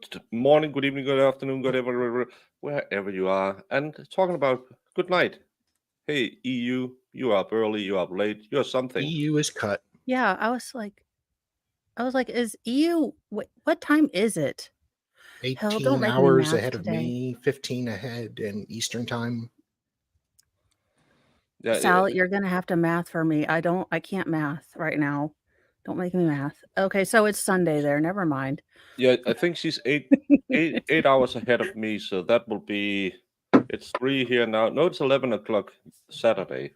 Good morning, good evening, good afternoon, wherever you are, and talking about good night. Hey, EU, you are up early, you are up late, you're something. EU is cut. Yeah, I was like, is EU? What time is it? Hell, 18 don't make me hours math ahead of today. me, 15 ahead in Eastern time. Yeah, Sal, you're gonna have to math for me. I can't math right now. Don't make me math. Okay, so it's Sunday there. Never mind. yeah. I think she's eight hours ahead of me, so that will be. It's 3 here now. No, it's 11 o'clock Saturday.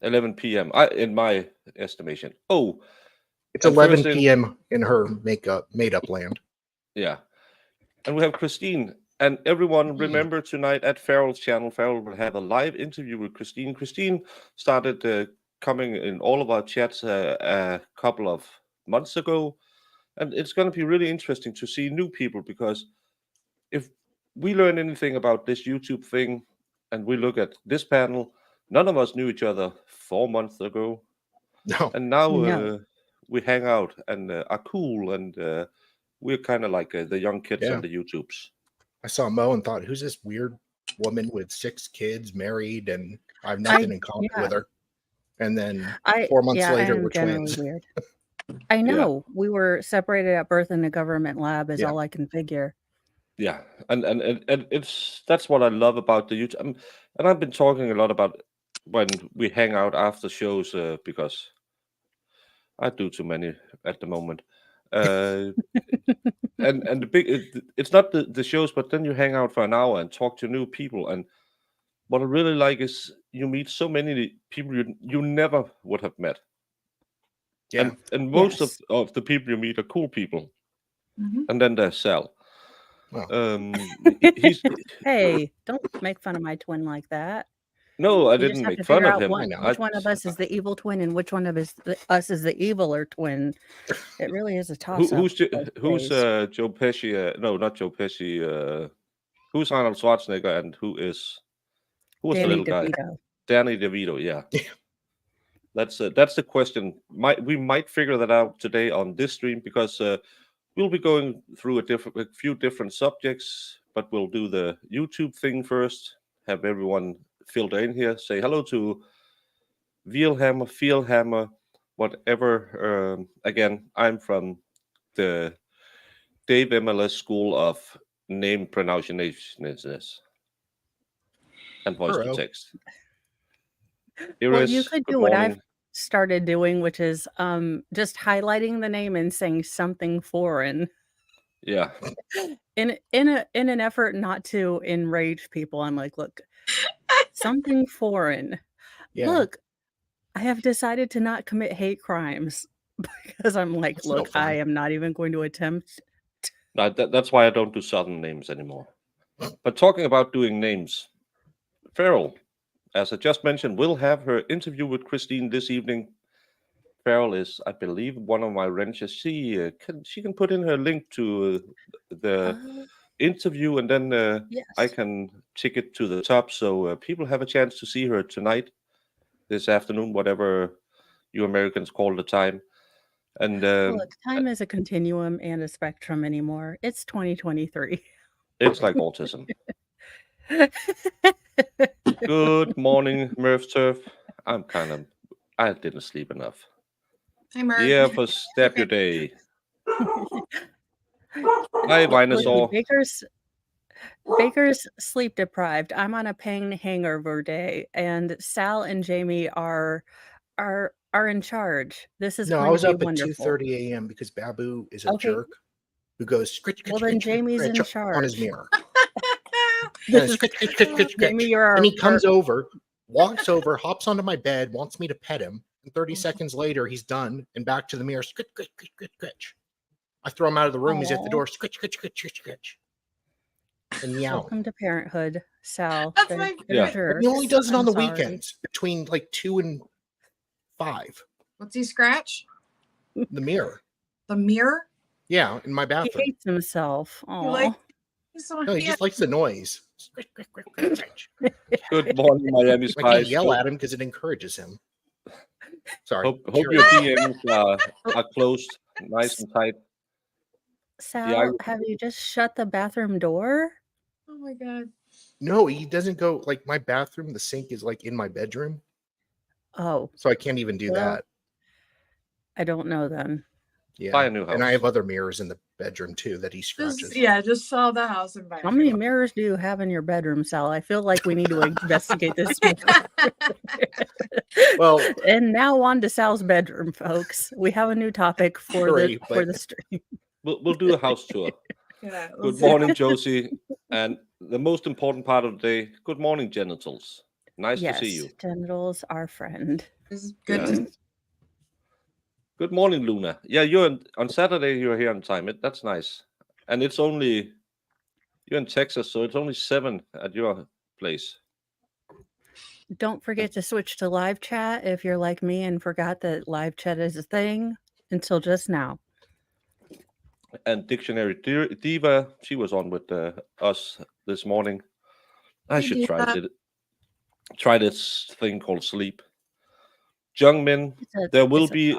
11 p.m. In my estimation. Oh, It's and 11 first in, p.m. in her made up land. yeah, and we have Christine. And everyone, remember tonight at Farrell's channel, Farrell will have a live interview with Christine. Christine started coming in all of our chats a couple of months ago. And it's going to be really interesting to see new people, because if we learn anything about this YouTube thing and we look at this panel, none of us knew each other 4 months ago. No. And now No. we hang out and are cool, and we're kind of like the young kids Yeah. on the YouTubes. I saw Mo and thought, who's this weird woman with 6 kids, married, and I have nothing in common with her. And then 4 months later, we're twins. Weird. I know. We were separated at birth in a government lab is all I can figure. Yeah, and that's what I love about the YouTube. And I've been talking a lot about when we hang out after shows, because I do too many at the moment. And it's not the shows, but then you hang out for an hour and talk to new people. And what I really like is you meet so many people you never would have met. Yeah. And most of the people you meet are cool people. Mm-hmm. And then there's Sal. Well. Hey, don't make fun of my twin like that. No, I You didn't just have make to fun figure of out him. which one of us is the evil twin and which one of us is the eviler twin. It really is a toss-up. Who's Joe Pesci? No, not Joe Pesci. Who's Arnold Schwarzenegger, and who's the little guy? Danny DeVito. Yeah. That's the question. We might figure that out today on this stream, because we'll be going through a few different subjects, but we'll do the YouTube thing first. Have everyone filter in here. Say hello to Vielhammer, Feelhammer, whatever. Again, I'm from the Dave MLS School of Name Pronunciation and Voice to Text. Well, you could do what I've started doing, which is just highlighting the name and saying something foreign. Yeah. In an effort not to enrage people, I'm like, look, something foreign. Yeah. Look, I have decided to not commit hate crimes because I'm like, That's look, I am not even going to attempt. That's why I don't do Southern names anymore. But talking about doing names, Farrell, as I just mentioned, will have her interview with Christine this evening. Farrell is, I believe, one of my wrenches. She can put in her link to the interview, and then I can tick it to the top, so people have a chance to see her tonight, this afternoon, whatever you Americans call the time. And look, time is a continuum and a spectrum anymore. It's 2023. It's like autism. Good morning, Murph Turf. I didn't sleep enough. Hi, Murph. Yeah, for Stabuday. Hi, Vinosaur. Baker's sleep deprived. I'm on a pain hangover day, and Sal and Jamie are in charge. This is I going was to be up at wonderful. 2:30 a.m. because Babu is a jerk who goes scritch, well, then Jamie's in charge on his mirror. Jamie, you're and he comes over, walks over, hops onto my bed, wants me to pet him, and 30 seconds later he's done and back to the mirror. Scritch, scritch, scritch, scritch, scritch. I throw him out of the room. He's at the door. Scritch, scritch, scritch, scritch, scritch. And meow. Welcome to parenthood, Sal. That's my He only does it on the weekends between like 2 and 5. What's he scratch? The mirror. The mirror? Yeah, in my bathroom. He hates himself. He just likes the noise. Good morning, Miami Spice. I can't yell at him because it encourages him. Sorry. Hope your DMs are closed, nice and tight. Sal, have you just shut the bathroom door? Oh my God. No, he doesn't go like my bathroom. The sink is like in my bedroom, Oh, so I can't even do well, that. I don't know then. Yeah, Buy a new house. and I have other mirrors in the bedroom too that he scratches. Just saw the house and buy. How many mirrors do you have in your bedroom, Sal? I feel like we need to investigate this more. Well, and now on to Sal's bedroom, folks. We have a new topic for the stream. We'll do a house tour. Yeah, Good morning, Josie. And the most important part of the day, good morning, genitals. Nice to see you. Genitals, our friend. It's good to Good morning, Luna. Yeah, on Saturday. You're here on time. That's nice. And it's only you're in Texas, so it's only 7 at your place. Don't forget to switch to live chat if you're like me and forgot that live chat is a thing until just now. And Dictionary Diva, she was on with us this morning. I should try this thing called sleep. Jung Min, there will be,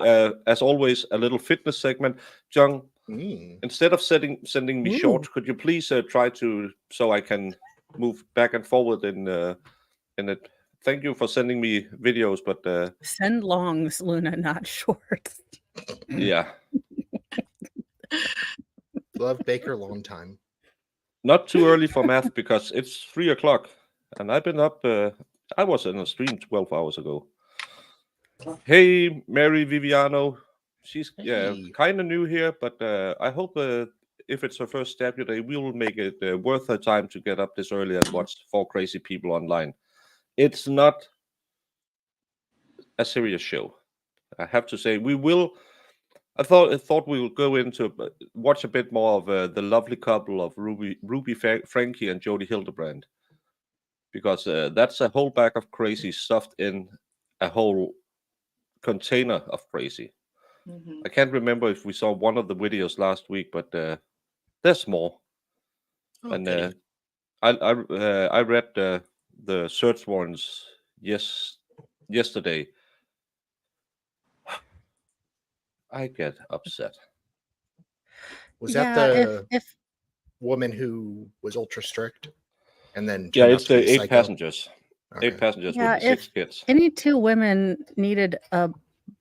as always, a little fitness segment. Jung, instead of sending me short, could you please try to, so I can move back and forward in it. Thank you for sending me videos, but send longs, Luna, not shorts. Yeah. Love Baker long time. Not too early for math because it's 3 o'clock, and I've been up. I was in a stream 12 hours ago. Hey, Mary Viviano. She's kind of new here, but I hope if it's her first Stabuday, we will make it worth her time to get up this early and watch 4 crazy people online. It's not a serious show. I have to say, we will. I thought we would go into watch a bit more of the lovely couple of Ruby Frankie and Jody Hildebrand, because that's a whole bag of crazy stuffed in a whole container of crazy. I can't remember if we saw one of the videos last week, but there's more. And I read the search warrants yesterday. I get upset. Was that the woman who was ultra strict? And then it's the 8 passengers. Okay. 8 passengers with the 6 kids. Any 2 women needed a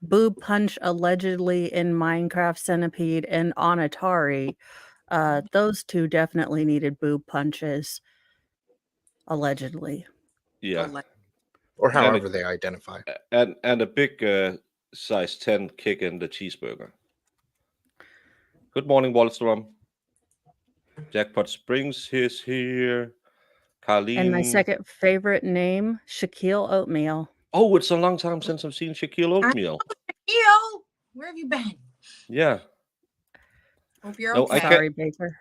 boob punch allegedly in Minecraft Centipede and on Atari, those 2 definitely needed boob punches allegedly. Yeah. Or however they identify. And a big size 10 kick in the cheeseburger. Good morning, Wallstrom. Jackpot Springs is here. Carlene. And my second favorite name, Shaquille Oatmeal. Oh, it's a long time since I've seen Shaquille Oatmeal. Shaquille, where have you been? Yeah. Hope you're okay. Sorry, Baker.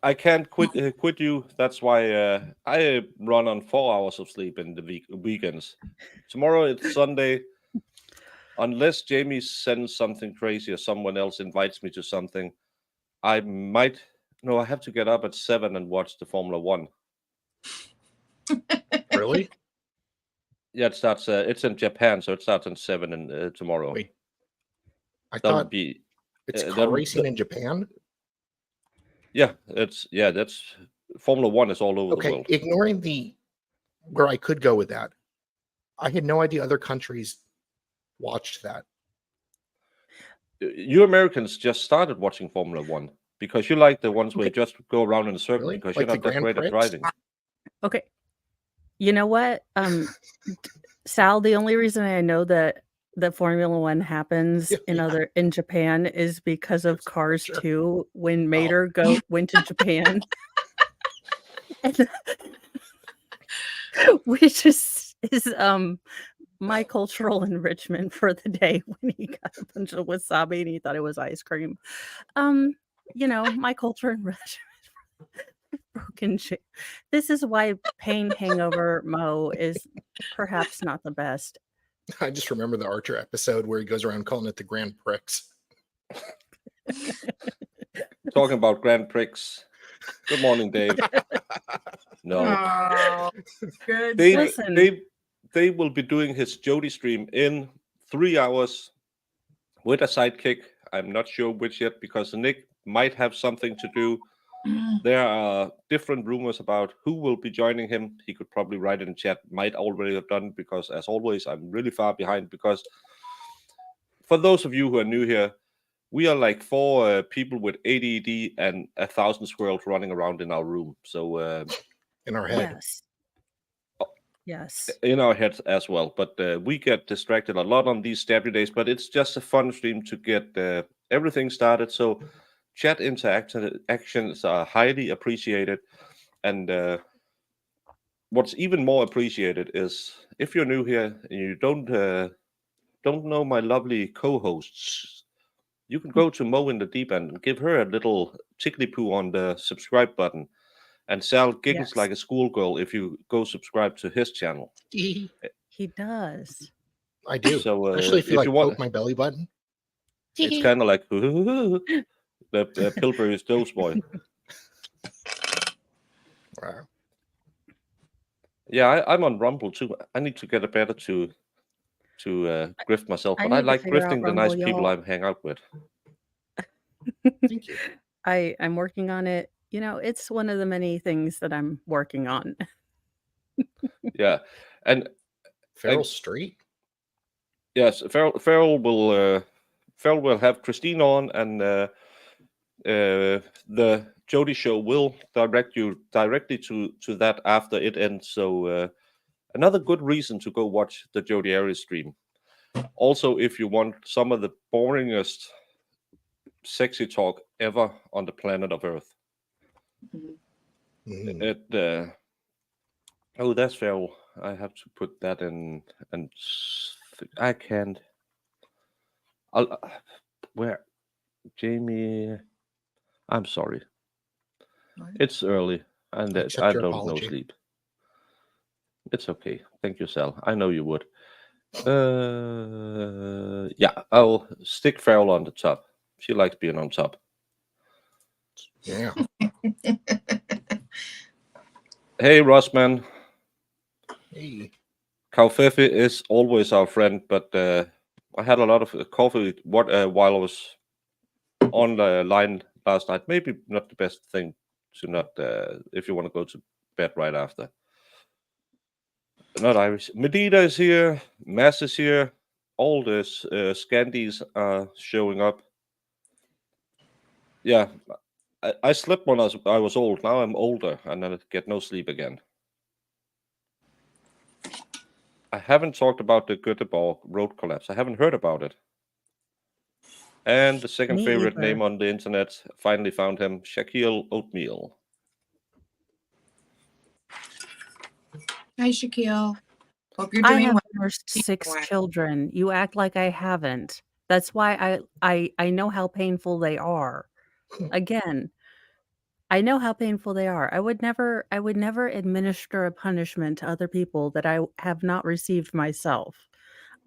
I can't quit you. That's why I run on 4 hours of sleep in the weekends. Tomorrow it's Sunday. Unless Jamie sends something crazy or someone else invites me to something, I might. No, I have to get up at 7 and watch the Formula 1. Really? Yeah, it starts. It's in Japan, so it starts at 7 and tomorrow. Wait, I thought it's car racing in Japan. Yeah, that's Formula 1 is all over the world. Ignoring where I could go with that, I had no idea other countries watched that. You Americans just started watching Formula 1 because you like the ones where you just go around in a circle because you're not that great at driving. Okay. You know what? Sal, the only reason I know that Formula 1 happens in Japan is because of Cars 2 when Mater went to Japan. Which is my cultural enrichment for the day when he got a bunch of wasabi and he thought it was ice cream. My culture enrichment. Broken shit. This is why Pain Hangover Mo is perhaps not the best. I just remember the Archer episode where he goes around calling it the Grand Prix. Talking about Grand Prix. Good morning, Dave. No. Oh, good. They will be doing his Jody stream in 3 hours with a sidekick. I'm not sure which yet because Nick might have something to do. There are different rumors about who will be joining him. He could probably write it in chat, might already have done, because as always, I'm really far behind. Because for those of you who are new here, we are like 4 people with ADD and 1,000 squirrels running around in our room. So in our head. Yes. In our heads as well. But we get distracted a lot on these Stabudays, but it's just a fun stream to get everything started. So chat interactions are highly appreciated. And what's even more appreciated is if you're new here and you don't know my lovely co-hosts, you can go to Mo in the Deep End and give her a little tickly poo on the subscribe button. And Sal giggles like a schoolgirl if you go subscribe to his channel. He does. I do. So, especially if you like poke my belly button. It's kind of like the Pillsbury's Dose Boy. Wow. Yeah, I'm on Rumble too. I need to get better to grift myself, but I like grifting the nice people I hang out with. Thank you. I'm working on it. You know, it's one of the many things that I'm working on. Yeah, and Farrell Street. Yes, Farrell will have Christine on, and the Jody show will direct you directly to that after it ends. So another good reason to go watch the Jody Aries stream. Also, if you want some of the boringest sexy talk ever on the planet of Earth. Oh, that's Farrell. I have to put that in, and I can't. Where? Jamie, I'm sorry. It's early, and I don't know sleep. It's okay. Thank you, Sal. I know you would. Yeah, I'll stick Farrell on the top. She likes being on top. Yeah. Hey, Rossman. Hey. Kaufefe is always our friend, but I had a lot of coffee while I was on the line last night. Maybe not the best thing to not if you want to go to bed right after. Not Irish. Medina is here. Mass is here. All the Scandies are showing up. Yeah, I slept when I was old. Now I'm older and I get no sleep again. I haven't talked about the Göteborg road collapse. I haven't heard about it. And the second favorite name on the internet, finally found him, Shaquille Oatmeal. Hi, Shaquille. Hope you're doing I have well. nursed 6 children. You act like I haven't. That's why I know how painful they are. Again, I know how painful they are. I would never administer a punishment to other people that I have not received myself.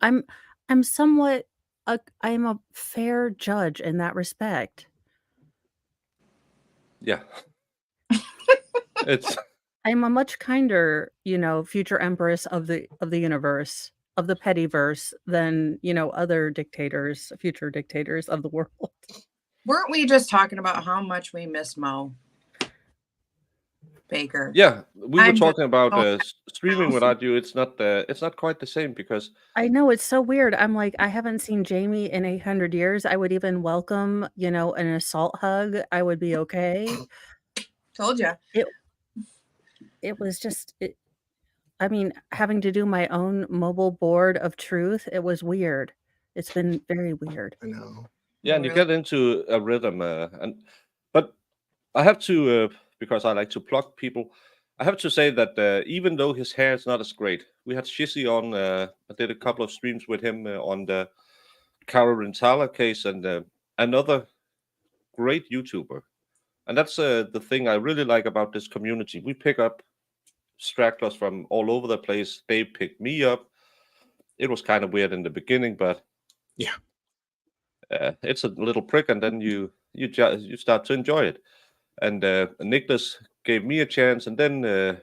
I'm somewhat I'm a fair judge in that respect. Yeah. I'm a much kinder, future empress of the universe, of the pettyverse than, other dictators, future dictators of the world. Weren't we just talking about how much we miss Mo Baker? Yeah, we were talking about streaming without you. It's not quite the same because I know, it's so weird. I'm like, I haven't seen Jamie in 800 years. I would even welcome, an assault hug. I would be okay. Told you. It was just, having to do my own mobile board of truth, it was weird. It's been very weird. I know. Yeah, and you get into a rhythm, but I have to, because I like to plug people, I have to say that even though his hair is not as great, we had Shizzy on. I did a couple of streams with him on the Karen Thaler case, and another great YouTuber. And that's the thing I really like about this community. We pick up stragglers from all over the place. They picked me up. It was kind of weird in the beginning, but yeah, it's a little prick, and then you start to enjoy it. And Nicholas gave me a chance, and then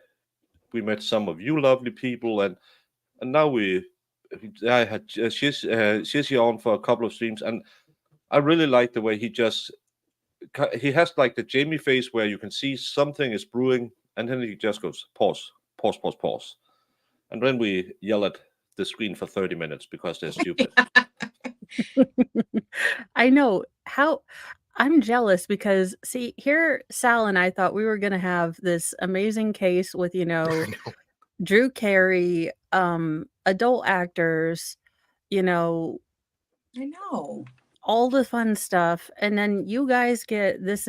we met some of you lovely people, and now I had Shishi on for a couple of streams, and I really like the way he just he has like the Jamie face where you can see something is brewing, and then he just goes pause, pause, pause, pause, and then we yell at the screen for 30 minutes because they're stupid. I know how I'm jealous because see here Sal and I thought we were going to have this amazing case with, I know. Drew Carey, adult actors, I know. all the fun stuff, and then you guys get this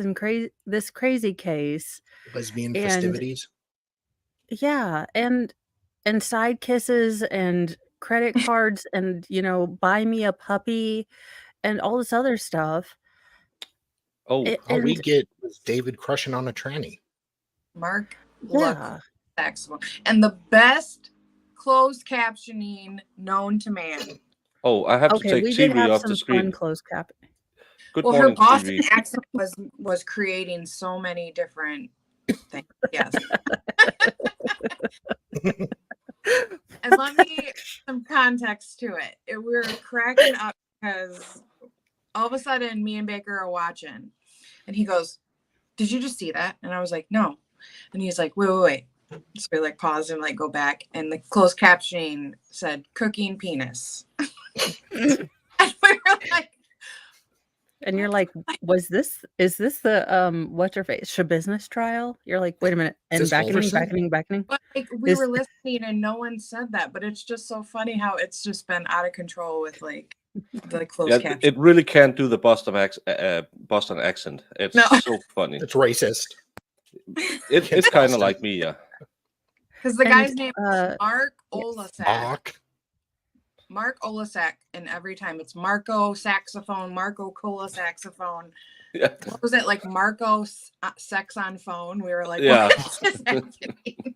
crazy case. Lesbian And festivities. yeah, and side kisses and credit cards and buy me a puppy and all this other stuff. Oh, All we And get was David crushing on a tranny. Mark yeah, saxophone. And the best closed captioning known to man. oh, I have to okay, take we did TV have off some the fun screen. closed cap. Good Well, her morning, Boston TV. accent was creating so many different things. Yes. And let me some context to it. We were cracking up because all of a sudden me and Baker are watching, and he goes, "Did you just see that?" And I was like, "No." And he's like, "Wait." So we like paused and like go back, and the closed captioning said "cooking penis." And we were like, And you're like, is this the what's her face business trial? You're like, wait a minute, Is and this beckoning. but like we Is- were listening and no one said that, but it's just so funny how it's just been out of control with like the closed Yeah, caption. it really can't do the Boston accent. It's No. so funny. It's racist. It's kind of like me, yeah. Because the And, guy's name is Mark Olasak. Bach. Mark Olasak, and every time it's Marco saxophone, Marco Cola saxophone. Yeah. What was it, like Marco sex on phone? We were like, Yeah. what is happening?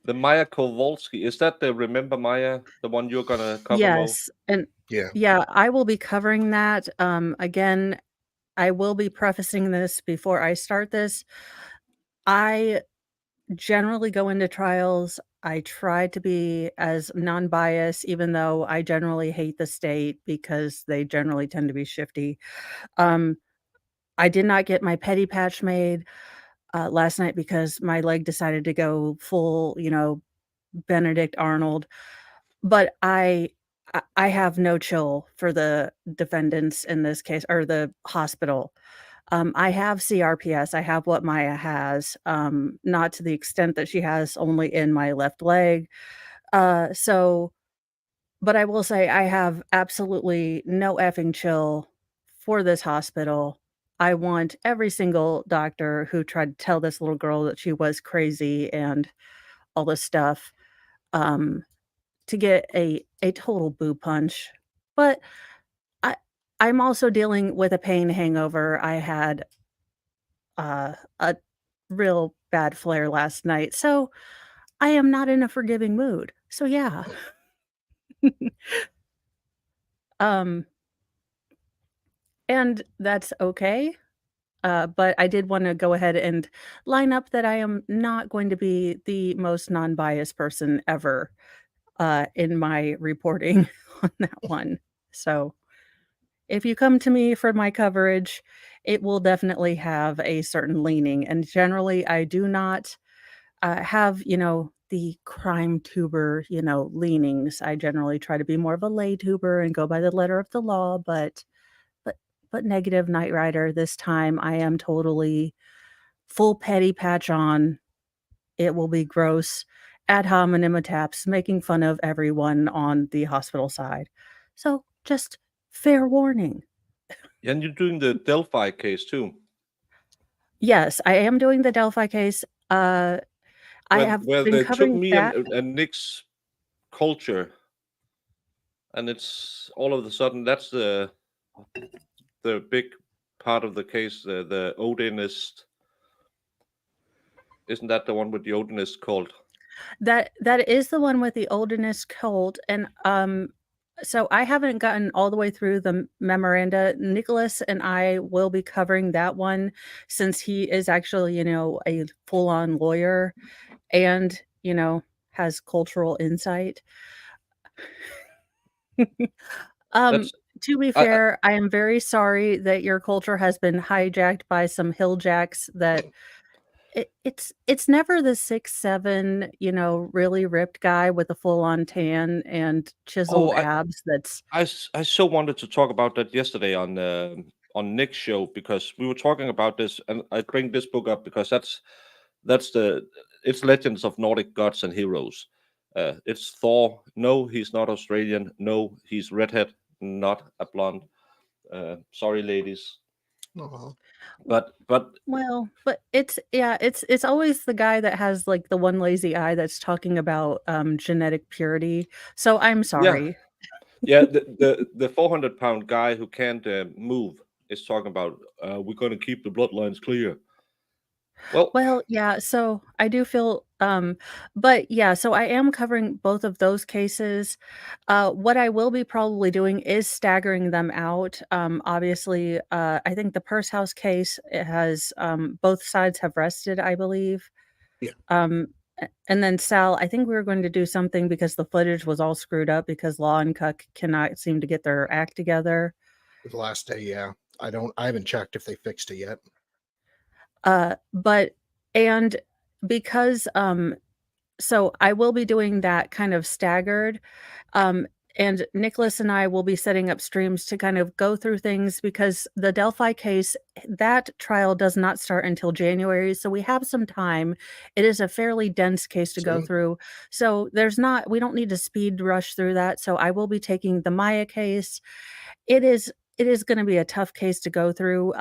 The Maya Kowalski, is that the Remember Maya, the one you're gonna cover? yes, and Yeah. I will be covering that. Again, I will be prefacing this before I start this. I generally go into trials. I try to be as non-biased, even though I generally hate the state because they generally tend to be shifty. I did not get my petty patch made last night because my leg decided to go full, Benedict Arnold. But I have no chill for the defendants in this case, or the hospital. I have CRPS. I have what Maya has, not to the extent that she has only in my left leg. But I will say I have absolutely no effing chill for this hospital. I want every single doctor who tried to tell this little girl that she was crazy and all this stuff, to get a total boo punch. But I'm also dealing with a pain hangover. I had a real bad flare last night, so I am not in a forgiving mood. So yeah. And that's okay. But I did want to go ahead and line up that I am not going to be the most non-biased person ever in my reporting on that one. So if you come to me for my coverage, it will definitely have a certain leaning. And generally, I do not have, the crime tuber, leanings. I generally try to be more of a lay tuber and go by the letter of the law. But negative Knight Rider, this time I am totally full petty patch on. It will be gross ad hominem attacks, making fun of everyone on the hospital side. So just fair warning. And you're doing the Delphi case too. Yes, I am doing the Delphi case. I have where been they took covering me that. and Nick's culture, and it's all of a sudden that's the big part of the case. The Odinist, isn't that the one with the Odinist cult? That is the one with the Odinist cult, and so I haven't gotten all the way through the memoranda. Nicholas and I will be covering that one since he is actually, a full-on lawyer and, has cultural insight. To be fair, I am very sorry that your culture has been hijacked by some hilljacks that it's never the 6'7", really ripped guy with a full-on tan and chiseled abs that's I so wanted to talk about that yesterday on Nick's show, because we were talking about this, and I bring this book up because it's Legends of Nordic Gods and Heroes. It's Thor. No, he's not Australian. No, he's redhead, not a blonde. Sorry, ladies. But it's always the guy that has like the one lazy eye that's talking about genetic purity. So I'm sorry. Yeah, the 400-pound guy who can't move is talking about we're going to keep the bloodlines clear. Well, yeah, so I do feel, but yeah, so I am covering both of those cases. What I will be probably doing is staggering them out. Obviously, I think the Purse House case, it has, both sides have rested, I believe. Yeah. And then Sal, I think we were going to do something because the footage was all screwed up because Law and Cuck cannot seem to get their act together. The last day, yeah. I haven't checked if they fixed it yet. And because so I will be doing that kind of staggered, and Nicholas and I will be setting up streams to kind of go through things because the Delphi case, that trial does not start until January, so we have some time. It is a fairly dense case to go through, so we don't need to speed rush through that. So I will be taking the Maya case. It is going to be a tough case to go through.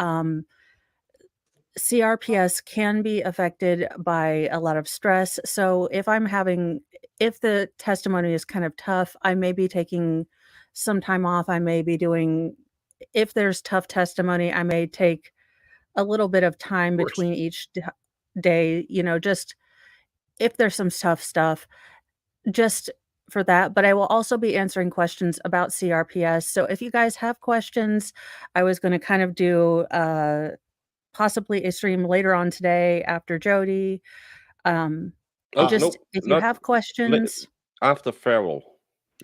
CRPS can be affected by a lot of stress. So if the testimony is kind of tough, I may be taking some time off. I may be if there's tough testimony, I may take a little bit of time between each day, just if there's some tough stuff, just for that. But I will also be answering questions about CRPS. So if you guys have questions, I was going to kind of do possibly a stream later on today after Jody. If you have questions after Farrell.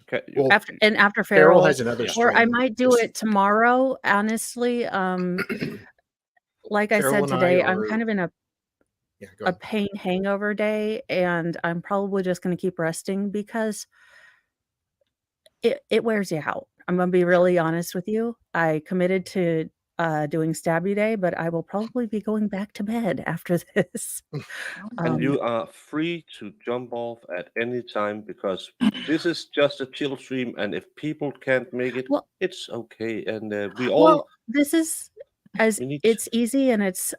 Okay. After Farrell. Farrell has another stream. Or I might do it tomorrow, honestly. Like I said today, I'm kind of in a pain hangover day, and I'm probably just going to keep resting because it wears you out. I'm going to be really honest with you. I committed to doing Stabuday, but I will probably be going back to bed after this. And you are free to jump off at any time because this is just a chill stream, and if people can't make it, it's okay. And this is it's easy, and it's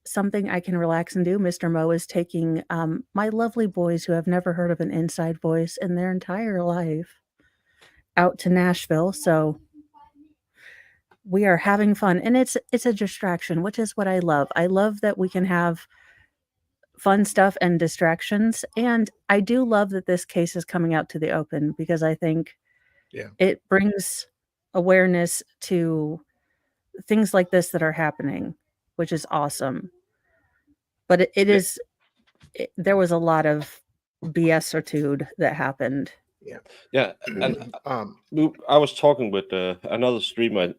something I can relax and do. Mr. Mo is taking my lovely boys who have never heard of an inside voice in their entire life out to Nashville. So we are having fun, and it's a distraction, which is what I love. I love that we can have fun stuff and distractions, and I do love that this case is coming out to the open because I think it brings awareness to things like this that are happening, which is awesome. But there was a lot of BS-ertude that happened. Yeah, and I was talking with another streamer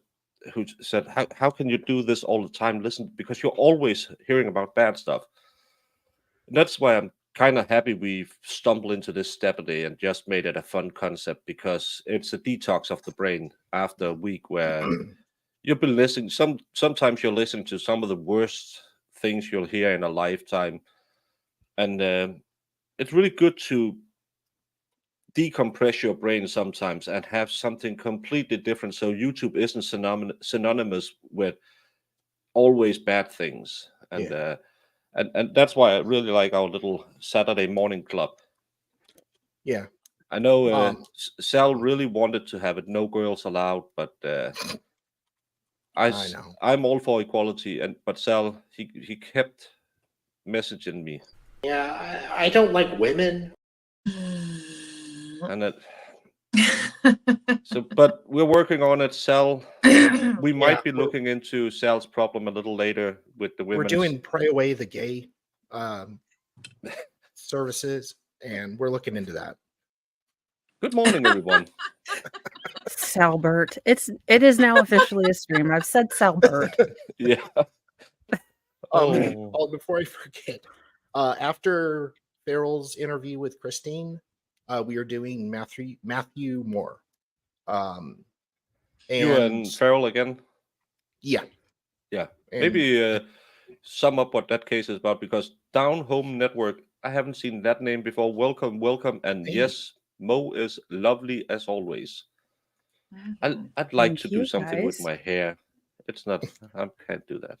who said, how can you do this all the time? Listen, because you're always hearing about bad stuff. And that's why I'm kind of happy we've stumbled into this Stabuday and just made it a fun concept, because it's a detox of the brain after a week where you've been listening. Sometimes you'll listen to some of the worst things you'll hear in a lifetime. And it's really good to decompress your brain sometimes and have something completely different, so YouTube isn't synonymous with always bad things. And and that's why I really like our little Saturday morning club. I know Sal really wanted to have it no girls allowed, but I'm all for equality, but Sal, he kept messaging me. I don't like women. And but we're working on it, Sal. We might be looking into Sal's problem a little later with the women. We're doing Pray Away the Gay services, and we're looking into that. Good morning, everyone. Salbert. It is now officially a stream. I've said Salbert. Yeah. Before I forget, after Farrell's interview with Christine, we are doing Matthew Moore. You and Farrell again? Yeah. Yeah. Maybe sum up what that case is about, because Down Home Network, I haven't seen that name before. Welcome. And yes, Mo is lovely as always. I'd like to do something with my hair. It's not, I can't do that.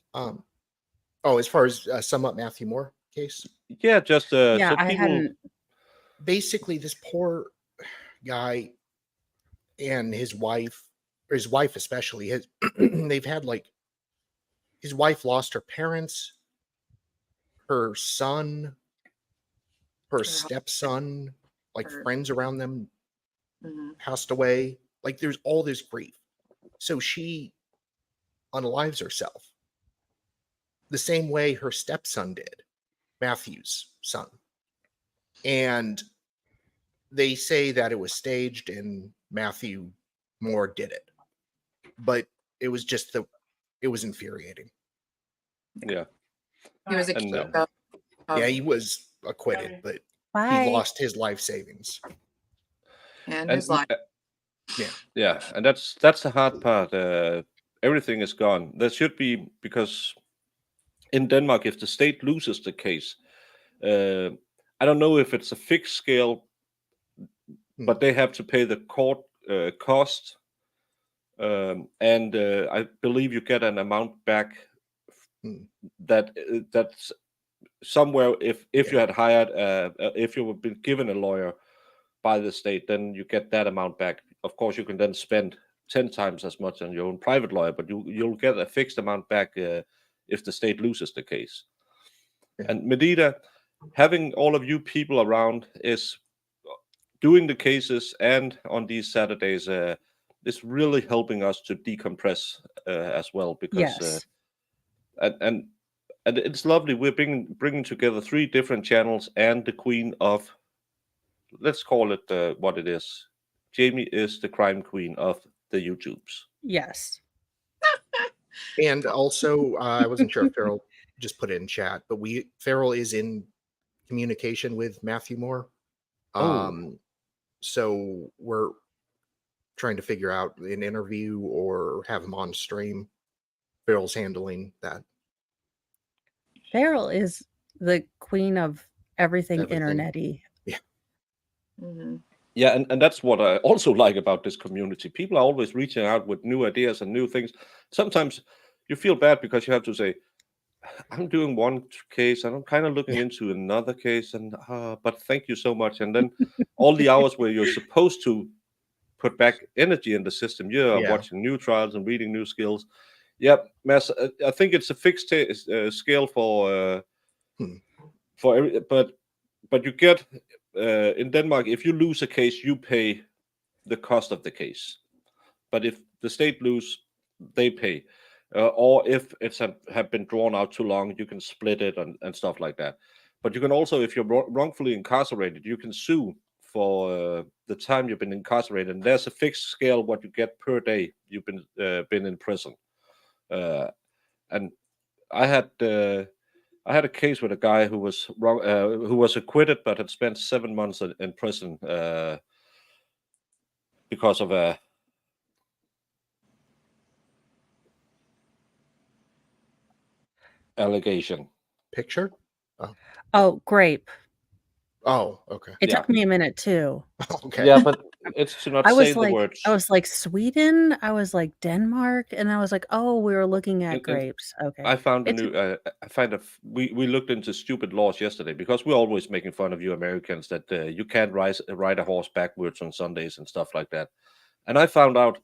As far as sum up Matthew Moore case? Yeah, just so I hadn't. Basically, this poor guy and his wife especially, they've had his wife lost her parents, her son, her stepson, friends around them passed away. There's all this grief. So she unalives herself the same way her stepson did, Matthew's son. And they say that it was staged and Matthew Moore did it. But it was just it was infuriating. Yeah. He was accused of. Yeah, he was acquitted, but he lost his life savings. And his life. Yeah, and that's the hard part. Everything is gone. There should be, because in Denmark, if the state loses the case, I don't know if it's a fixed scale, but they have to pay the court cost, and I believe you get an amount back that's somewhere. If you had hired, if you had been given a lawyer by the state, then you get that amount back. Of course, you can then spend 10 times as much on your own private lawyer, but you'll get a fixed amount back if the state loses the case. Yeah. And Medita, having all of you people around is doing the cases, and on these Saturdays is really helping us to decompress as well, because and it's lovely. We're bringing together 3 different channels and the queen of, let's call it what it is. Jamie is the crime queen of the YouTubes. Yes. And also, I wasn't sure if Farrell just put it in chat, but Farrell is in communication with Matthew Moore. So we're trying to figure out an interview or have him on stream. Farrell's handling that. Farrell is the queen of everything internet-y. Yeah. Mm-hmm. Yeah, and that's what I also like about this community. People are always reaching out with new ideas and new things. Sometimes you feel bad because you have to say, I'm doing one case and I'm kind of looking into another case, and but thank you so much. And then all the hours where you're supposed to put back energy in the system, you're watching new trials and reading new skills. Yeah, Mads, I think it's a fixed scale for every, but you get in Denmark, if you lose a case, you pay the cost of the case. But if the state lose, they pay. Or if it's have been drawn out too long, you can split it and stuff like that. But you can also, if you're wrongfully incarcerated, you can sue for the time you've been incarcerated. And there's a fixed scale what you get per day you've been in prison. And I had a case with a guy who was who was acquitted but had spent 7 months in prison because of a allegation. Picture? Oh, grape. Oh, okay. It took me a minute too. Okay. Yeah, but it's to not say the words. I was like Sweden. I was like Denmark, and I was like, oh, we were looking at grapes. Okay. I found we looked into stupid laws yesterday, because we're always making fun of you Americans that you can't ride a horse backwards on Sundays and stuff like that. And I found out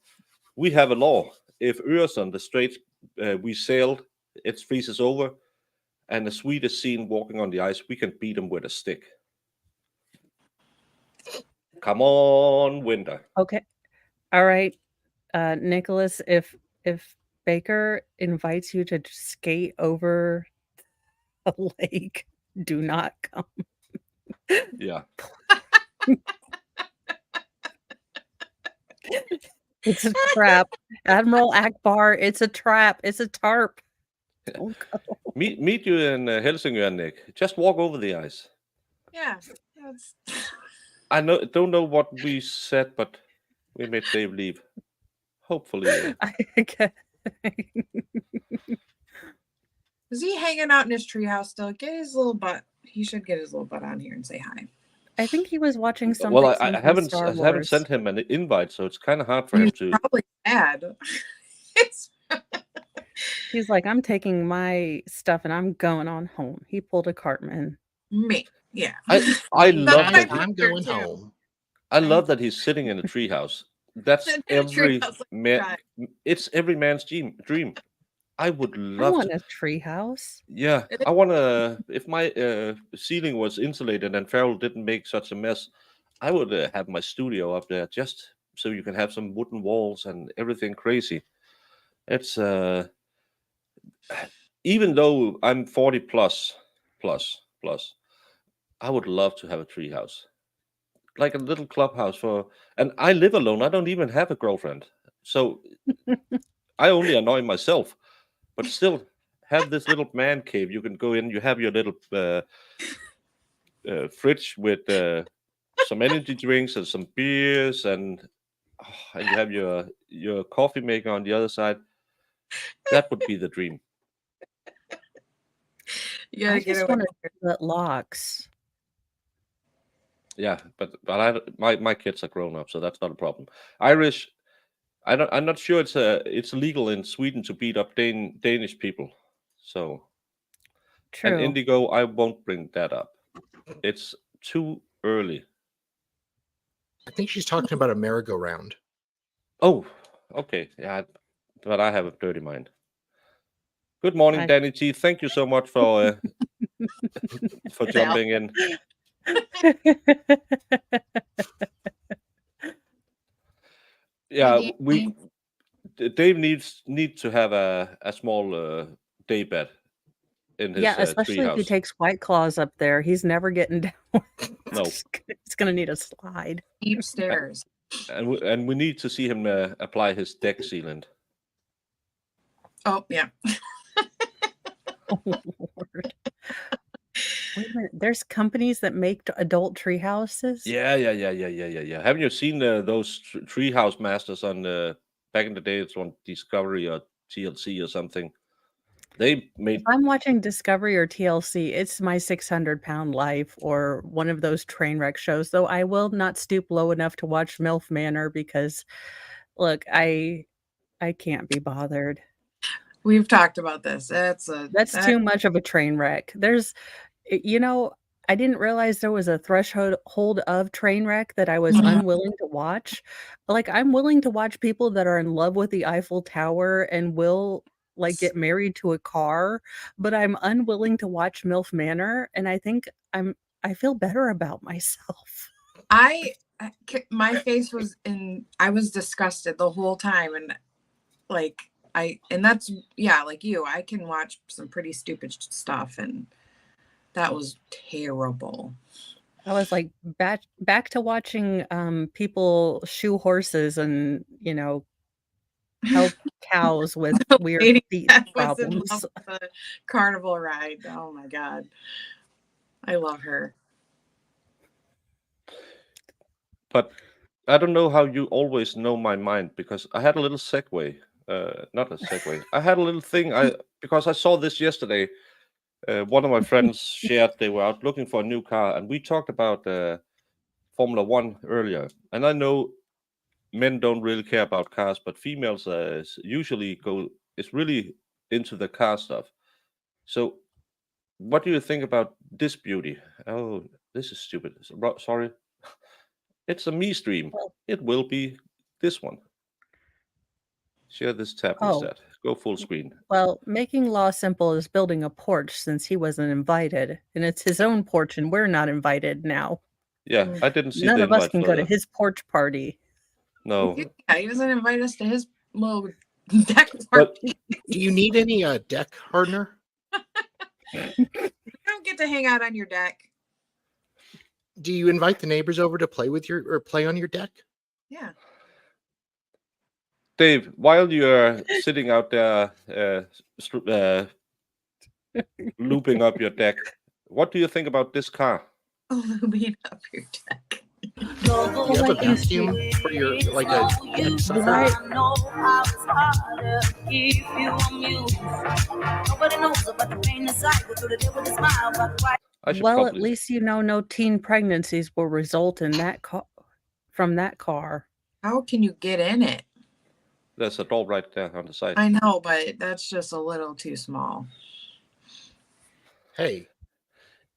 we have a law. If Øresund, the strait we sailed, it freezes over, and a Swede is seen walking on the ice, we can beat him with a stick. Come on, Winter. Okay. All right. Nicholas, if Baker invites you to skate over a lake, do not come. Yeah. It's a trap. Admiral Akbar, it's a trap. It's a tarp. Don't go. Meet you in Helsingør, Nick. Just walk over the ice. Yeah. That's... Don't know what we said, but we made Dave leave. Hopefully. Is he hanging out in his treehouse still? Get his little butt. He should get his little butt on here and say hi. I think he was watching something. Well, I haven't sent him an invite, so it's kind of hard for him to. Probably sad. He's like, I'm taking my stuff and I'm going on home. He pulled a Cartman. Me, yeah. I love that. I'm going home. I love that he's sitting in a treehouse. That's every man. It's every man's dream. I would love. I want a treehouse. Yeah, I want to. If my ceiling was insulated and Farrell didn't make such a mess, I would have my studio up there just so you can have some wooden walls and everything crazy. It's even though I'm 40 plus, I would love to have a treehouse, like a little clubhouse for. And I live alone. I don't even have a girlfriend, so I only annoy myself. But still, have this little man cave. You can go in. You have your little fridge with some energy drinks and some beers, and you have your coffee maker on the other side. That would be the dream. Yeah, I just want to let locks. Yeah, but my kids are grown up, so that's not a problem. Irish. I'm not sure it's illegal in Sweden to beat up Danish people. So, true. And Indigo, I won't bring that up. It's too early. I think she's talking about a merry-go-round. Oh, okay. Yeah, but I have a dirty mind. Good morning, Danny T. Thank you so much for for jumping in. Yeah, Dave needs to have a small day bed in his especially if he takes White Claws up there. He's never getting down. No, he's gonna need a slide. Deep stairs. And we need to see him apply his deck sealant. Oh yeah. Oh, Lord. Wait a minute. There's companies that make adult tree houses. Yeah. Haven't you seen those treehouse masters on back in the day? It's on Discovery or TLC or something. They made. If I'm watching Discovery or TLC, it's My 600-Pound Life or one of those train wreck shows. Though I will not stoop low enough to watch MILF Manor because, look, I can't be bothered. We've talked about this. That's too much of a train wreck. There's, I didn't realize there was a threshold of train wreck that I was unwilling to watch. Like, I'm willing to watch people that are in love with the Eiffel Tower and will get married to a car, but I'm unwilling to watch MILF Manor, and I think I feel better about myself. My face was I was disgusted the whole time, and that's like you, I can watch some pretty stupid stuff, and that was terrible. I was like back to watching people shoe horses and help cows with weird feet problems. The carnival ride. Oh my god, I love her. But I don't know how you always know my mind, because I had a little segue. Not a segue. I had a little thing. Because I saw this yesterday. One of my friends shared they were out looking for a new car, and we talked about Formula One earlier. And I know men don't really care about cars, but females usually is really into the car stuff. So, what do you think about this beauty? Oh, this is stupid. Sorry, it's a me stream. It will be this one. Share this tab instead. Go full screen. Well, making law simple is building a porch since he wasn't invited, and it's his own porch, and we're not invited now. Yeah, I didn't see. None of us can go to his porch party. No. Yeah, he doesn't invite us to his little deck party. Do you need any deck hardener? You don't get to hang out on your deck. Do you invite the neighbors over to play on your deck? Yeah. Dave, while you're sitting out there looping up your deck, what do you think about this car? Looping up your deck. Do you have a vacuum for your like a deck sucker? Well, at least you know no teen pregnancies will result in that from that car. How can you get in it? There's a door right there on the side. I know, but that's just a little too small. Hey,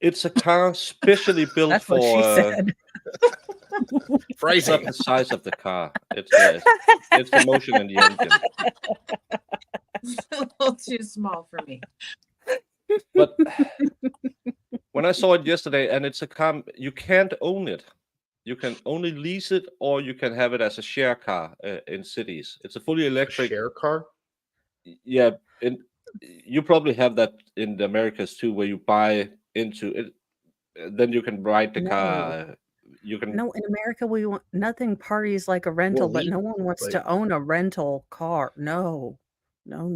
it's a car specially built That's for. What she said. It's not the size of the car. It's the motion in the engine. It's a little too small for me. But when I saw it yesterday, and it's a car, you can't own it. You can only lease it, or you can have it as a share car in cities. It's a fully electric share car. Yeah, and you probably have that in the Americas too, where you buy into it, then you can ride the car. You can. No, in America we want nothing parties like a rental, but no one wants to own a rental car. No. The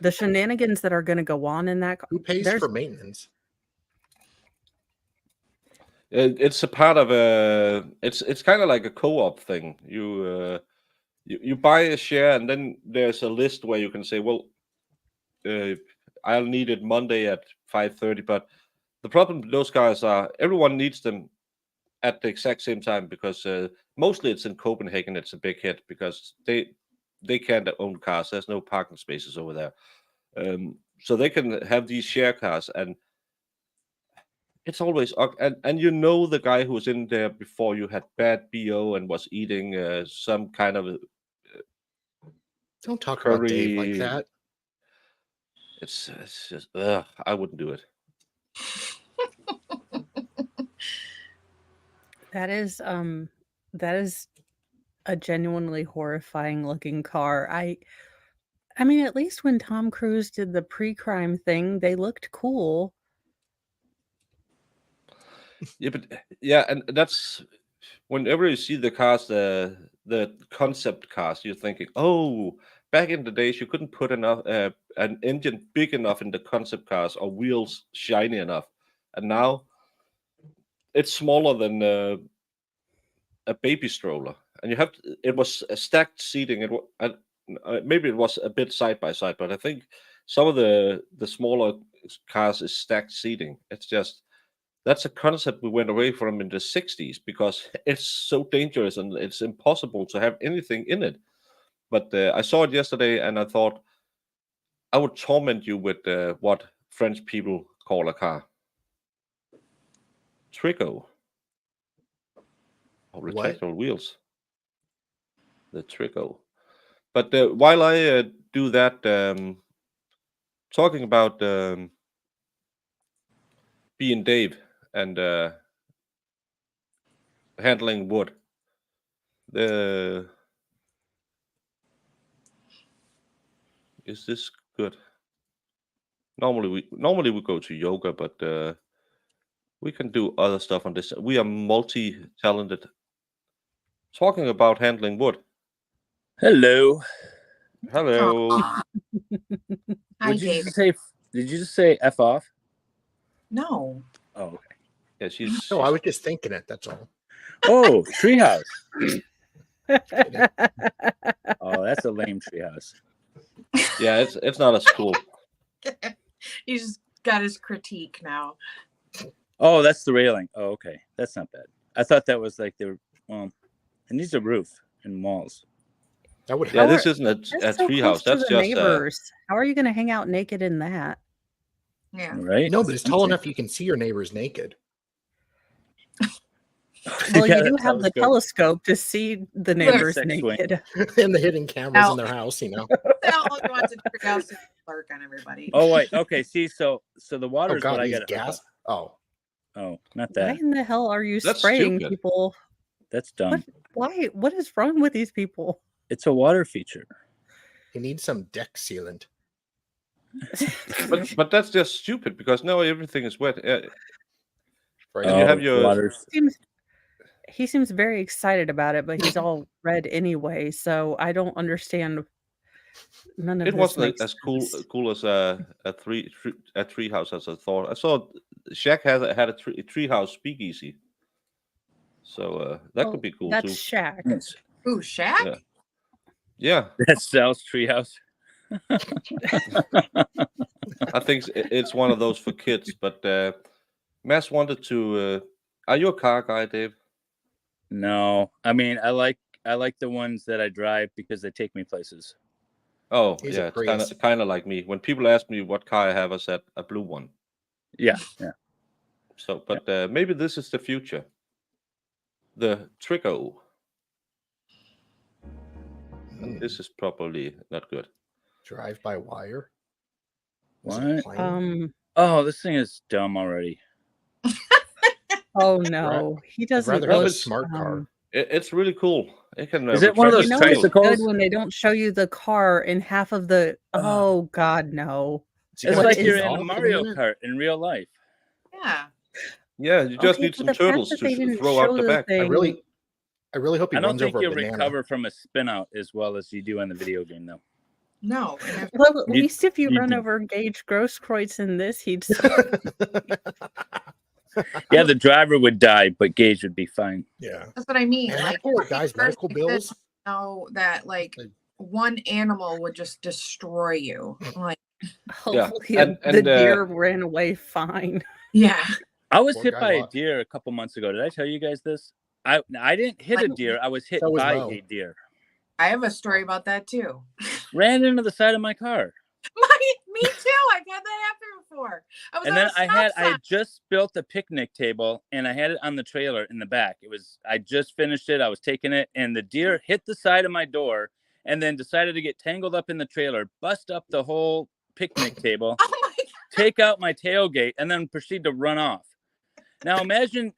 shenanigans that are going to go on in that car. Who pays for maintenance? It's a part of a. It's kind of like a co-op thing. You buy a share, and then there's a list where you can say, well, I'll need it Monday at 5:30. But the problem with those cars are everyone needs them at the exact same time, because mostly it's in Copenhagen. It's a big hit because they can't own cars. There's no parking spaces over there. So they can have these share cars, and it's always and you know the guy who was in there before you had bad BO and was eating some kind of don't talk about Dave like that. It's just I wouldn't do it. That is a genuinely horrifying looking car. I mean, at least when Tom Cruise did the pre-crime thing, they looked cool. Yeah, and that's whenever you see the cars, the concept cars, you're thinking, oh, back in the days you couldn't put enough an engine big enough in the concept cars or wheels shiny enough, and now it's smaller than a baby stroller, and it was a stacked seating. Maybe it was a bit side by side, but I think some of the smaller cars is stacked seating. It's just that's a concept we went away from in the 60s because it's so dangerous and it's impossible to have anything in it. But I saw it yesterday and I thought I would torment you with what French people call a car. Trico. Or retractable wheels. The Trico. But while I do that, talking about being Dave and handling wood, is this good? Normally we go to yoga, but we can do other stuff on this. We are multi-talented. Talking about handling wood. Hello. Hi, Dave. Did you just say F off? No. Oh, okay. Yeah, she's. No, I was just thinking it. That's all. Oh, treehouse. Oh, that's a lame treehouse. Yeah, it's not as cool. He just got his critique now. Oh, that's the railing. Oh, okay. That's not bad. I thought that was like it needs a roof in malls. That would help. Yeah, this isn't a treehouse. That's just neighbors. How are you going to hang out naked in that? Yeah. Right. No, but it's tall enough you can see your neighbors naked. Well, you do have the telescope to see the neighbors naked. And the hidden cameras in their house, you know. All you want to treehouse to lurk on everybody. Oh wait, okay. See, so the water is what I got. Gas. Oh, not that. Why in the hell are you spraying stupid. People? That's dumb. Why? What is wrong with these people? It's a water feature. You need some deck sealant. but that's just stupid because now everything is wet. Right. And you have your water. he seems very excited about it, but he's all red anyway, so I don't understand. None of It this wasn't makes as cool sense. as a treehouse as I thought. I saw Shaq had a treehouse speakeasy, so that could be cool That's too. Shaq. Yes. Ooh, Shaq? Yeah. Yeah, That's Sal's treehouse. I think it's one of those for kids. But Mass wanted to. Are you a car guy, Dave? No, I mean I like the ones that I drive because they take me places. Oh, He's yeah, a it's Prius. kind of like me. When people ask me what car I have, I said a blue one. Yeah, yeah. So, but maybe this is the future. The Trico. And this is probably not good. Drive by wire. Is What? it a plane? Oh, this thing is dumb already. Oh no, he I'd doesn't rather No, have a but smart car. It's really cool. It can Is it one of retract those You its know wheels. it's good tricycles? when they don't show you the car in half of the. Oh God, no! Is he It's gonna like take you're it in off in a Mario minute? Kart in real life. Yeah. Yeah, you just Okay, need but some the fact turtles that to they didn't throw out show the the back. I thing. really hope he I don't runs think over a you'll banana. recover from a spin out as well as you do in the video game, though. No. And Well, at You- least if you you run did- over Gage Grosskreutz in this, he'd. Yeah, the driver would die, but Gage would be fine. Yeah. that's what I mean. Man, that Like, poor guy's medical bills. know that like one animal would just destroy you. Like, Hopefully, and the deer ran away fine. yeah. I was Poor hit guy by a lost. deer a couple months ago. Did I tell you guys this? I didn't hit a deer. I was hit So was by Mo. a deer. I have a story about that too. Ran into the side of my car. Me too. I've had that happen before. I was And on then a I stop sign. had just built a picnic table and I had it on the trailer in the back. I just finished it. I was taking it and the deer hit the side of my door and then decided to get tangled up in the trailer, bust up the whole picnic table, Oh my God. take out my tailgate, and then proceed to run off. Now imagine,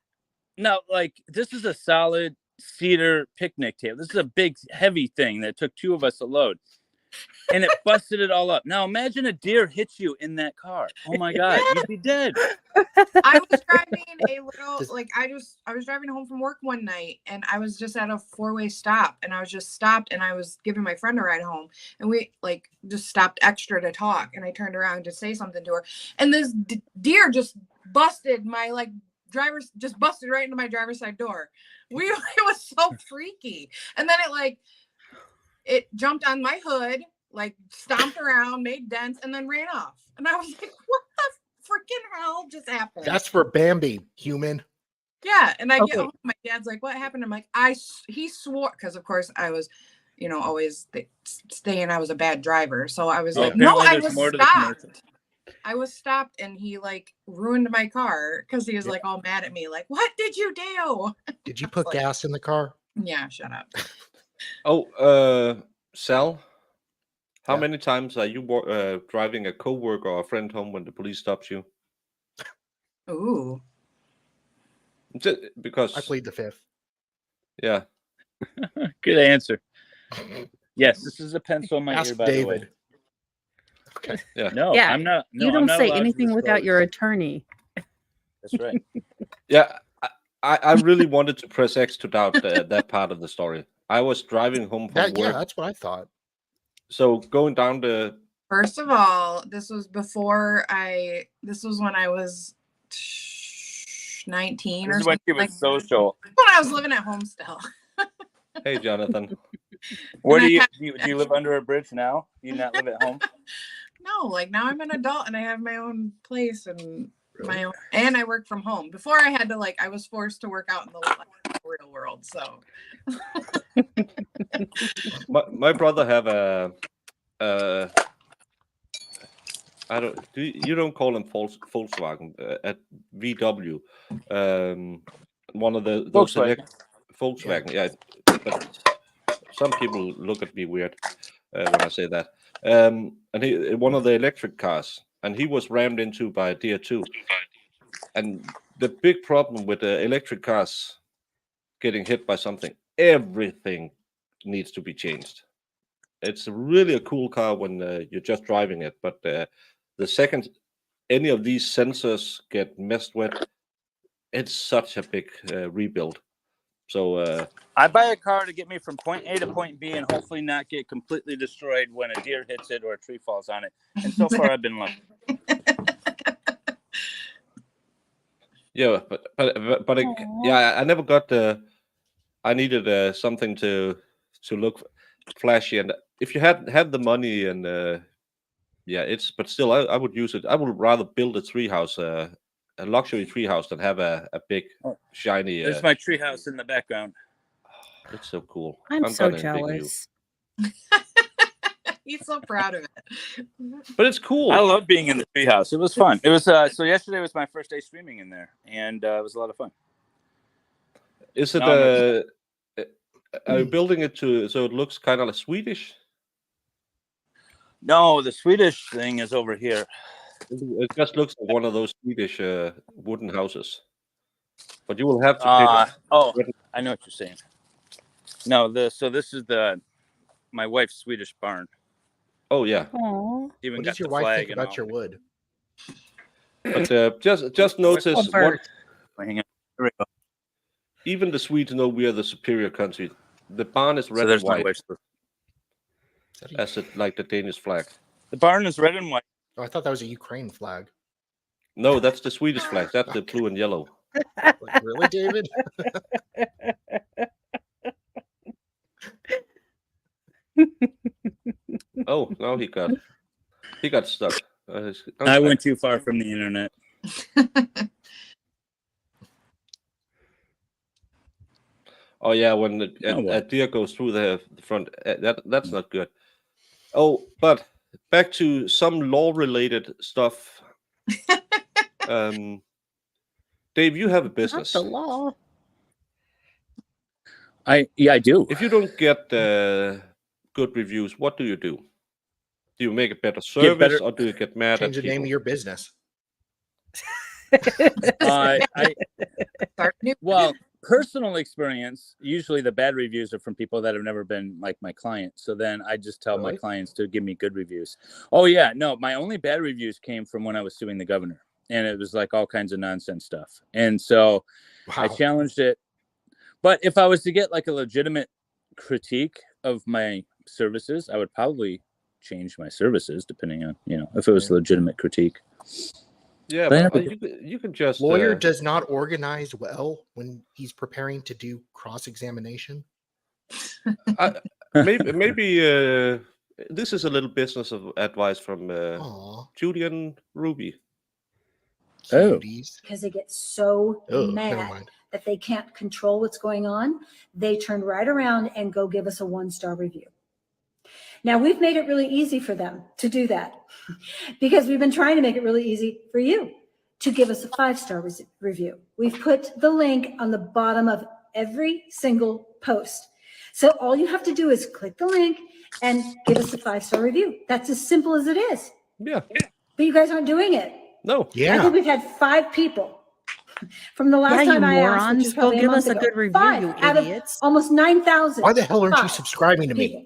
like this is a solid cedar picnic table. This is a big, heavy thing that took two of us to load. And it busted it all up. Now imagine a deer hits you in that car. Oh my God, you'd be dead. I was driving a little I was driving home from work one night and I was just at a four-way stop and I was just stopped and I was giving my friend a ride home and we like just stopped extra to talk and I turned around to say something to her and this deer just busted my just busted right into my driver's side door. It was so freaky. And then it jumped on my hood, like stomped around, made dents, and then ran off. And I was like, what the freaking hell just happened? That's for Bambi, human. Yeah. And I Okay. get home, my dad's like, what happened? I'm like, he swore, because of course I was, always saying I was a bad driver. So I was like, no, apparently I there's was more to the commercial. stopped. I was stopped and he ruined my car because he was like all mad at me. Like, what did you do? Did you put gas in the car? Yeah, shut up. Oh, Sal, how Yeah. many times are you driving a coworker or a friend home when the police stops you? Ooh. Because I plead the fifth. yeah, Good answer. Yes, this is a pencil in my Ask ear, by the way. David. Okay. yeah, No, Yeah, I'm not. No, you I'm don't not say allowed to anything without your disclose. attorney. That's right. yeah. I really wanted to press X to doubt that part of the story. I was driving home from Yeah, work, that's what I thought. so going down the First of all, this was when I was 19 This or is when something. she was Like social. when I was living at home still. hey Jonathan, Where And do I you live under a bridge now? Do you not live at home? No, now I'm an adult and I have my own place and Really? and I work from home. Before I had to I was forced to work out in the real world. So my brother have a I don't you don't call them Volkswagen at VW, one of those Volkswagen. Volkswagen, yeah. But some people look at me weird when I say that. And one of the electric cars, and he was rammed into by a deer too. And the big problem with the electric cars getting hit by something, everything needs to be changed. It's really a cool car when you're just driving it, but the second any of these sensors get messed with, it's such a big rebuild. So I buy a car to get me from point A to point B and hopefully not get completely destroyed when a deer hits it or a tree falls on it. And so far, I've been lucky. yeah, but yeah, I never got the. I needed something to look flashy, and if you had the money and yeah, but still, I would use it. I would rather build a treehouse, a luxury treehouse, than have a big shiny. There's my treehouse in the background. It's so cool. I'm so gonna envy you. jealous. He's so proud of it. But it's cool. I love being in the treehouse. It was fun. It was so yesterday was my first day streaming in there, and it was a lot of fun. Is it? Are you building it so it looks kind of like Swedish? No, the Swedish thing is over here. It just looks like one of those Swedish wooden houses. But you will have to pay. Oh, I know what you're saying. No, so this is my wife's Swedish barn. Oh yeah. Aww. Even What got does your the wife flag think and about all. your wood? But just notice bird. Hang on. Here we go. even the Swedes know we are the superior country. The barn is So red and there's my white, wife's. as it like the Danish flag. The barn is red and white. Oh, I thought that was a Ukraine flag. No, that's the Swedish flag. That's the blue and yellow. Like, really, David? Oh, now he got stuck. I went too far from the internet. Oh yeah, when a deer goes through the front, that's not good. Oh, but back to some law-related stuff. Dave, you have a business. Not the law. I do. If you don't get good reviews, what do you do? Do you make a better service, or do you get mad Change at the name of people? your business. Well, personal experience, usually the bad reviews are from people that have never been like my client. So then I just tell my Really? clients to give me good reviews. Oh yeah, no, my only bad reviews came from when I was suing the governor, and it was like all kinds of nonsense stuff. And so I Wow. challenged it. But if I was to get like a legitimate critique of my services, I would probably change my services depending on, if it was a legitimate critique. Yeah, But but you can just Lawyer does not organize well when he's preparing to do cross-examination. maybe this is a little business of advice from Aw, Judy and Ruby. Oh. cuties. Because they get so Oh, never mad mind. that they can't control what's going on, they turn right around and go give us a 1-star review. Now, we've made it really easy for them to do that because we've been trying to make it really easy for you to give us a 5-star review. We've put the link on the bottom of every single post. So all you have to do is click the link and give us a 5-star review. That's as simple as it is. Yeah. But you guys aren't doing it. No. I Yeah. think we've had 5 people from the last Yeah, you time I asked, which morons. is Go probably a give month us a ago. good review, 5 you out of idiots. almost 9,000. Why the hell aren't you 5 subscribing to me? people.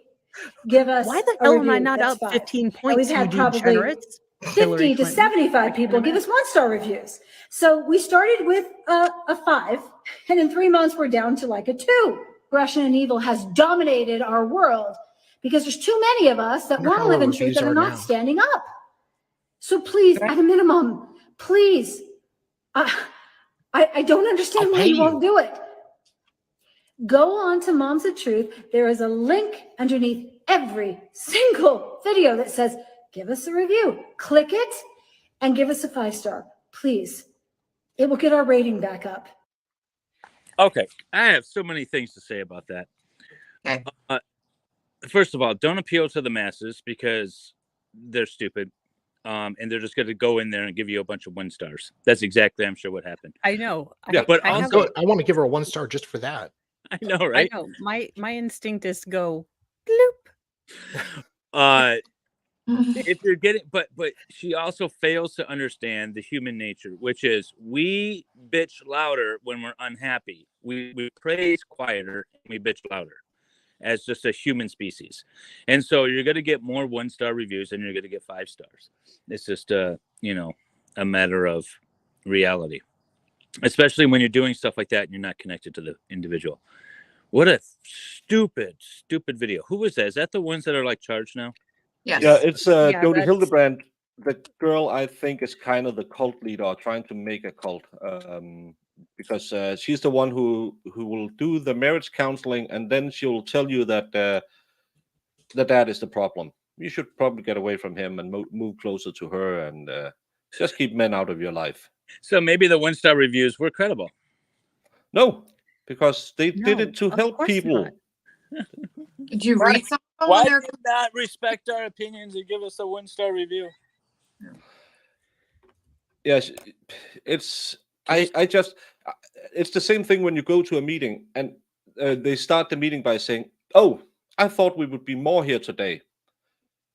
Give us Why the a hell am review. I not That's up 5. 15 And points, we've you had probably degenerates? Hillary 50 to Clinton. 75 people give us 1-star reviews. So we started with a 5, and in 3 months we're down to like a 2. Aggression and evil has dominated our world because there's too many of us that Wonder want to how live our in truth reviews that are are not now. standing up. So please, at a minimum, please, I don't understand I'll why pay you won't you. do it. Go on to Moms of Truth. There is a link underneath every single video that says, give us a review. Click it and give us a 5-star, please. It will get our rating back up. Okay, I have so many things to say about that. Okay. First of all, don't appeal to the masses because they're stupid. And they're just going to go in there and give you a bunch of 1 stars. That's exactly, I'm sure, what happened. I know. Yeah, but I have also- I want to give her a 1-star just for that. I know, right? I know. My instinct is to go bloop. If you're getting, but she also fails to understand the human nature, which is we bitch louder when we're unhappy. We praise quieter and we bitch louder as just a human species. And so you're going to get more 1-star reviews and you're going to get 5 stars. It's just a matter of reality. especially when you're doing stuff like that and you're not connected to the individual. What a stupid video. Who was that? Is that the ones that are like charged now? Yes. Yeah, it's Yeah, Jodie that's- Hildebrand. The girl, I think, is kind of the cult leader, or trying to make a cult, because she's the one who will do the marriage counseling, and then she'll tell you that the dad is the problem. You should probably get away from him and move closer to her, and just keep men out of your life. So maybe the 1-star reviews were credible. No, because they did No, it to of help course people. not. Did you Why- read some of them Why when do they're you not respect our opinions and give us a 1-star review? Yes, it's it's the same thing when you go to a meeting and they start the meeting by saying, "Oh, I thought we would be more here today.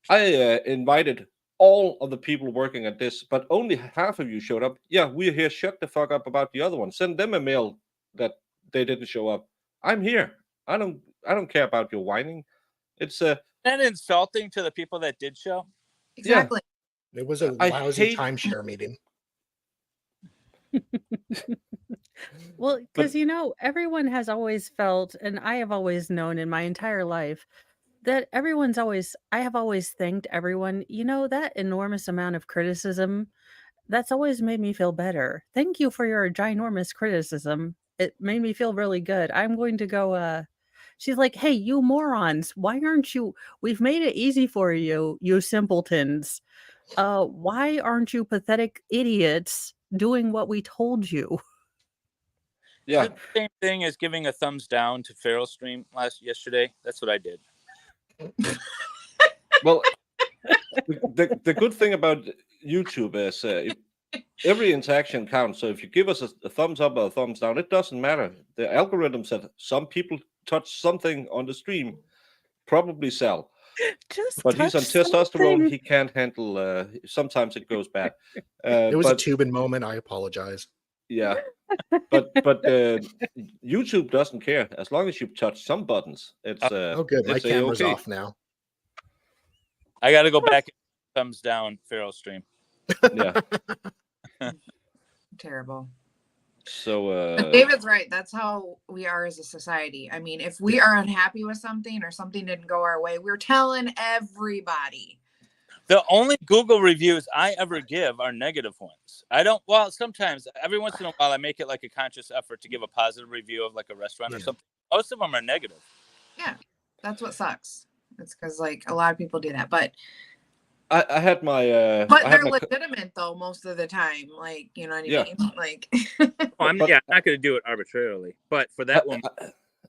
I invited all of the people working at this, but only half of you showed up. Yeah, we're here. Shut the fuck up about the other one. Send them a mail that they didn't show up. I'm here. I don't care about your whining. It's Isn't that insulting to the people that did show? exactly. It was a I lousy hate- timeshare meeting. Well, But- because everyone has always felt, and I have always known in my entire life, that I have always thanked everyone, that enormous amount of criticism, that's always made me feel better. Thank you for your ginormous criticism. It made me feel really good. I'm going to go, she's like, hey, you morons, why aren't you, we've made it easy for you, you simpletons. Why aren't you pathetic idiots doing what we told you? yeah. Is it the same thing as giving a thumbs down to Feral Stream yesterday? That's what I did. Well, the good thing about YouTube is every interaction counts. So if you give us a thumbs up or a thumbs down, it doesn't matter. The algorithm said some people touch something on the stream, probably sell. Just But he's on touch testosterone. something. He can't handle. Sometimes it goes bad. It was a but Tubin moment. I apologize. yeah, but YouTube doesn't care as long as you touch some buttons. It's Oh, good. My it's camera's A-okay. off now. I got to go back and thumbs down Feral Stream. Yeah. Terrible. So But David's right. That's how we are as a society. I mean, if we are unhappy with something or something didn't go our way, we're telling everybody. The only Google reviews I ever give are negative ones. I don't, well, sometimes, every once in a while, I make it like a conscious effort to give a positive review of like a restaurant or Yeah. something. Most of them are negative. Yeah, that's what sucks. It's because like a lot of people do that, but I had my. but I they're had my, legitimate though most of the time. Like you know what I Yeah. mean? Like Oh, I'm But- not going to do it arbitrarily, but for that one,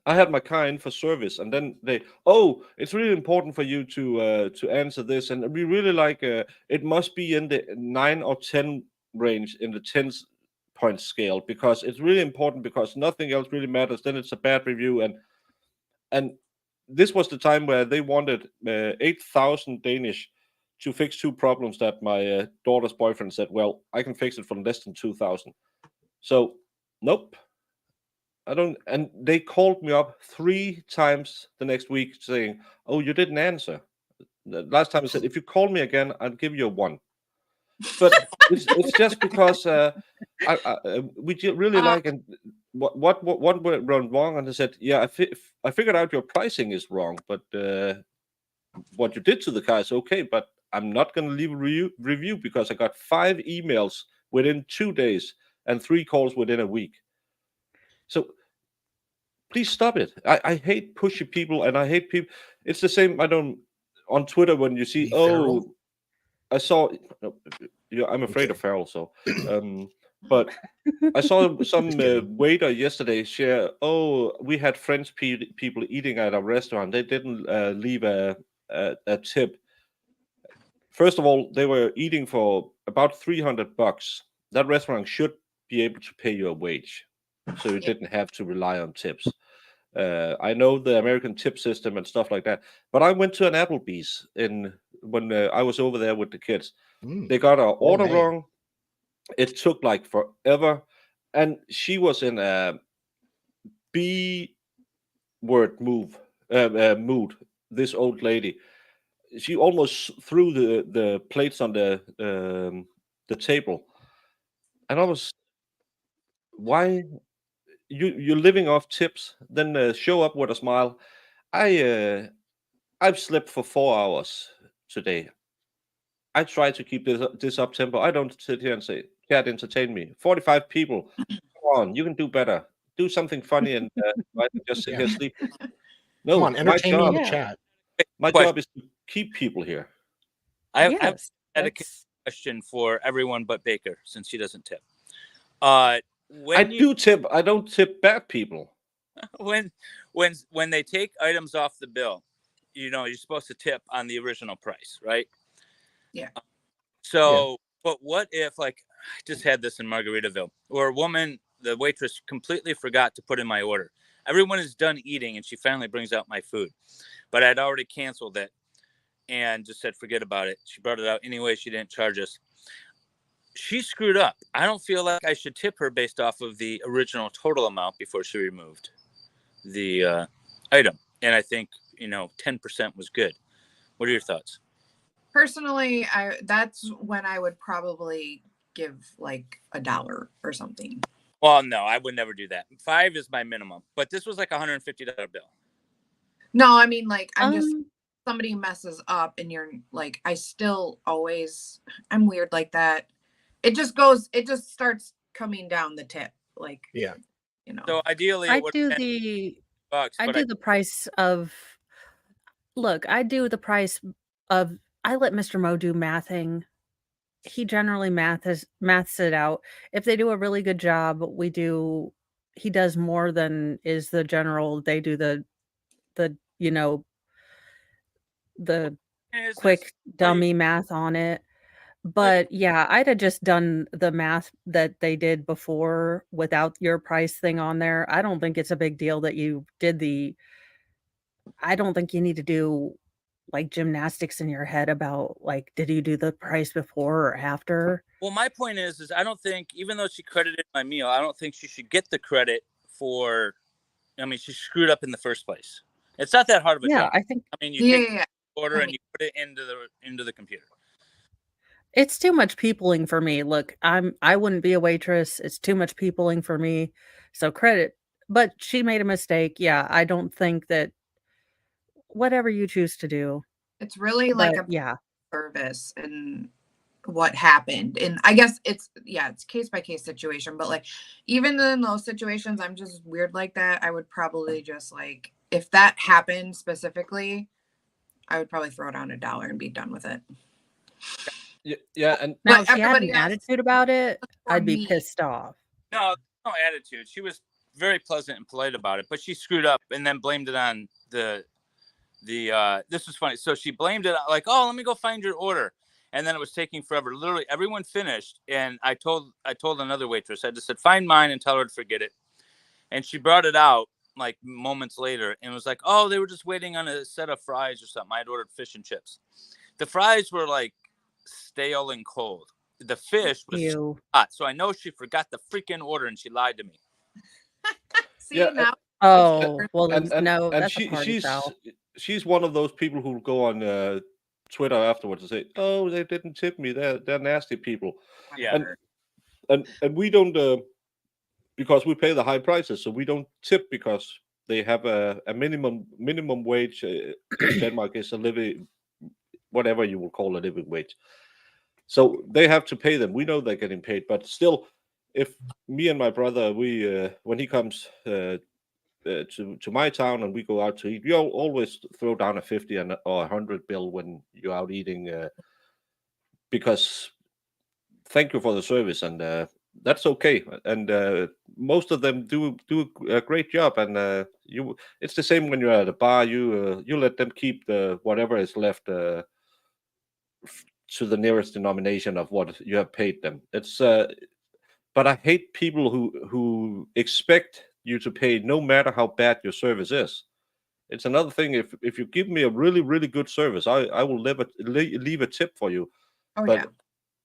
I had my car in for service, and then it's really important for you to answer this, and we really like it must be in the 9 or 10 range in the 10-point scale, because it's really important, because nothing else really matters. Then it's a bad review, and this was the time where they wanted 8,000 Danish to fix two problems that my daughter's boyfriend said, well, I can fix it for less than 2,000. So nope. I don't, and they called me up 3 times the next week saying, "Oh, you didn't answer." The last time I said, "If you call me again, I'll give you a 1." But it's just because really like, and what went wrong, and I said, "Yeah, I figured out your pricing is wrong, but what you did to the car is okay, but I'm not going to leave a review because I got 5 emails within 2 days and 3 calls within a week." So please stop it. I hate pushy people, and I hate people. It's the same. I don't on Twitter when you see. Be feral? Oh, I saw. No, yeah, I'm afraid of feral. So, but I saw some kidding. waiter yesterday share. Oh, we had French people eating at a restaurant. They didn't leave a tip. First of all, they were eating for about $300. That restaurant should be able to pay you a wage, so you didn't have to rely on tips. I know the American tip system and stuff like that, but I went to an Applebee's when I was over there with the kids. Mm. They got our order name. wrong. It took like forever, and she was in a B word mood. This old lady, she almost threw the plates on the table, and I was why you're living off tips? Then show up with a smile. I've slept for 4 hours today. I try to keep this up tempo. I don't sit here and say, "Cat, entertain me." 45 people. Come on, you can do better. Do something funny and I can just sit Yeah. here sleep. Come No, on, my entertain me in job. the Yeah. chat. My Question. job is to keep people here. I have Yes, a that's question for everyone but Baker, since she doesn't tip. I When you do tip. I don't tip bad people. when they take items off the bill, you know, you're supposed to tip on the original price, right? Yeah. So, but what if, like, I just had this in Margaritaville, where a woman, the waitress, completely forgot to put in my order. Everyone is done eating, and she finally brings out my food, but I'd already canceled it and just said forget about it. She brought it out anyway. She didn't charge us. She screwed up. I don't feel like I should tip her based off of the original total amount before she removed the item. And I think, you know, 10% was good. What are your thoughts? Personally, that's when I would probably give like $1 or something. Well, no, I would never do that. 5 is my minimum, but this was like a $150 bill. No, I mean, like, I'm just, um somebody messes up and you're like, I'm weird like that. It just starts coming down the tip. Like, Yeah. you know. So ideally, I it would do have been the bucks, I but do the price of I do the price of I let Mr. Mo do mathing. He generally maths it out. If they do a really good job, he does more than is the general. They do the you know, the is quick dummy math on it. But yeah, I'd have just done the math that they did before without your price thing on there. I don't think it's a big deal that you did I don't think you need to do like gymnastics in your head about like, did you do the price before or after? Well, my point is I don't think, even though she credited my meal, I don't think she should get the credit for. I mean, she screwed up in the first place. It's not that hard of a Yeah, job. I think I mean, you take Yeah. the order and you put it into the computer. it's too much peopling for me. Look, I wouldn't be a waitress. It's too much peopling for me. So credit, but she made a mistake. Yeah, I don't think that whatever you choose to do. It's really But like a yeah, service and what happened. And I guess it's case by case situation, but like even in those situations, I'm just weird like that. I would probably just like, if that happened specifically, I would probably throw down $1 and be done with it. Yeah, and now But if she had everybody an else, attitude about it, for I'd be me, pissed off. No attitude. She was very pleasant and polite about it, but she screwed up and then blamed it on the this was funny. So she blamed it like, oh, let me go find your order. And then it was taking forever. Literally everyone finished. And I told another waitress, I just said, find mine and tell her to forget it. And she brought it out like moments later and was like, oh, they were just waiting on a set of fries or something. I'd ordered fish and chips. The fries were like stale and cold. The fish was hot. So I know she forgot the freaking order and she lied to me. see yeah, now. Oh, well then and no, and that's a party foul. she's one of those people who go on Twitter afterwards and say, "Oh, they didn't tip me. They're nasty people." Yeah. And we don't because we pay the high prices, so we don't tip because they have a minimum wage in Denmark is a living, whatever you will call a living wage. So they have to pay them. We know they're getting paid, but still, if me and my brother, we when he comes to my town and we go out to eat, we always throw down a 50 or 100 bill when you're out eating, because thank you for the service, and that's okay. And most of them do a great job. And it's the same when you're at a bar. You let them keep the whatever is left to the nearest denomination of what you have paid them. It's but I hate people who expect you to pay no matter how bad your service is. It's another thing if you give me a really good service, I will leave a tip for you. Oh, But yeah.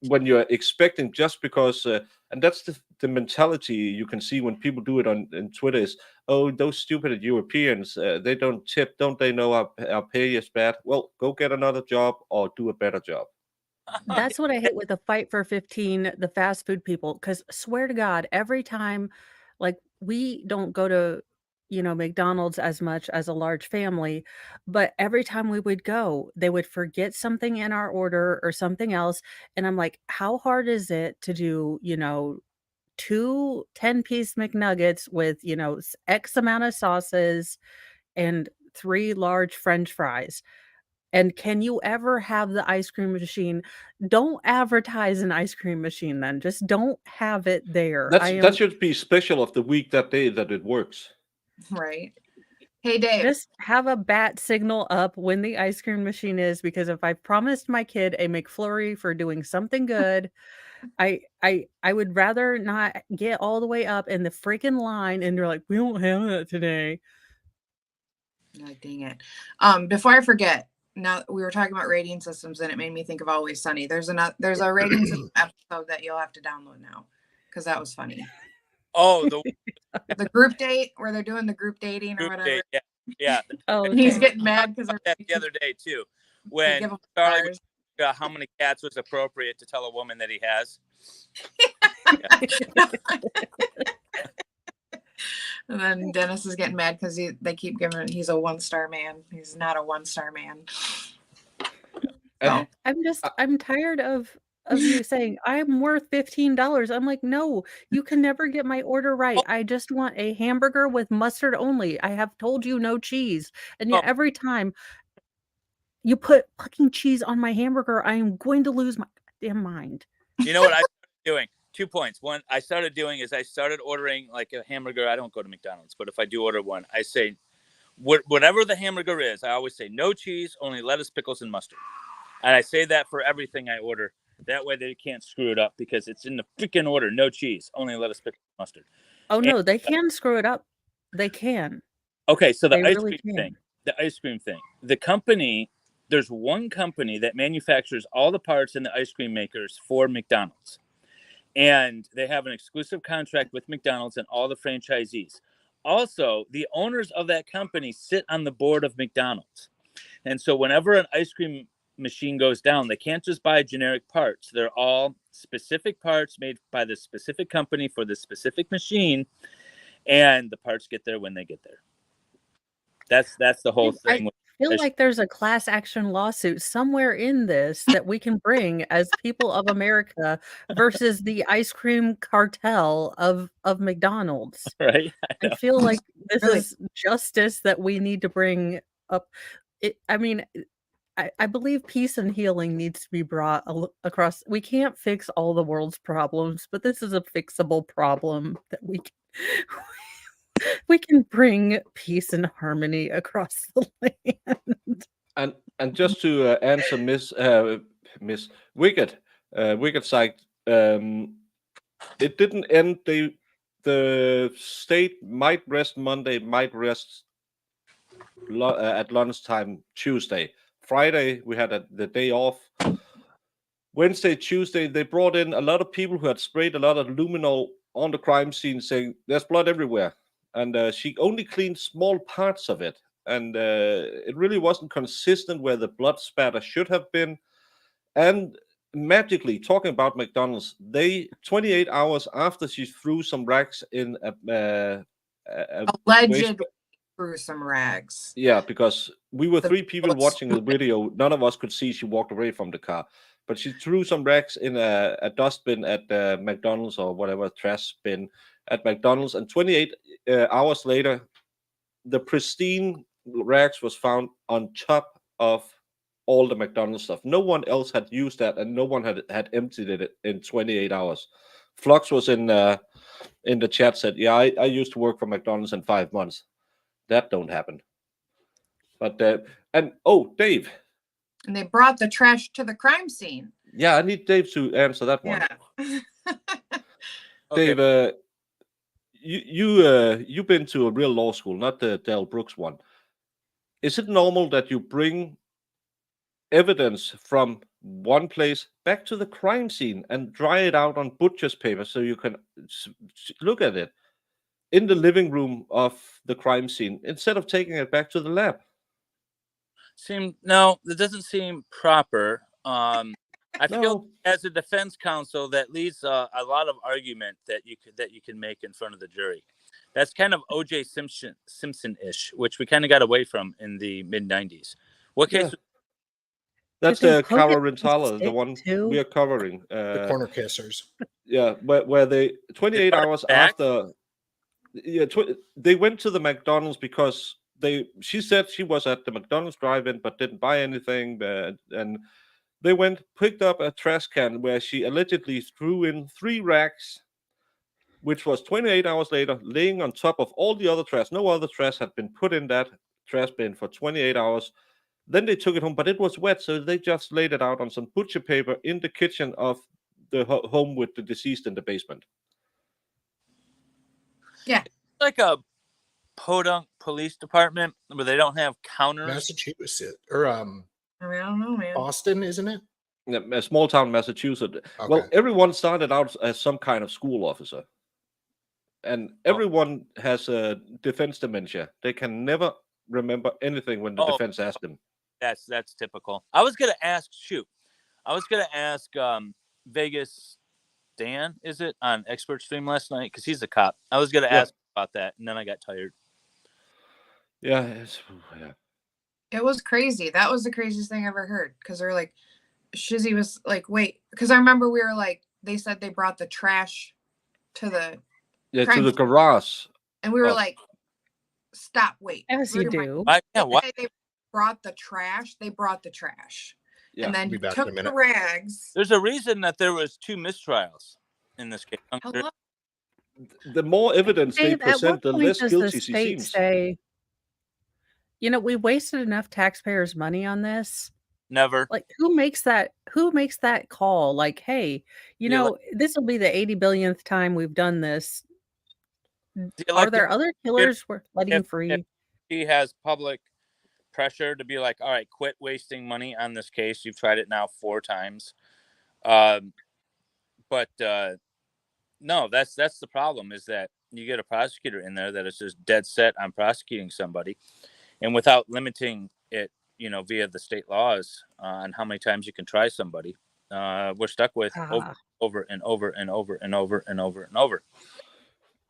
when you're expecting just because, and that's the mentality you can see when people do it on Twitter is, oh, those stupid Europeans, they don't tip, don't they know our pay is bad? Well, go get another job or do a better job. That's what I hate with the Fight for 15, the fast food people, because swear to God, every time, like, we don't go to, McDonald's as much as a large family, but every time we would go, they would forget something in our order or something else. And I'm like, how hard is it to do, two 10-piece McNuggets with, X amount of sauces and three large French fries? And can you ever have the ice cream machine? Don't advertise an ice cream machine then. Just don't have it there. That should be special of the week that day that it works. Right. Hey, Dave. Just have a bat signal up when the ice cream machine is, because if I promised my kid a McFlurry for doing something good, I would rather not get all the way up in the freaking line and they're like, we don't have that today. Oh, dang it. Before I forget, now we were talking about rating systems and it made me think of Always Sunny. There's a rating system episode that you'll have to download now because that was funny. Oh, the group date where they're doing the group dating or whatever. Date, yeah. Oh, and he's getting mad because the other day too, when Charlie was, how many cats was appropriate to tell a woman that he has. And then Dennis is getting mad because they keep giving he's a 1-star man. He's not a 1-star man. So. I'm tired of you saying I'm worth $15. I'm like, no, you can never get my order right. I just want a hamburger with mustard only. I have told you no cheese. And yet every time you put fucking cheese on my hamburger, I am going to lose my damn mind. You know what I started doing? 2 points. One, I started ordering like a hamburger. I don't go to McDonald's, but if I do order one, I say, whatever the hamburger is, I always say no cheese, only lettuce, pickles, and mustard. And I say that for everything I order. That way they can't screw it up because it's in the freaking order. No cheese, only lettuce, pickles, and mustard. Oh, no, they can screw it up. They can. Okay, so the ice cream thing. The company, there's one company that manufactures all the parts in the ice cream makers for McDonald's. And they have an exclusive contract with McDonald's and all the franchisees. Also, the owners of that company sit on the board of McDonald's. And so whenever an ice cream machine goes down, they can't just buy generic parts. They're all specific parts made by the specific company for the specific machine. And the parts get there when they get there. That's the whole thing. I feel like there's a class action lawsuit somewhere in this that we can bring as people of America versus the ice cream cartel of McDonald's. Right. I feel like this is justice that we need to bring up. I believe peace and healing needs to be brought across. We can't fix all the world's problems, but this is a fixable problem that we can bring peace and harmony across the land. And just to answer Miss Wicked side, it didn't end. The state might rest Monday, might rest at lunchtime Tuesday. Friday we had the day off. Wednesday, Tuesday they brought in a lot of people who had sprayed a lot of luminol on the crime scene, saying there's blood everywhere. And she only cleaned small parts of it. And it really wasn't consistent where the blood spatter should have been. And magically, talking about McDonald's, 28 hours after she threw some rags in allegedly threw some rags. Yeah, because we were three people watching the video. None of us could see she walked away from the car. But she threw some rags in a dustbin at McDonald's or whatever, trash bin at McDonald's. And 28 hours later, the pristine rags was found on top of all the McDonald's stuff. No one else had used that, and no one had emptied it in 28 hours. Flux was in the chat, said, yeah, I used to work for McDonald's in 5 months. That don't happen. But Dave. And they brought the trash to the crime scene. Yeah, I need Dave to answer that one. Yeah. Dave, you've been to a real law school, not the Del Brooks one. Is it normal that you bring evidence from one place back to the crime scene and dry it out on butcher's paper so you can look at it in the living room of the crime scene instead of taking it back to the lab? No, that doesn't seem proper. I feel as a defense counsel that leaves a lot of argument that you can make in front of the jury. That's kind of O.J. Simpson-ish, which we kind of got away from in the mid-90s. What case? That's the Cara Rintala, the one we are covering. The corner kissers. Yeah, where they 28 hours after. Yeah, they went to the McDonald's because she said she was at the McDonald's drive-in but didn't buy anything, and they went, picked up a trash can where she allegedly threw in 3 rags, which was 28 hours later, laying on top of all the other trash. No other trash had been put in that trash bin for 28 hours. Then they took it home, but it was wet, so they just laid it out on some butcher paper in the kitchen of the home with the deceased in the basement. Yeah. Like a podunk police department where they don't have counters. Massachusetts or I mean, I don't know, man. Boston, isn't it? Yeah, a small town, Massachusetts. Okay. Well, everyone started out as some kind of school officer, and everyone has a defense dementia. They can never remember anything when the defense asks them. That's typical. I was gonna ask Vegas Dan, is it, on Expert Stream last night? Because he's a cop. I was gonna ask about that, and then I got tired. Yeah, it was crazy. That was the craziest thing I ever heard. Because they're like, Shizzy was like, wait, because I remember we were like, they said they brought the trash to the garage, and we were like, stop, wait. As you do. They brought the trash. They brought the trash. Yeah, and then took the rags. There's a reason that there was 2 mistrials in this case. Hello? The more evidence they present, the less guilty she seems. We wasted enough taxpayers' money on this. Never. Like, who makes that call? Like, hey, this will be the 80 billionth time we've done this. Are there other killers we're letting free? If he has public pressure to be like, all right, quit wasting money on this case. You've tried it now 4 times. No, that's the problem, is that you get a prosecutor in there that is just dead set on prosecuting somebody, and without limiting it, via the state laws on how many times you can try somebody, we're stuck with over and over and over and over and over and over.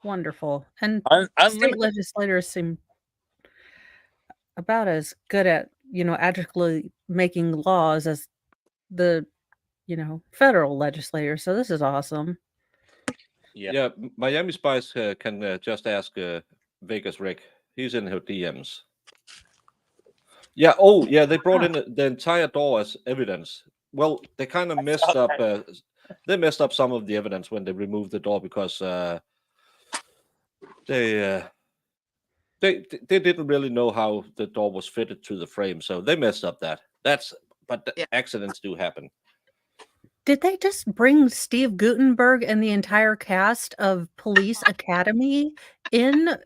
Wonderful. And state legislators seem about as good at, adequately making laws as the, federal legislators. So this is awesome. Yeah. Miami Spice can just ask Vegas Rick. He's in her DMs. Yeah. Oh, yeah. They brought in the entire door as evidence. Well, they kind of messed up. They messed up some of the evidence when they removed the door because they didn't really know how the door was fitted to the frame, so they messed up that. Accidents do happen. Did they just bring Steve Guttenberg and the entire cast of Police Academy in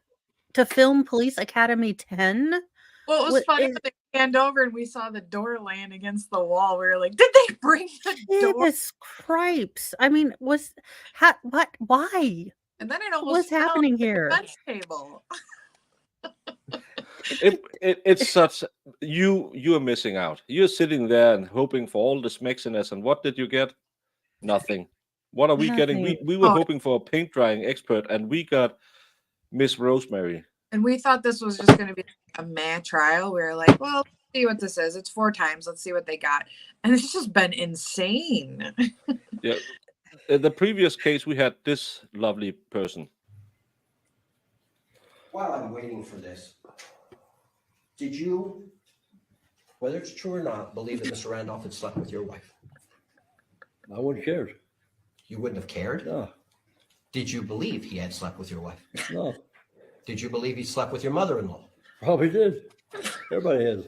to film Police Academy 10? Well, it was funny when they panned over and we saw the door laying against the wall. We were like, did they bring the door? Jesus Christ. I mean, why? And then it almost what's happening here? Fence table. It's such you are missing out. You're sitting there and hoping for all this mixiness, and what did you get? Nothing. What are we getting? We were hoping for a paint drying expert, and we got Miss Rosemary. And we thought this was just going to be a meh trial. We were like, well, let's see what this is. It's 4 times. Let's see what they got. And it's just been insane. Yeah. In the previous case, we had this lovely person. While I'm waiting for this, did you, whether it's true or not, believe that Mr. Randolph had slept with your wife? I wouldn't have cared. You wouldn't have cared? No. Did you believe he had slept with your wife? No. Did you believe he slept with your mother-in-law? Probably did. Everybody has.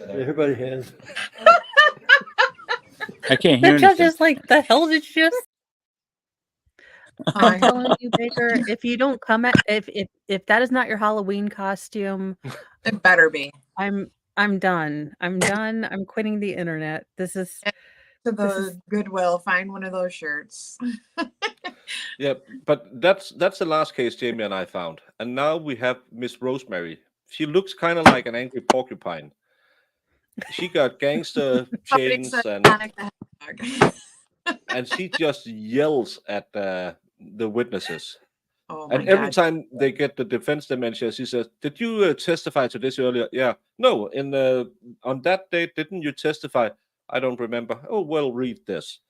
Everybody has. I can't hear the judge is like, the hell did you just? I'm telling you, Baker, if you don't come at if that is not your Halloween costume, it better be. I'm done. I'm quitting the internet. This is to the Goodwill. Find one of those shirts. Yeah, but that's the last case Jamie and I found, and now we have Miss Rosemary. She looks kind of like an angry porcupine. She got gangster Somebody chains said and Sonic the Hedgehog. she just yells at the witnesses. Oh my And every god. time they get the defense dementia, she says, "Did you testify to this earlier?" Yeah. No. On that date, didn't you testify? I don't remember. Oh well, read this.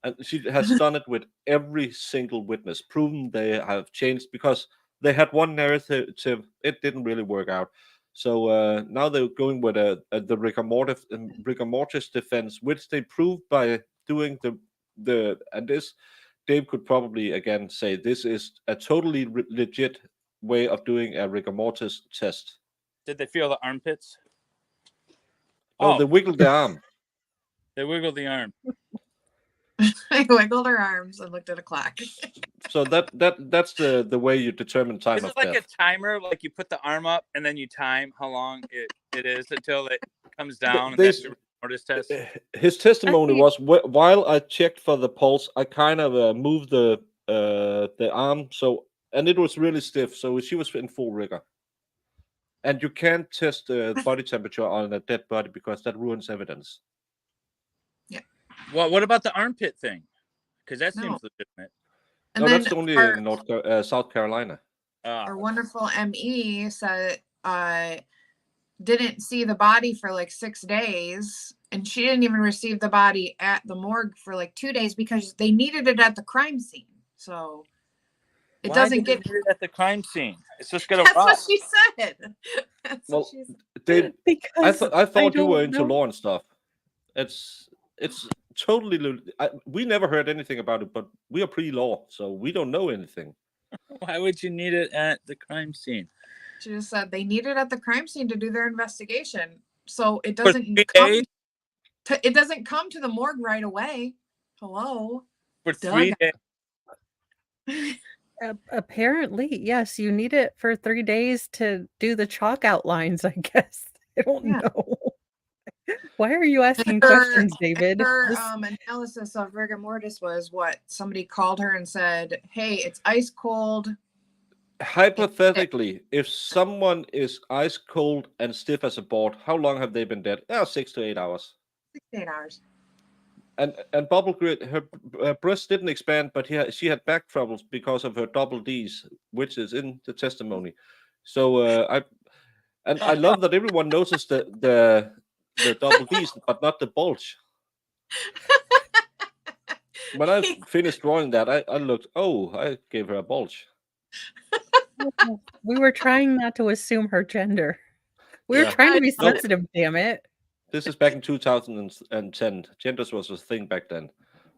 And she has done it with every single witness, proven they have changed because they had one narrative. It didn't really work out. So now they're going with the rigor mortis defense, which they proved by doing and this. Dave could probably again say this is a totally legit way of doing a rigor mortis test. Did they feel the armpits? Oh, they wiggled their arm. They wiggled the arm. I wiggled her arms and looked at a clock. So that's the way you determine time Is of it like death. a timer? Like you put the arm up and then you time how long it is until it comes down, and that's your mortis test. His testimony was while I checked for the pulse, I kind of moved the arm, and it was really stiff, so she was in full rigor. And you can't test the body temperature on a dead body because that ruins evidence. Yeah. Well, what about the armpit thing? Because that seems legitimate. And no, then that's only in South Carolina. Our wonderful ME said didn't see the body for like 6 days, and she didn't even receive the body at the morgue for like 2 days because they needed it at the crime scene. So it doesn't get at the crime scene. It's just gonna. That's what she said. That's well, what she said. Because I thought you were don't into know. law and stuff. It's totally. We never heard anything about it, but we are pre-law, so we don't know anything. Why would you need it at the crime scene? She just said they need it at the crime scene to do their investigation, so it For doesn't 3 come. days? It doesn't come to the morgue right away. Hello. For 3 days. Apparently, yes, you need it for 3 days to do the chalk outlines, I guess. I don't know. Why are you asking questions, David? Her analysis of rigor mortis was what somebody called her and said, "Hey, it's ice cold." Hypothetically, if someone is ice cold and stiff as a board, how long have they been dead? 6 to 8 hours. 6 to 8 hours. And Bubble Grit, her breast didn't expand, but she had back troubles because of her double D's, which is in the testimony. So I love that everyone noticed the double D's, but not the bulge. When I finished drawing that, I looked. Oh, I gave her a bulge. We were trying not to assume her gender. We were trying to be sensitive. Damn it! This is back in 2010. Genders was a thing back then.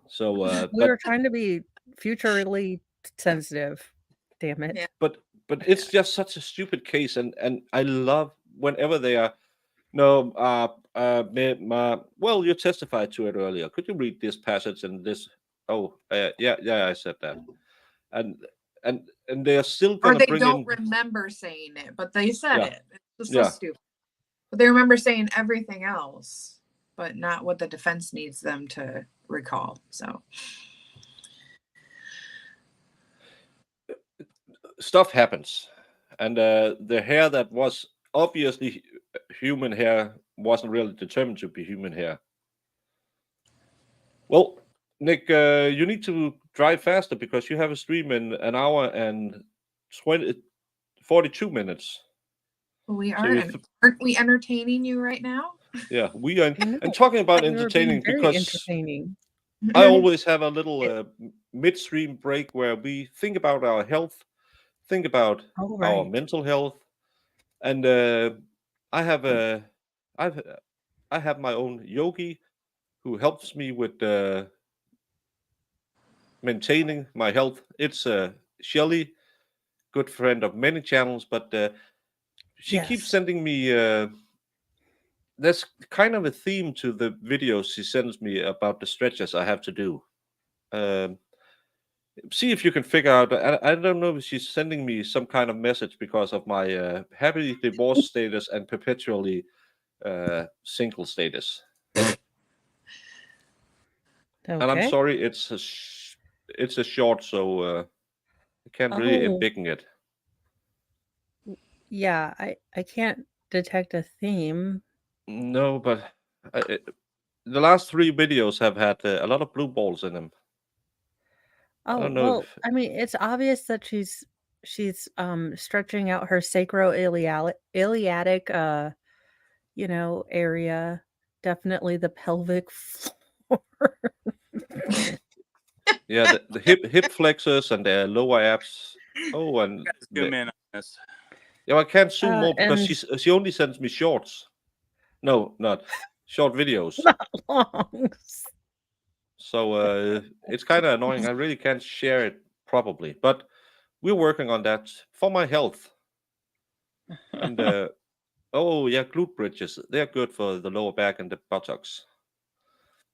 So we were trying to be futurely sensitive. Damn it! Yeah. But it's just such a stupid case, and I love whenever they are. No, well, you testified to it earlier. Could you read this passage and this? Oh, yeah, I said that, and they are still Or going they to bring don't in. remember saying it, but they said Yeah. it. It's just so stupid. But they remember saying everything else, but not what the defense needs them to recall. So Stuff happens, and the hair that was obviously human hair wasn't really determined to be human hair. Well, Nick, you need to drive faster because you have a stream in an hour and 42 minutes. we are. Aren't we entertaining you right now? Yeah, we are. And talking about entertaining, because entertaining. I always have a little midstream break where we think about our health, think about our mental health, and I have my own yogi who helps me with maintaining my health. It's Shelly, good friend of many channels, but she keeps sending me. There's kind of a theme to the videos she sends me about the stretches I have to do. See if you can figure out. I don't know if she's sending me some kind of message because of my happy divorce status and perpetually single status. And I'm sorry, it's a short, so I can't really embiggen it. Yeah, I can't detect a theme. No, but the last 3 videos have had a lot of blue balls in them. I Oh, don't know well, if I mean, it's obvious that she's stretching out her sacroiliatic area. Definitely the pelvic floor. Yeah, the hip flexors and the lower abs. Oh, and Zoom in on this. yeah, I can't zoom more because and she only sends me shorts. No, not short videos. not long. So it's kind of annoying. I really can't share it properly, but we're working on that for my health. And oh yeah, glute bridges. They're good for the lower back and the buttocks.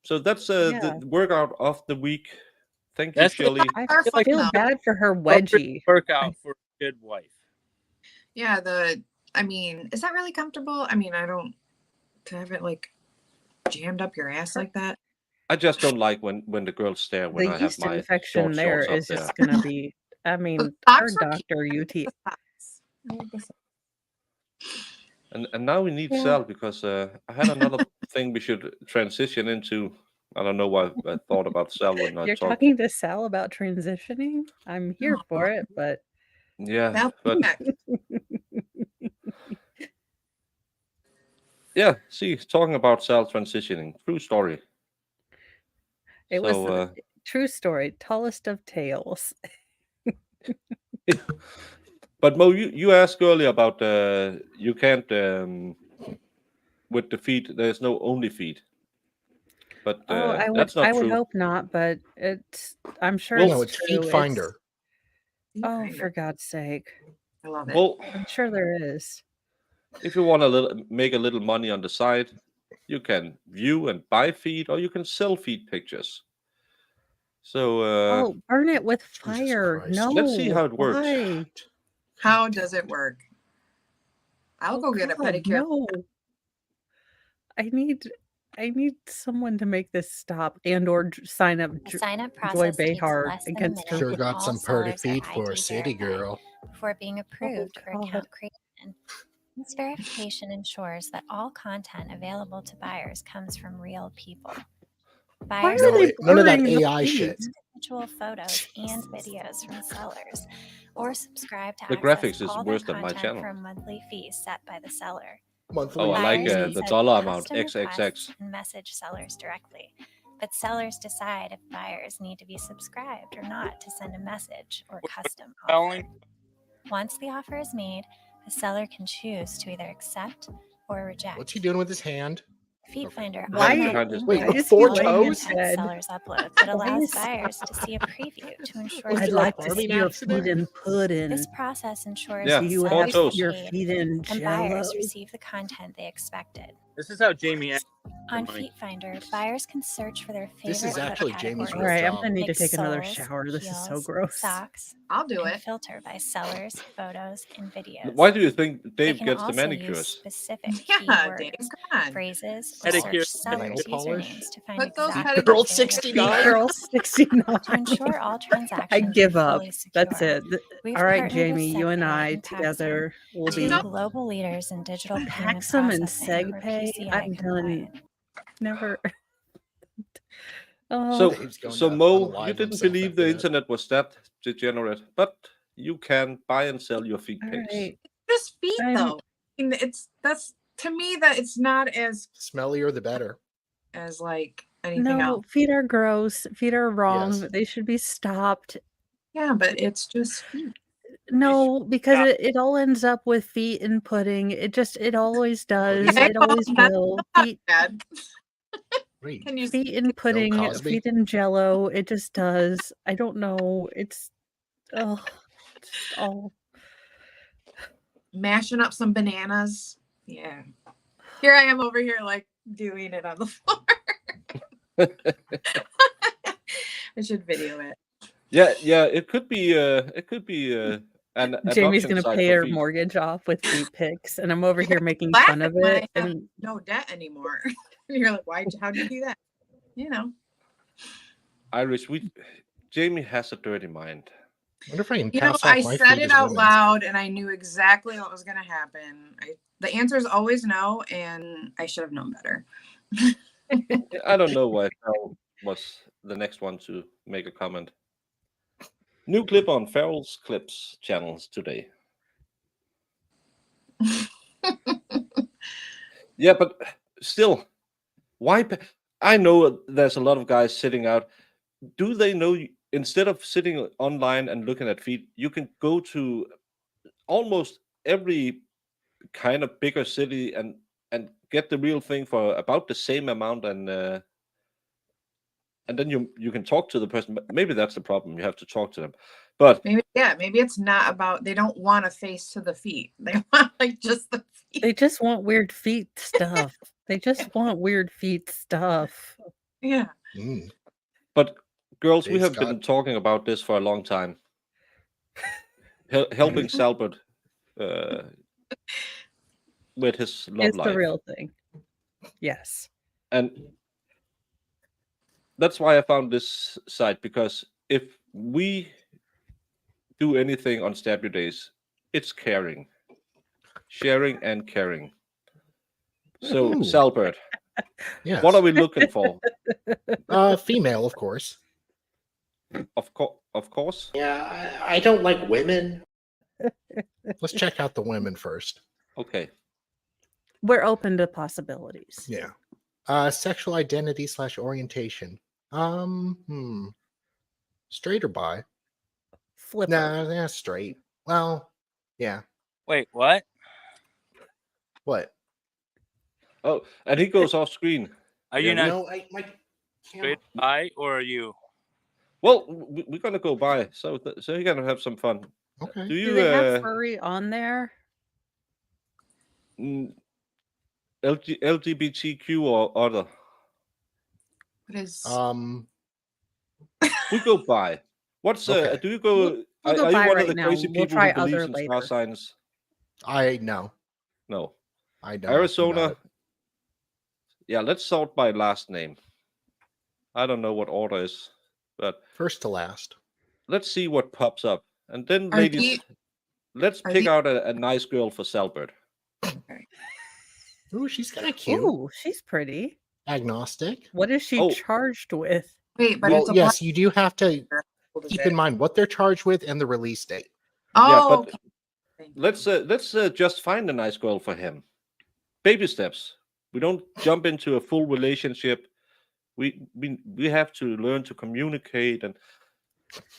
So that's Yeah. the workout of the week. Thank you, That's Shelly. I Are fun, feel though. bad for her appropriate wedgie. workout for a good wife. Yeah, I mean, is that really comfortable? I mean, to have it like jammed up your ass like that. I just don't like when the girls stare when The I have yeast my infection short there shorts up is there. just gonna be. I mean, her socks are cute. doctor UT. Socks. I like the socks. And now we need Yeah. Sal because I had another thing we should transition into. I don't know why I thought about Sal when I You're talked. talking to Sal about transitioning? I'm here for it, but Yeah, That'll be but next. yeah, see, talking about Sal transitioning, true story. it was So a true story. Tallest of tales. but Mo, you asked earlier about you can't with the feet. There's no only feet, but I that's not would true. hope not, but I'm sure Well, No, it's it's true. Feet Finder. Oh, Kinda. for God's sake. I love it. Well, I'm sure there is. if you want to make a little money on the side, you can view and buy feed, or you can sell feed pictures. So Oh, burn it with Jesus fire. Christ. No. let's see how it works. Why? How does it work? I'll Oh, go get a God, pedicure. no. I need someone to make this stop or sign up The sign-up Joy process takes Behar less than a against minute. her. Sure and got all some purty sellers are feet for a ID city verified girl. before being approved for God. account creation. This verification ensures that all content available to buyers comes from real people. Why Buyers are No, they none of that blurring the AI feet? shit. individual photos and videos from sellers or subscribe to The access graphics is all worse their than my content channel. from monthly fees set by the seller. Monthly Oh, I like Buyers can the set dollar amount, custom requests XXX. and message sellers directly, but sellers decide if buyers need to be subscribed or not to send a message or custom offer. Selling? Once the offer is made, the seller can choose to either accept or reject. What's he doing with his hand? Feed Finder Why- automatically Wait, inputs is four he laying all in toes? content bed? sellers upload, but Why allows is- buyers to see a preview to ensure Was I'd it the like like to Barbie see your accident? feet in pudding. This process ensures Yeah, Do that you four have sellers toes. your get paid feet in and jello? buyers receive the content they expected. This is how Jamie acts. On money. Feet Finder, buyers can search for their favorite This is foot actually Jamie's categories, All right, I'm job. gonna need to like take another soles, shower. This is so heels, gross. socks, I'll do and it. filter by sellers, photos, and videos. Why do you think They Dave can gets the also use manicures? specific Yeah, keywords, Dave, come on. phrases, or Pedicure. search sellers' Nail polish. usernames to find Put those exactly pedicures- Girl what they are 69. looking Feet for. girl 69. To ensure all I transactions give are up. fully secure, That's it. we've All right, partnered with Jamie, you and SegPay I and Paxum, together will two be global leaders in digital payment Paxum and processing, or SegPay. PCI I'm done. compliant. Never. Oh, So, Dave's going so to Mo, you unalive didn't himself believe after the that. internet was that degenerate, but you can buy and sell your feet all pics. right. Just feet I'm- though. I mean, that's to me that it's not as Smellier the better. like anything No, else. feet are gross. Feet are wrong. Yes. They should be stopped. Yeah, but it's just feet. No, because stop. it all ends up with feet and pudding. It always does. Pudding? It always That's will. not Feet bad. Wait, Can you feet in pudding, Cosby? feet in jello. It just does. I don't know. It's just all mashing up some bananas? Yeah. Here I am over here like doing it on the floor. I should video it. Yeah. It could be an Jamie's adoption gonna site pay for her feet. mortgage off with feet pics, and I'm over here making Laugh fun of when I it. have And no debt anymore. And you're like, how'd you do that? You know. Irish, Jamie has a dirty mind. I wonder if I can You know, pass I off my said feet it as out women's. loud and I knew exactly what was gonna happen. The answer is always no, and I should have known better. I don't know why Farrell was the next one to make a comment. New clip on Farrell's Clips channels today. Yeah, but still, why? I know there's a lot of guys sitting out. Do they know instead of sitting online and looking at feet, you can go to almost every kind of bigger city and get the real thing for about the same amount, and then you can talk to the person. But maybe that's the problem. You have to talk to them. But maybe it's not about, they don't want a face to the feet. They want like just the feet. They just want weird feet stuff. They just want weird feet stuff. Yeah. But girls, we Dave's have been talking about this for a long time. Helping Salbert with his love It's life. the real thing. Yes. And that's why I found this site, because if we do anything on Stabudays, it's caring. Sharing and caring. So, Ooh. Salbert, Yes. what are we looking for? Female, of course. Of course. Yeah, I don't like women. Let's check out the women first. Okay. We're open to possibilities. Yeah. Sexual identity / orientation. Straight or bi? Flipper. Nah, straight. Well, yeah. Wait, what? What? Oh, and he goes off screen. Are you not No, my straight bi, or are you? Well, we're gonna go by, so you're gonna have some fun. Okay. Do you Do they have furry on there? LGBTQ or other? What is We go by. What's Okay. do you go? We'll go are you by one right of the now. crazy We'll people try who believes other in later. star signs? No. No. I don't. Arizona. Yeah, let's sort by last name. I don't know what order is, but First to last. let's see what pops up. And then, Are ladies, let's are pick the- out a nice girl for Salbert. Ooh, she's kind of cute. Ooh, she's pretty. Agnostic. What is she Oh. charged with? wait, but Well, it's a yes, you do have to What is keep it? in mind what they're charged with and the release date. Yeah, Oh, but okay. let's just find a nice girl for him. Baby steps. We don't jump into a full relationship. We have to learn to communicate, and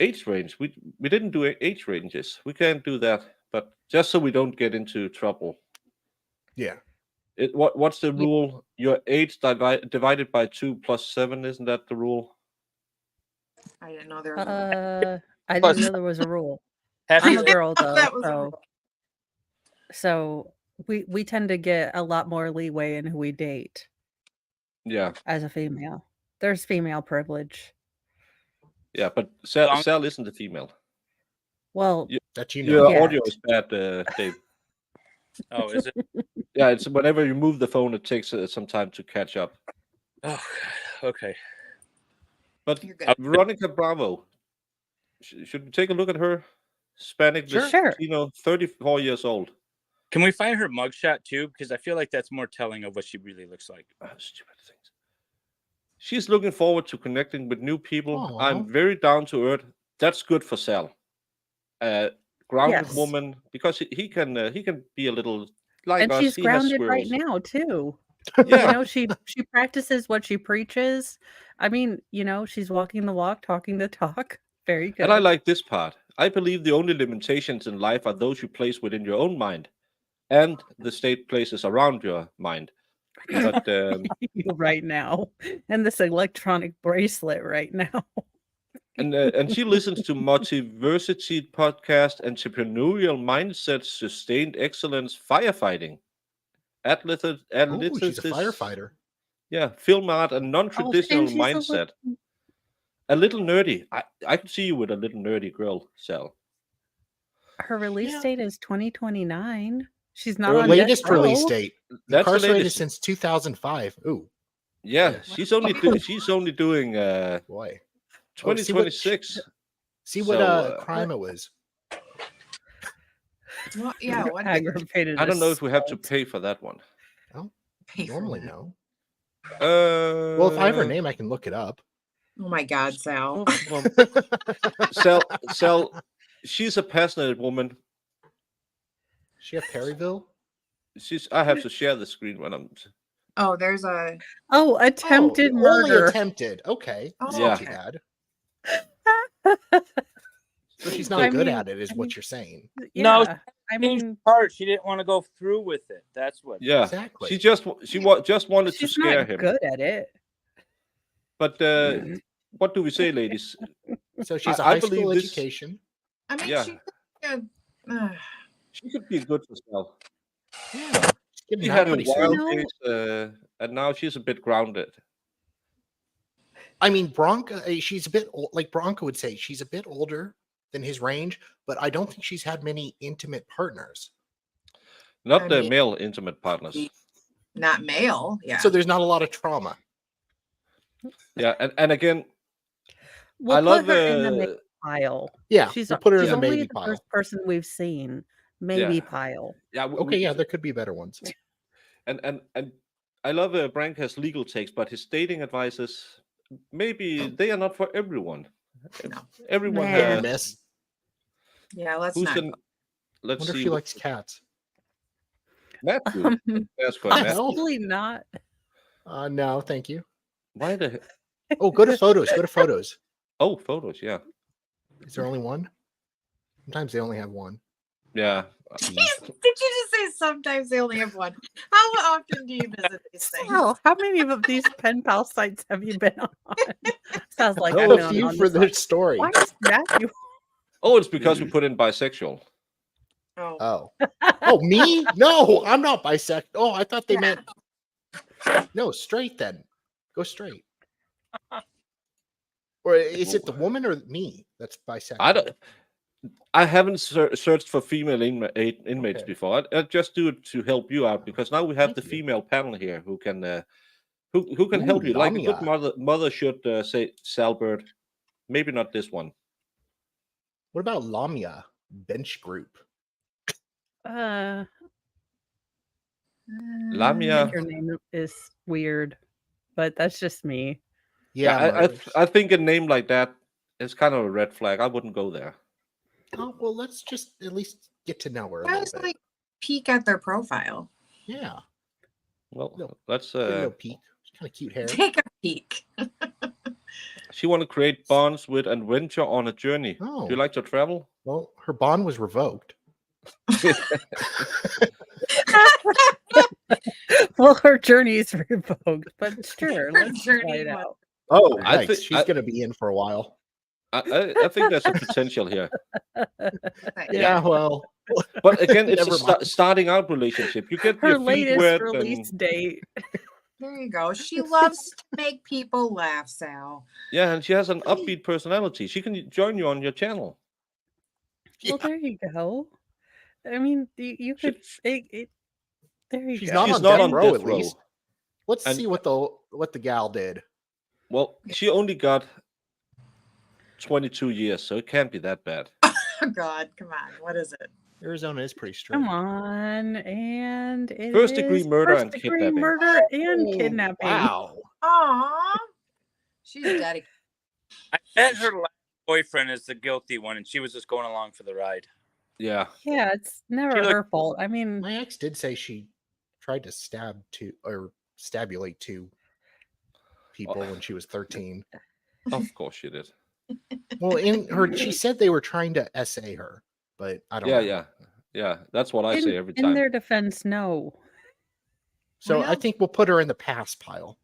age range. We didn't do age ranges. We can't do that. But just so we don't get into trouble. Yeah. What's the rule? Your age divided by 2 plus 7, isn't that the rule? I didn't know there was a I didn't know there was a rule. Half I'm your a girl though, That was a so we tend to get a lot more leeway in who we date Yeah. as a female. There's female privilege. Yeah, but Sal isn't a female. Well, That you know. Your Yet. audio is bad, Dave. Oh, is it? Yeah, it's whenever you move the phone, it takes some time to catch up. Oh, okay. But You're good. Veronica Bravo, should we take a look at her? Hispanic, Sure. Latino, 34 years old. Can we find her mugshot too? Because I feel like that's more telling of what she really looks like. Stupid things. She's looking forward to connecting with new people. Aw. I'm very down to earth. That's good for Sal. Grounded Yes. woman, because he can be a little like and us. she's He has grounded right squirrels. now too. Yeah. You know, she practices what she preaches. I mean, you know, she's walking the walk, talking the talk. Very good. And I like this part. I believe the only limitations in life are those you place within your own mind and the state places around your mind. But right now, and this electronic bracelet right now. and she listens to Motiversity podcast, entrepreneurial mindset, sustained excellence, firefighting, Oh, she's a athleticism, firefighter. yeah, film art, and non-traditional and she's a mindset. A little nerdy. I could see you with a little nerdy girl, Sal. Her release Yeah. date is 2029. She's not Her on Latest death row. release date. That's the Incarcerated latest. since 2005. Ooh, Yeah, Yes. she's only doing boy. 2026. See what So, crime it was. Well, yeah. What Aggravated. I don't know if we have to assault. pay for that one. pay for Normally, that? no. Well, if I have her Uh, name, I can look it up. Oh my God, Sal. well, Sal, she's a passionate woman. She have Perryville? I have to share the screen when I'm. Oh, there's a. Oh, attempted Only murder. attempted. Okay. Oh, That's not too okay. bad. So she's not I good mean- at it, is I what mean- you're saying. No, Yeah, I mean, part she didn't want to go through with it. That's what. Yeah, Exactly. she just wanted to she's scare not him. good at it. But what do we say, ladies? So she has a I high school believe this- education. I mean, Yeah. she could be a. She could be good for Sal. Yeah. She's getting She out had her pretty soon. wild know- days, and now she's a bit grounded. I mean, Bronca, she's a bit like Bronca would say, she's a bit older than his range, but I don't think she's had many intimate partners. Not I the mean- male intimate partners. Not male. Yeah. So there's not a lot of trauma. Yeah, and again, We'll I put love her in the maybe pile. Yeah, She's we'll put her in she's the only maybe the pile. first person we've seen. Maybe Yeah. pile. yeah. Okay, yeah, there could be better ones. And I love Branca's legal takes, but his dating advices maybe they are not for everyone. No. Everyone Nah. Maybe has. miss. Yeah. Let's Who's not. in? Let's Wonder if see. she likes cats. Matthew. That's for I Matthew. know. Probably not. No, thank you. Why the? Oh, go to photos. Go to photos. Oh, photos. Yeah, Is there only one? Sometimes they only have one. yeah. Did you just say sometimes they only have one? How often do you visit these things? Sal, how many of these pen pal sites have you been on? Sounds like No, I've been a on, few on for this the one. story. Why is Matthew? Oh, it's because we put in bisexual. Oh. Oh, me? No, I'm not bisexual. Oh, I thought they Yeah. meant no straight. Then go straight. Or is it the woman or me that's bisexual? I haven't searched for female inmates Okay. before. I just do it to help you out because now we have Thank the you. female panel here who can help Ooh, you. Like a good Lamia. mother should say, Salbert. Maybe not this one. What about Lamia bench group? I Lamia. think your name is weird, but that's just me. Yeah, I think a name like that is kind of a red flag. I wouldn't go there. Oh, well, let's just at least get to know her a I little was bit. like peek at their profile. Yeah, Well, No, let's. get a little peek. Kind of cute hair. Take a peek. She want to create bonds with and venture on a journey. Oh. Do you like to travel? Well, her bond was revoked. Well, her journey is revoked, but sure, let's try journey it was- out. Oh, I nice. think- She's going to be in for a while. I think there's a potential here. Yeah, well, But again, it's Never a mind. starting out relationship. You get Her your feet latest wet release and date. There you go. She loves to make people laugh, Sal. yeah, and she has an upbeat personality. She can join you on your channel. Well, there you go. I mean, you could. There you she's go. not She's on not death on row death at row. least. Let's And- see what the gal did. Well, she only got 22 years, so it can't be that bad. Oh God, come on. What is it? Arizona is pretty strict. Come on, and it First degree is murder and first-degree kidnapping. murder and Oh, kidnapping. Wow. Aw. She's dedicated. I bet her last boyfriend is the guilty one, and she was just going along for the ride. Yeah. Yeah, it's never She looked- her fault. I mean, My ex did say she tried to stabulate two people when she was 13. Of course she did. Well, she said they were trying to essay her, but I don't know. Yeah. That's what I say every in time. their defense, no. So I Well- think we'll put her in the pass pile.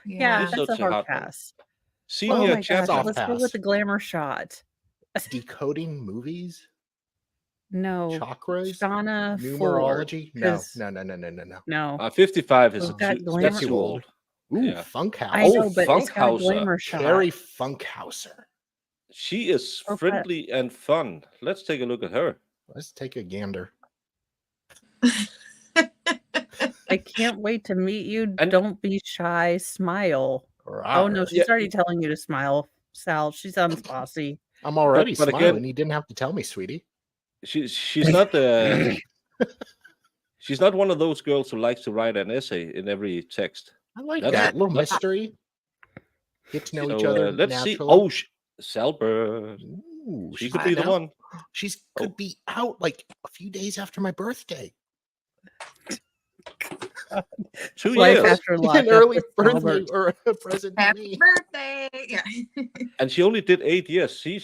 Yeah, It's that's such a a hard hard one. pass. Oh Senior my gosh, chapter. off let's go pass. with the glamour shot. Decoding movies, No, chakras, Shauna numerology. Ford, No, 'cause- no. No, 55 is We've got too, glamour- that's too old. Ooh, Yeah. Funkhouse. I know, but it's got a Funkhauser. glamour shot. Carrie Funkhauser. She is Okay. friendly and fun. Let's take a look at her. Let's take a gander. I can't wait to meet you. And- Don't be shy. Smile. Oh no, she's Yeah. already telling you to smile, Sal. She sounds bossy. I'm already but smiling. again- You didn't have to tell me, sweetie. she's not she's not one of those girls who likes to write an essay in every text. I like That's- that little that's- mystery. Get to know each So, other. let's see. naturally. Oh, Salbert. Ooh, She she's could be the out. one. She's could be out like a few days after my birthday. 2 Life years. after An lockup early with birthday Albert. or a present to Happy me. birthday. Yeah. And she only did 8 years. She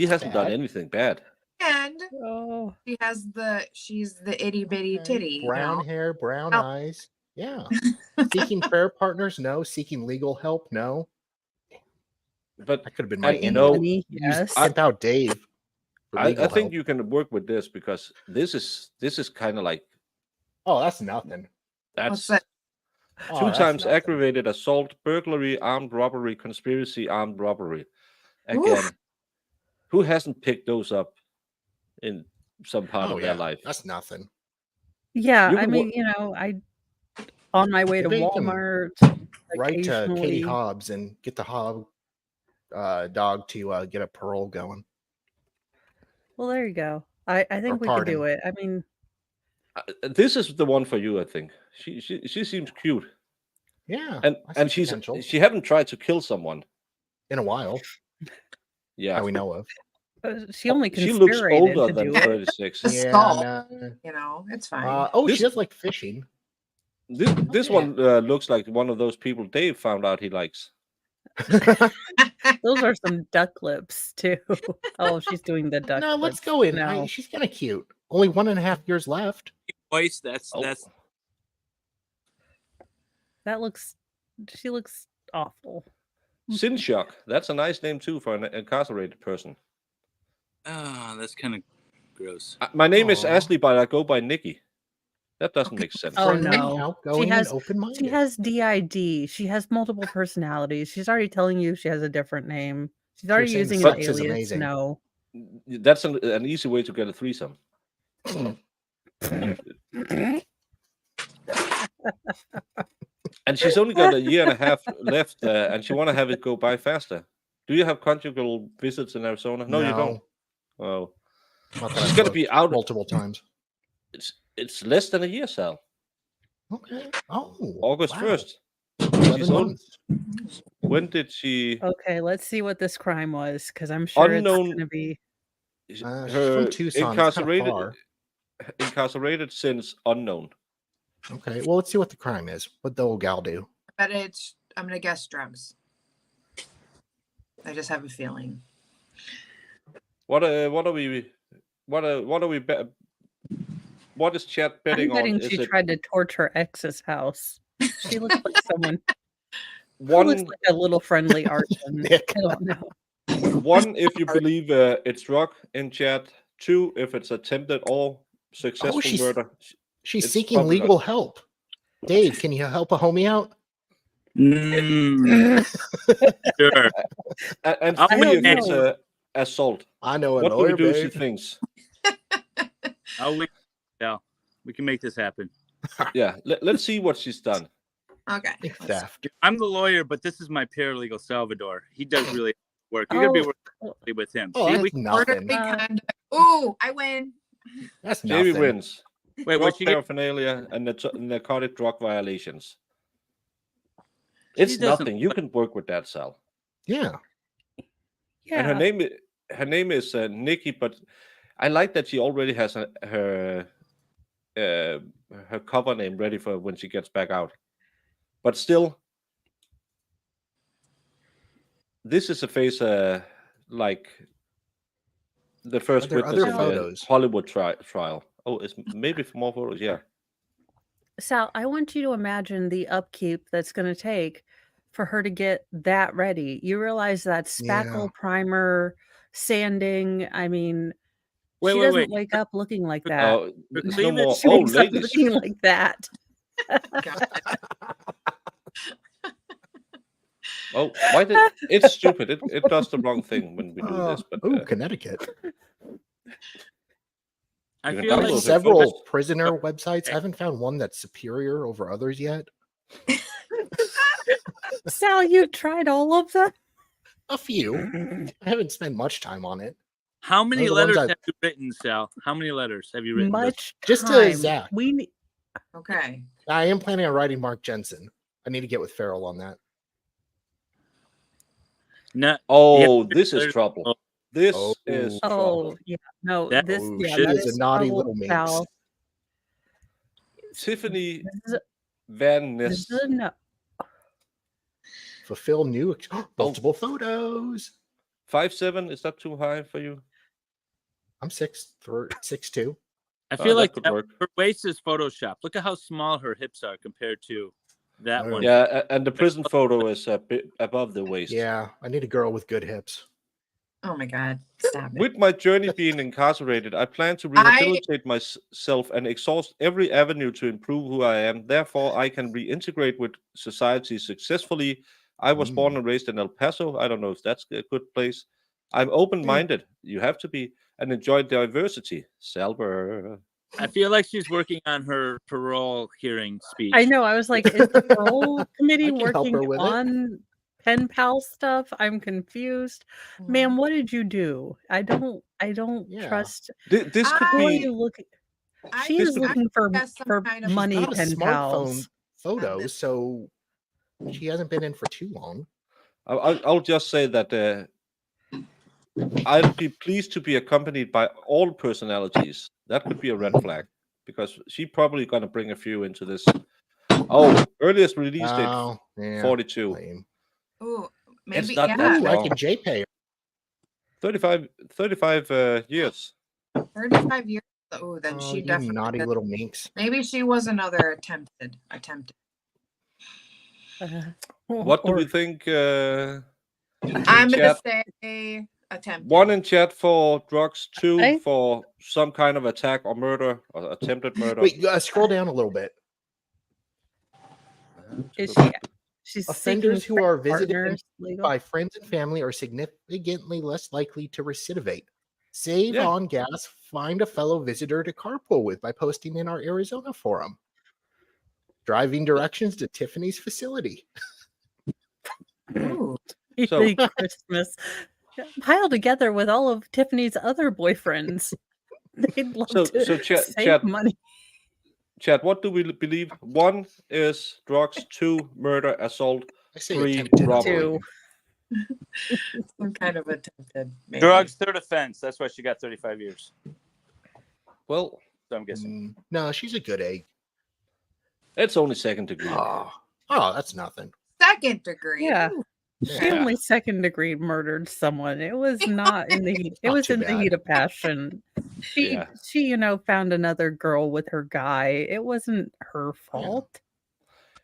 hasn't done Bad. anything bad. And Oh, she's the itty bitty Okay, titty. you Brown know? hair, brown Oh. eyes. Yeah. Seeking prayer partners? No. Seeking legal help? No. But That could have been my And in. no, money, you- yes. I- Pimp out Dave. for I legal think help. you can work with this because this is kind of like Oh, that's nothing. What's that's that? Oh, 2 that's times nothing. aggravated assault, burglary, armed robbery, conspiracy, armed robbery. Again, Oof. who hasn't picked those up in some part Oh, of yeah. their life? That's nothing. yeah. You I can mean, you know, I on my way to Maybe you can Walmart. Write Katie occasionally. Hobbs and get the Hobb dog to get a parole going. Well, there you go. I think we could do pardon. it. I mean, This is the one for you, I think. She seems cute, Yeah. and I see she's potential. she haven't tried to kill someone. in a while, Yeah, that we know of. she only she looks conspirated older to than do it. 36. The Yeah. skull. No. You know, it's fine. Oh, This- she does like fishing. This yeah. one looks like one of those people Dave found out he likes. Those are some duck lips too. Oh, she's doing the duck. No, let's lips. go in. No. She's kind of cute. Only 1.5 years left. Voice. That's Oh. That looks. She looks awful. Sinchuk. That's a nice name too for an incarcerated person. that's kind of gross. My name is Aw. Ashley, but I go by Nikki. That doesn't make sense. Oh, Friendly, no. outgoing, has- and open-minded. She has DID. She has multiple personalities. She's already telling you she has a different name. She's already saying using an sex is alias. amazing. No. That's an easy way to get a threesome. And she's only got a year and a half left, and she want to have it go by faster. Do you have conjugal visits in Arizona? No, you don't. Oh, Not that she's I've gonna looked be out. multiple times. It's less than a year, Sal. Okay. Oh, August wow. 1st. 11 She's old. months. When did she? Okay, let's see what this crime was, because I'm sure it's Unknown- going to be. She's Her from Tucson. It's kinda incarcerated since unknown. Okay. Well, let's see what the crime is. What the old gal do? But I'm gonna guess drugs. I just have a feeling. What are we? What is chat betting I'm betting on? she Is it tried to torch her ex's house. She looks like someone who one? looks like a little friendly arson. Nick. I don't know. One, if you believe it's drug in chat. 2, if it's attempted or successful she's- murder. She's It's seeking probably legal help. Dave, can you help a homie out? Sure. And I 3, don't if it's know. assault. I know a What do lawyer, we do? She babe. thinks. We can make this happen. Yeah, let's see what she's done. Okay. Think let's- theft. I'm the lawyer, but this is my paralegal, Salvador. He does really work. You're gonna be working with him. Oh, See, that's we, nothing. Orderly conduct. Ooh, I win. That's Jamie nothing. wins. wait, Drug what she get? paraphernalia and narcotic drug violations. It's doesn't- nothing. You can work with that, Sal. Yeah. Yeah. And her name is Nikki, but I like that she already has her cover name ready for when she gets back out. But still, this is a face like the first there witness other in photos? the Hollywood trial. Oh, it's maybe for more photos. Yeah. Sal, I want you to imagine the upkeep that's going to take for her to get that ready. You realize that spackle Yeah. primer, sanding. I mean, Wait, she wait, doesn't wait. wake up looking like that. Oh, Her it's no cleavage- more. She Oh, wakes up ladies. looking like that. Oh, why did it's stupid? It does the wrong thing when we do this. But ooh, Connecticut. I You can feel download like it. Several prisoner websites. I haven't found one that's superior over others yet. Sal, you tried all of them? A few. I haven't spent much time on it. How many the ones letters I- have you written, Sal? How many letters have you written? Much Just to time. Zach. We need, Okay. I am planning on writing Mark Jensen. I need to get with Farrell on that. No. Oh, Yeah. this is trouble. This Oh. is trouble. oh yeah, no, That- this Oh, yeah, she that is a naughty trouble, little minx. Sal. Tiffany This is, Van this Ness. is a no. Fulfill new multiple photos. 5'7", is that too high for you? I'm 6'2". I Oh, feel that like could that- work. her waist is photoshopped. Look at how small her hips are compared to that Oh. one. Yeah, and the prison photo is a bit above the waist. Yeah, I need a girl with good hips. Oh my God. Stop it. With my journey being incarcerated, I plan to rehabilitate myself and exhaust every avenue to improve who I am. Therefore, I can reintegrate with society successfully. I was born and raised in El Paso. I don't know if that's a good place. I'm open-minded. You have to be, and enjoy diversity. Salber. I feel like she's working on her parole hearing speech. I know. I was like, is the parole committee I can help working her with it. on pen pal stuff? I'm confused. Ma'am, what did you do? I don't Yeah. trust. This could Who are be. you looking? I She this is could be- looking for guess some for kind of- money Not a pen smartphone pals. photos, so she hasn't been in for too long. I'll just say that I'd be pleased to be accompanied by all personalities. That could be a red flag because she's probably going to bring a few into this. Oh, earliest release date Oh, yeah. 42. Lame. Ooh, It's maybe not yeah. that Ooh, I long. can JPay her. 35 years. 35 years. Oh, then Oh, she you definitely naughty did- little minx. maybe she was another attempted. What do Or- we think? I'm gonna chat? say attempted. 1 in chat for drugs, 2 I- for some kind of attack or murder or attempted murder. Wait, scroll down a little bit. Is she? She's Offenders seeking who are visited partners legal. by friends and family are significantly less likely to recidivate. Save Yeah. on gas. Find a fellow visitor to carpool with by posting in our Arizona forum. Driving directions to Tiffany's facility. Ooh. So- Merry Christmas piled together with all of Tiffany's other boyfriends. They'd love So- to so chat- save chat- money. Chat, what do we believe? 1 is drugs, 2 murder, assault, I say 3 attempted. robbery. 2. Some kind of attempted. Maybe. Drugs, third offense. That's why she got 35 years. Well, So I'm guessing. No, she's a good egg. it's only second degree. Oh, that's nothing. Second degree. Yeah. Ooh. She Yeah. only second degree murdered someone. It was not in the heat. It Not was too in the bad. heat of passion. She, Yeah. she, found another girl with her guy. It wasn't her fault.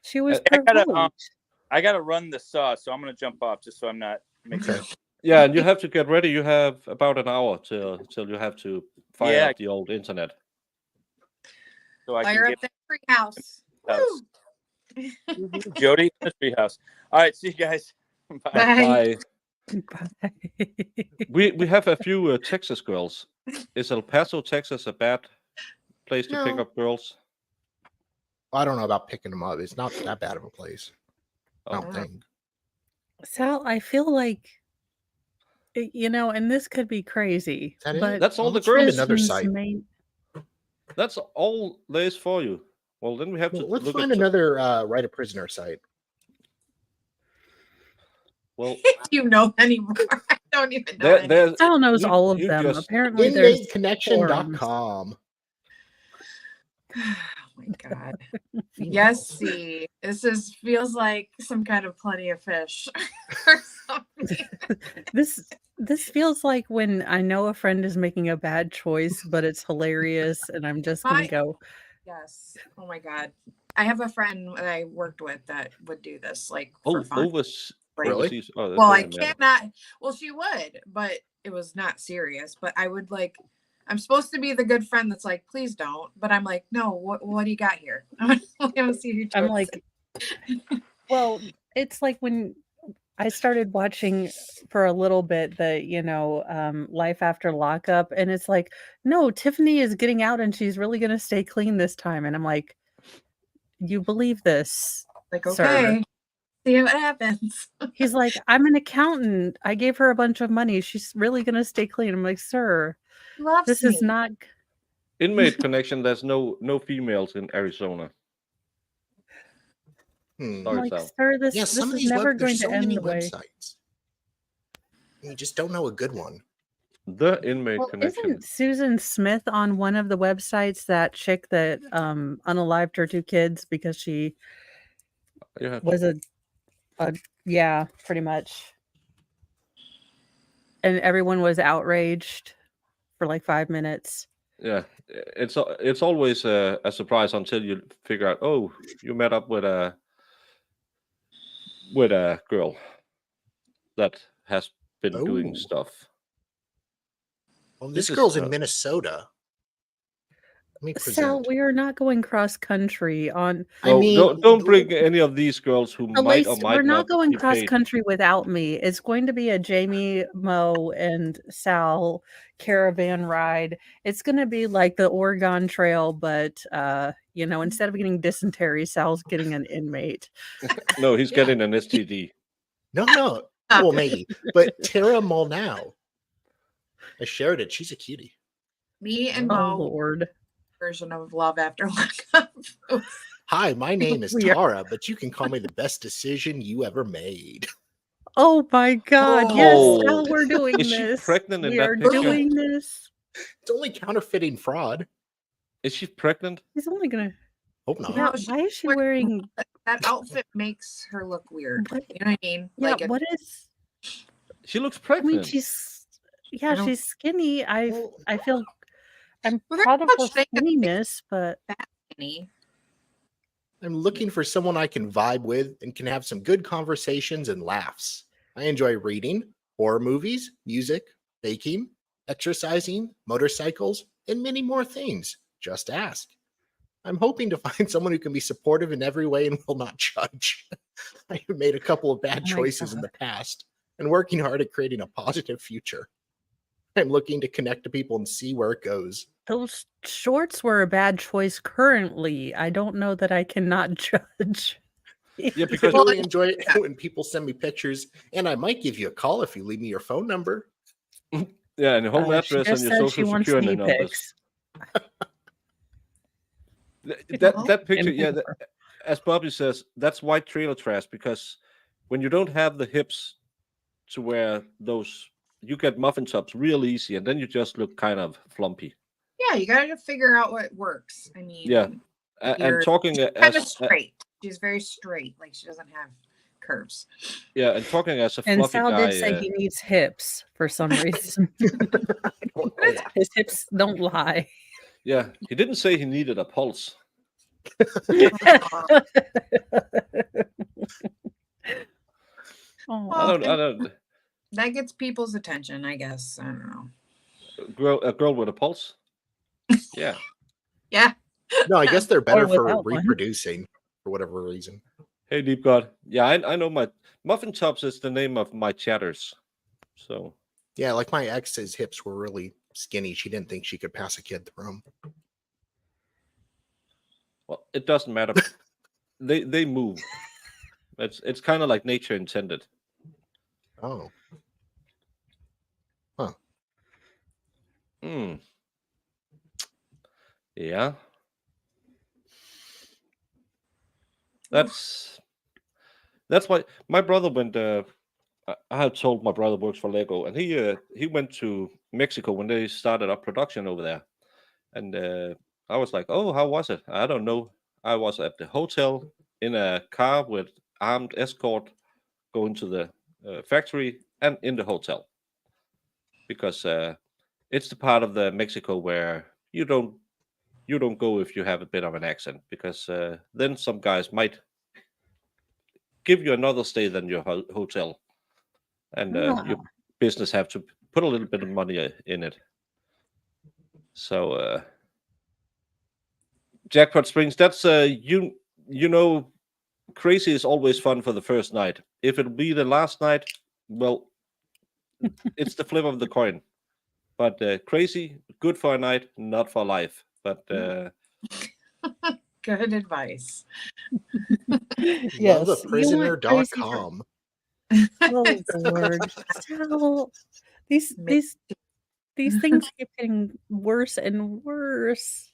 She was I gotta, provoked. I gotta run the saw, so I'm gonna jump off just so I'm not making. Okay. Yeah, and you have to get ready. You have about an hour till you have to fire Yeah. up the old internet. So I Fire can up the free house. House. Woo. get Jody in the treehouse. All right, see you guys. Bye. Bye. Bye. Bye. We have a few Texas girls. Is El Paso, Texas, a bad place to pick No. up girls? I don't know about picking them up. It's not that bad of a place. I Oh. don't think. Sal, I feel like, and this could be crazy, Is that it? but That's all the Let's find girls. another prisons site. That's all there is for you. Well, then we have to Well, let's look find at. another right a prisoner site. Well, Do you know anymore? I don't even know. any. there's Sal knows you- all of you them. just- Apparently, there's Inmateconnection.com. Oh my God. Yes, see, feels like some kind of plenty of fish or something. this feels like when I know a friend is making a bad choice, but it's hilarious, and I'm just gonna I- go. Yes. Oh my God. I have a friend that I worked with that would do this, like for fun. Like, Really? overseas. Oh, that well, I doesn't matter. cannot. Well, she would, but it was not serious. But I would like. I'm supposed to be the good friend that's like, please don't. But I'm like, no. What do you got here? I want to see who. I'm chose like, it. well, it's like when I started watching for a little bit the Life After Lockup, and it's like, no, Tiffany is getting out and she's really gonna stay clean this time, and I'm like, you believe this? Like, sir. okay. See what happens. He's like, I'm an accountant. I gave her a bunch of money. She's really gonna stay clean. I'm like, sir, He loves this me. is not. Inmate connection. There's no females in Arizona. Hmm. Sorry, Like, Sal. sir, this Yeah, some of is these never there's going so to end many the way. websites. You just don't know a good one. The inmate Well, connection. isn't Susan Smith on one of the websites, that chick that unalived her 2 kids because she Yeah. was a yeah, pretty much. And everyone was outraged for like 5 minutes. Yeah, it's always a surprise until you figure out. Oh, you met up with a girl that has been doing Oh. stuff. Well, This this is, girl's in Minnesota. Let me Sal, present. we are not going cross country on. I No, mean, don't bring any of these girls who might or Elise, might we're not not going be cross paid. country without me. It's going to be a Jamie, Mo, and Sal caravan ride. It's going to be like the Oregon Trail, but instead of getting dysentery, Sal's getting an inmate. No, he's Yeah. getting an STD. No. Well, maybe. But Tara Molnau, I shared it. She's a cutie. Me and Oh Mo Lord. version of Love After Lockup. Hi, my name is We are- Tara, but you can call me the best decision you ever made. Oh my God! Oh. Yes, Sal, we're doing Is she this. pregnant in We that are picture? doing this. It's only counterfeiting fraud. Is she pregnant? He's only gonna. Hope not. Yeah. No, she- Why is she wearing? That outfit makes her look weird. What? You know what I mean? Yeah. Like What is? She looks I pregnant. mean, she's. Yeah, I don't- she's skinny. Well, I feel. I'm Well, there's proud of her such thing as skinniness, but skinny. I'm looking for someone I can vibe with and can have some good conversations and laughs. I enjoy reading, horror movies, music, baking, exercising, motorcycles, and many more things. Just ask. I'm hoping to find someone who can be supportive in every way and will not judge. I have made a couple of bad Oh my choices in God. the past and working hard at creating a positive future. I'm looking to connect to people and see where it goes. those shorts were a bad choice currently. I don't know that I cannot judge. Yeah, I because really enjoy it when people send me pictures, and I might give you a call if you leave me your phone number. yeah, and your home She address and just your said she social wants security knee numbers. pics. That picture, And yeah, paper. as Bobby says, that's white trailer trash, because when you don't have the hips to wear those, you get muffin tops real easy, and then you just look kind of flumpy. Yeah, you gotta figure out what works. I mean, Yeah. And you're talking kind of as straight. She's very straight. Like she doesn't have curves. yeah, and talking as a And fluffy Sal guy. did say he needs hips for some reason. I don't know why. His hips don't lie. Yeah, he didn't say he needed a pulse. Oh, I don't. That gets people's attention, I guess. I don't know. A girl with a pulse. Yeah. Yeah. No, I guess they're better for without one. reproducing for whatever reason. Hey, Deep God. Yeah, I know my muffin tops is the name of my chatters. So Yeah, like my ex's hips were really skinny. She didn't think she could pass a kid through them. well, it doesn't matter. They move. It's kind of like nature intended. Oh, Hmm. Yeah. That's why my brother went. I had told my brother works for Lego, and he went to Mexico when they started up production over there, and I was like, "Oh, how was it?" I don't know. I was at the hotel in a car with armed escort, going to the factory and in the hotel, because it's the part of the Mexico where you don't go if you have a bit of an accent, because then some guys might give you another stay than your hotel, and your business have to put a little bit of money in it. So Jackpot Springs, that's you know, crazy is always fun for the first night. If it'll be the last night, well, it's the flip of the coin. But crazy, good for a night, not for life. But Good advice. Yes, you went crazy for Loveaprisoner.com. Oh Lord. Sal, these things keep getting worse and worse.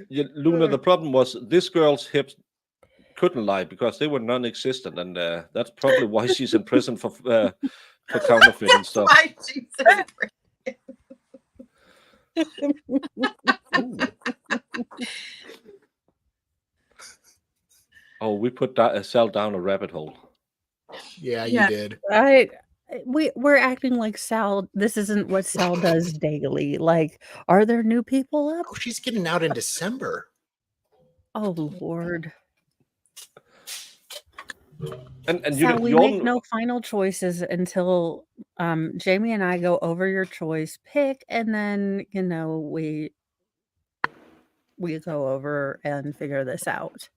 Yeah, Luna, the problem was this girl's hips couldn't lie because they were non-existent, and that's probably why she's in prison for counterfeiting stuff. Why she's in Oh, we put that Sal down a rabbit hole. Yeah, Yeah. you did. We're acting like Sal. This isn't what Sal does daily. Like, are there new people up? Oh, she's getting out in December. Oh Lord. And Sal, we you all make no final choices until Jamie and I go over your choice pick, and then we go over and figure this out.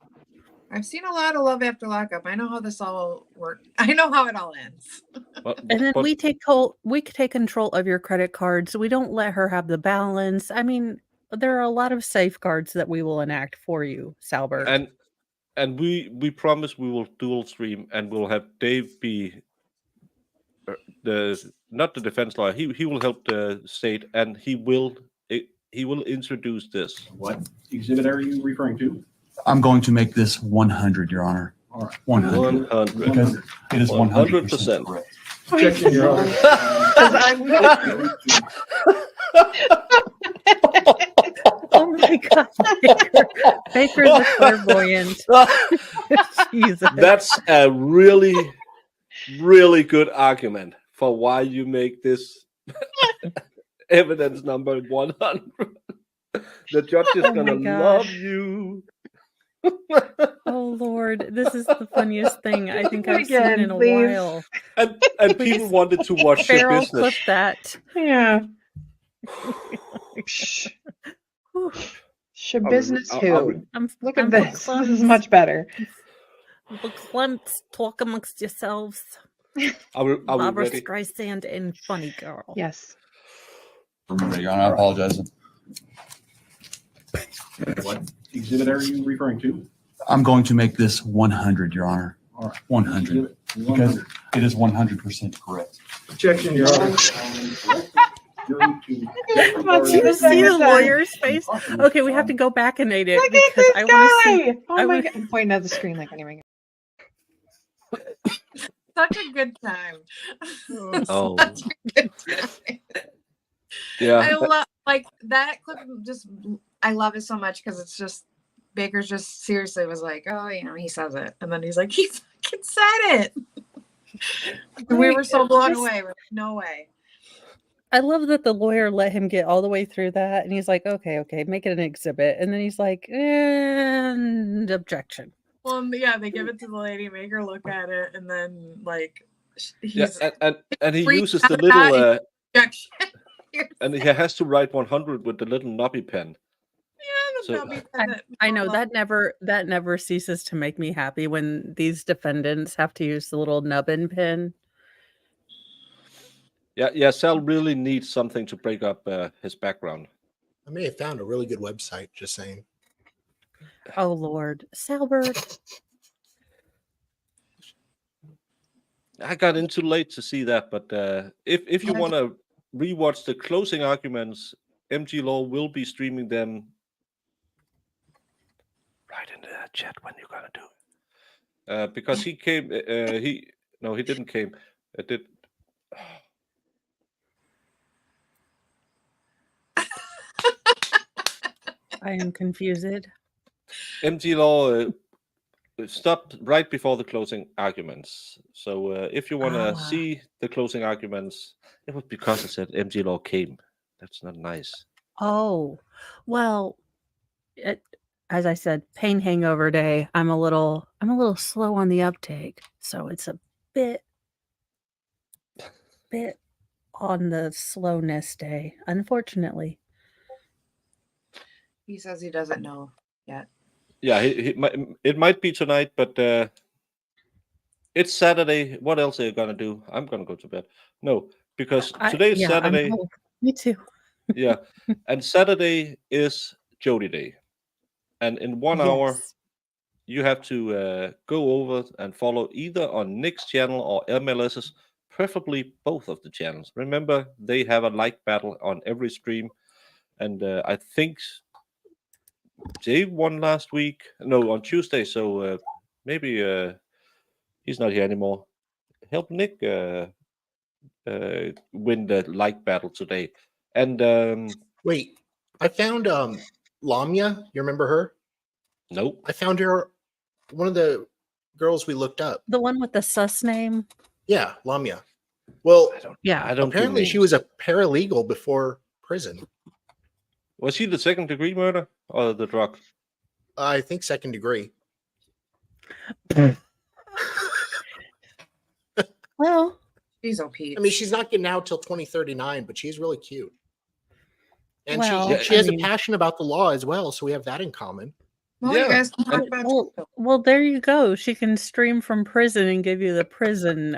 I've seen a lot of Love After Lockup. I know how this all works. I know how it all ends. And then we take control of your credit cards. We don't let her have the balance. I mean, there are a lot of safeguards that we will enact for you, Salbert. And we promise we will dual stream, and we'll have Dave be not the defense lawyer. He will help the state, and he will introduce this. What exhibit are you referring to? I'm going to make this 100, Your Honor. All right. 100. 100. Because it is 100% 100%. correct. Objection, Your Honor. Oh my God, Baker's a clairvoyant. Jesus. That's a really, really good argument for why you make this evidence number 100. The judge is gonna love you. Oh Lord, this is the funniest thing I think I've seen in a while. And people wanted to watch your Farrell, business. clip that. Yeah. Should business who? Look at this. This is much better. The clumps, talk amongst yourselves. Are we Barbara ready? Streisand and Funny Girl. Yes. Your Honor, I apologize. What exhibit are you referring to? I'm going to make this 100, Your Honor. All right. 100. Because it is 100% correct. Objection, Your Honor. You see the lawyer's face? Okay, we have to go back and edit Look because at this I want to see. guy. Oh my God. I'm pointing at the screen like anyway. Such a good time. Oh. Such a good time. Yeah. I love that clip. I love it so much because it's just Baker's just seriously was like, oh, he says it, and then he's like, he fucking said it. We were so blown away. We're like, no way. I love that the lawyer let him get all the way through that, and he's like, okay, make it an exhibit, and then he's like, and objection. Well, yeah, they give it to the lady, make her look at it, and then he's and he uses the little objection. and he has to write 100 with the little knobby pen. I know that never ceases to make me happy when these defendants have to use the little nubbin pen. Yeah, Sal really needs something to break up his background. I may have found a really good website, just saying. Oh Lord, Salbert. I got in too late to see that, but if you want to rewatch the closing arguments, MG Law will be streaming them. Right in the chat when you're gonna do it. Because he came, he didn't came. It did. I am confused. MG Law stopped right before the closing arguments. So if you want to see the closing arguments, it was because I said MG Law came. That's not nice. Oh, well, as I said, pain hangover day. I'm a little slow on the uptake, so it's a bit on the slowness day, unfortunately. He says he doesn't know yet. Yeah, it might be tonight, but it's Saturday. What else are you gonna do? I'm gonna go to bed. No, because today is Saturday. Me too. Yeah, and Saturday is Jody Day. and in 1 hour, Yes. you have to go over and follow either on Nick's channel or MLS's, preferably both of the channels. Remember, they have a like battle on every stream, and I think Dave won last week. No, on Tuesday. So maybe he's not here anymore. Help Nick win the like battle today. And Wait, I found Lamia. You remember her? nope. I found her, one of the girls we looked up. The one with the sus name. Yeah, Lamia. Well, Yeah. apparently she was a paralegal before prison. Was she the second degree murder or the drug? I think second degree. Well, she's OP. I mean, she's not getting out till 2039, but she's really cute. And well, she has a passion about the law as well, so we have that in common. Well, you guys can talk about well, there you go. She can stream from prison and give you the prison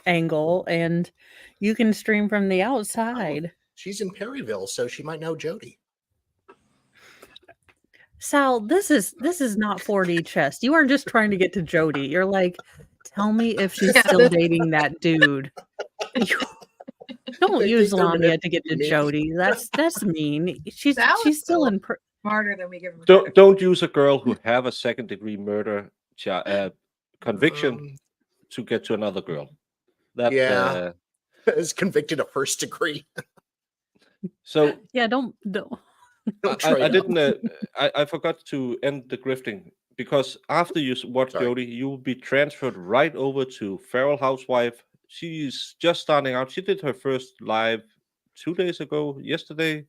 angle, and you can stream from the outside. She's in Perryville, so she might know Jody. Sal, this is not 4D chess. You aren't just trying to get to Jody. You're like, tell me if she's still dating that dude. Don't use Lamia to get to Jody. That's mean. She's still in smarter than we give him. Don't use a girl who have a second degree murder conviction to get to another girl. That is convicted of first degree. So yeah, don't. I didn't. I forgot to end the grifting because after you watch Jody, you will be transferred right over to Feral Housewife. She's just starting out. She did her first live 2 days ago, yesterday.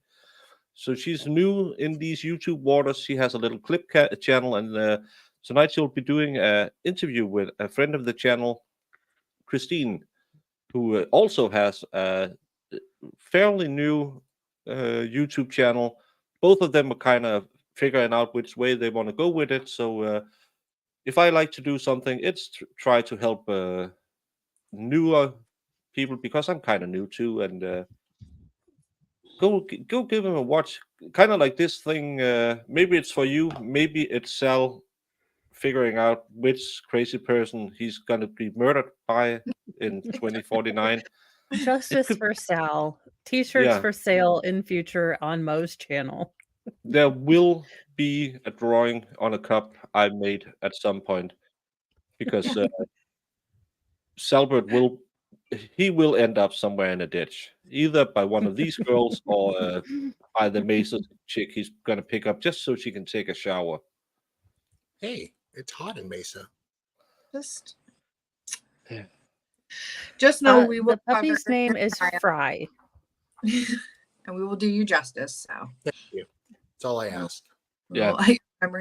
So she's new in these YouTube waters. She has a little clip channel, and tonight she'll be doing an interview with a friend of the channel, Christine, who also has a fairly new YouTube channel. Both of them are kind of figuring out which way they want to go with it. So if I like to do something, it's try to help newer people, because I'm kind of new too, and go give him a watch. Kind of like this thing. Maybe it's for you. Maybe it's Sal figuring out which crazy person he's gonna be murdered by in 2049. Justice for Sal. T-shirts for sale in future on Mo's channel. There will be a drawing on a cup I made at some point, because Salbert will end up somewhere in a ditch, either by one of these girls or by the Mesa chick he's gonna pick up just so she can take a shower. Hey, it's hot in Mesa. Just know we will. The puppy's name is Fry, and we will do you justice. So thank you. That's all I ask. Yeah. Well,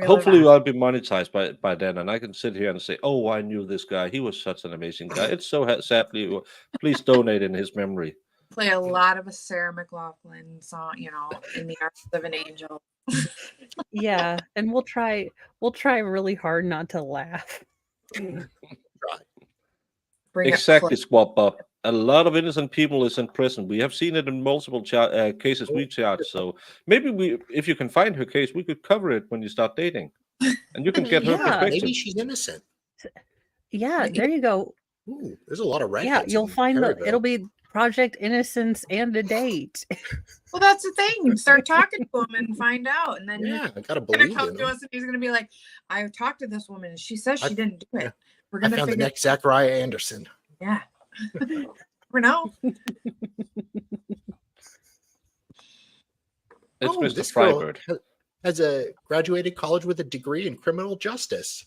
hopefully I'll be monetized by then, and I can sit here and say, "Oh, I knew this guy. He was such an amazing guy." It's so sadly. Please donate in his memory. Play a lot of a Sarah McLachlan song, in the Arms of an Angel. Yeah, and we'll try really hard not to laugh. Exactly, Swap Up. A lot of innocent people is in prison. We have seen it in multiple cases we charge. So maybe if you can find her case, we could cover it when you start dating, and you can get her perspective. Maybe she's innocent. Yeah, there you go. Ooh, there's a lot of redheads. Yeah, you'll find it'll be Project Innocence and a date. Well, that's the thing. Start talking to him and find out, and then I gotta believe come to us, and he's gonna be like, "I talked to this woman, and she says she didn't do it." We're gonna found the next Zachariah Anderson. Yeah. For now. It's Mr. This Freiberg. girl has graduated college with a degree in criminal justice.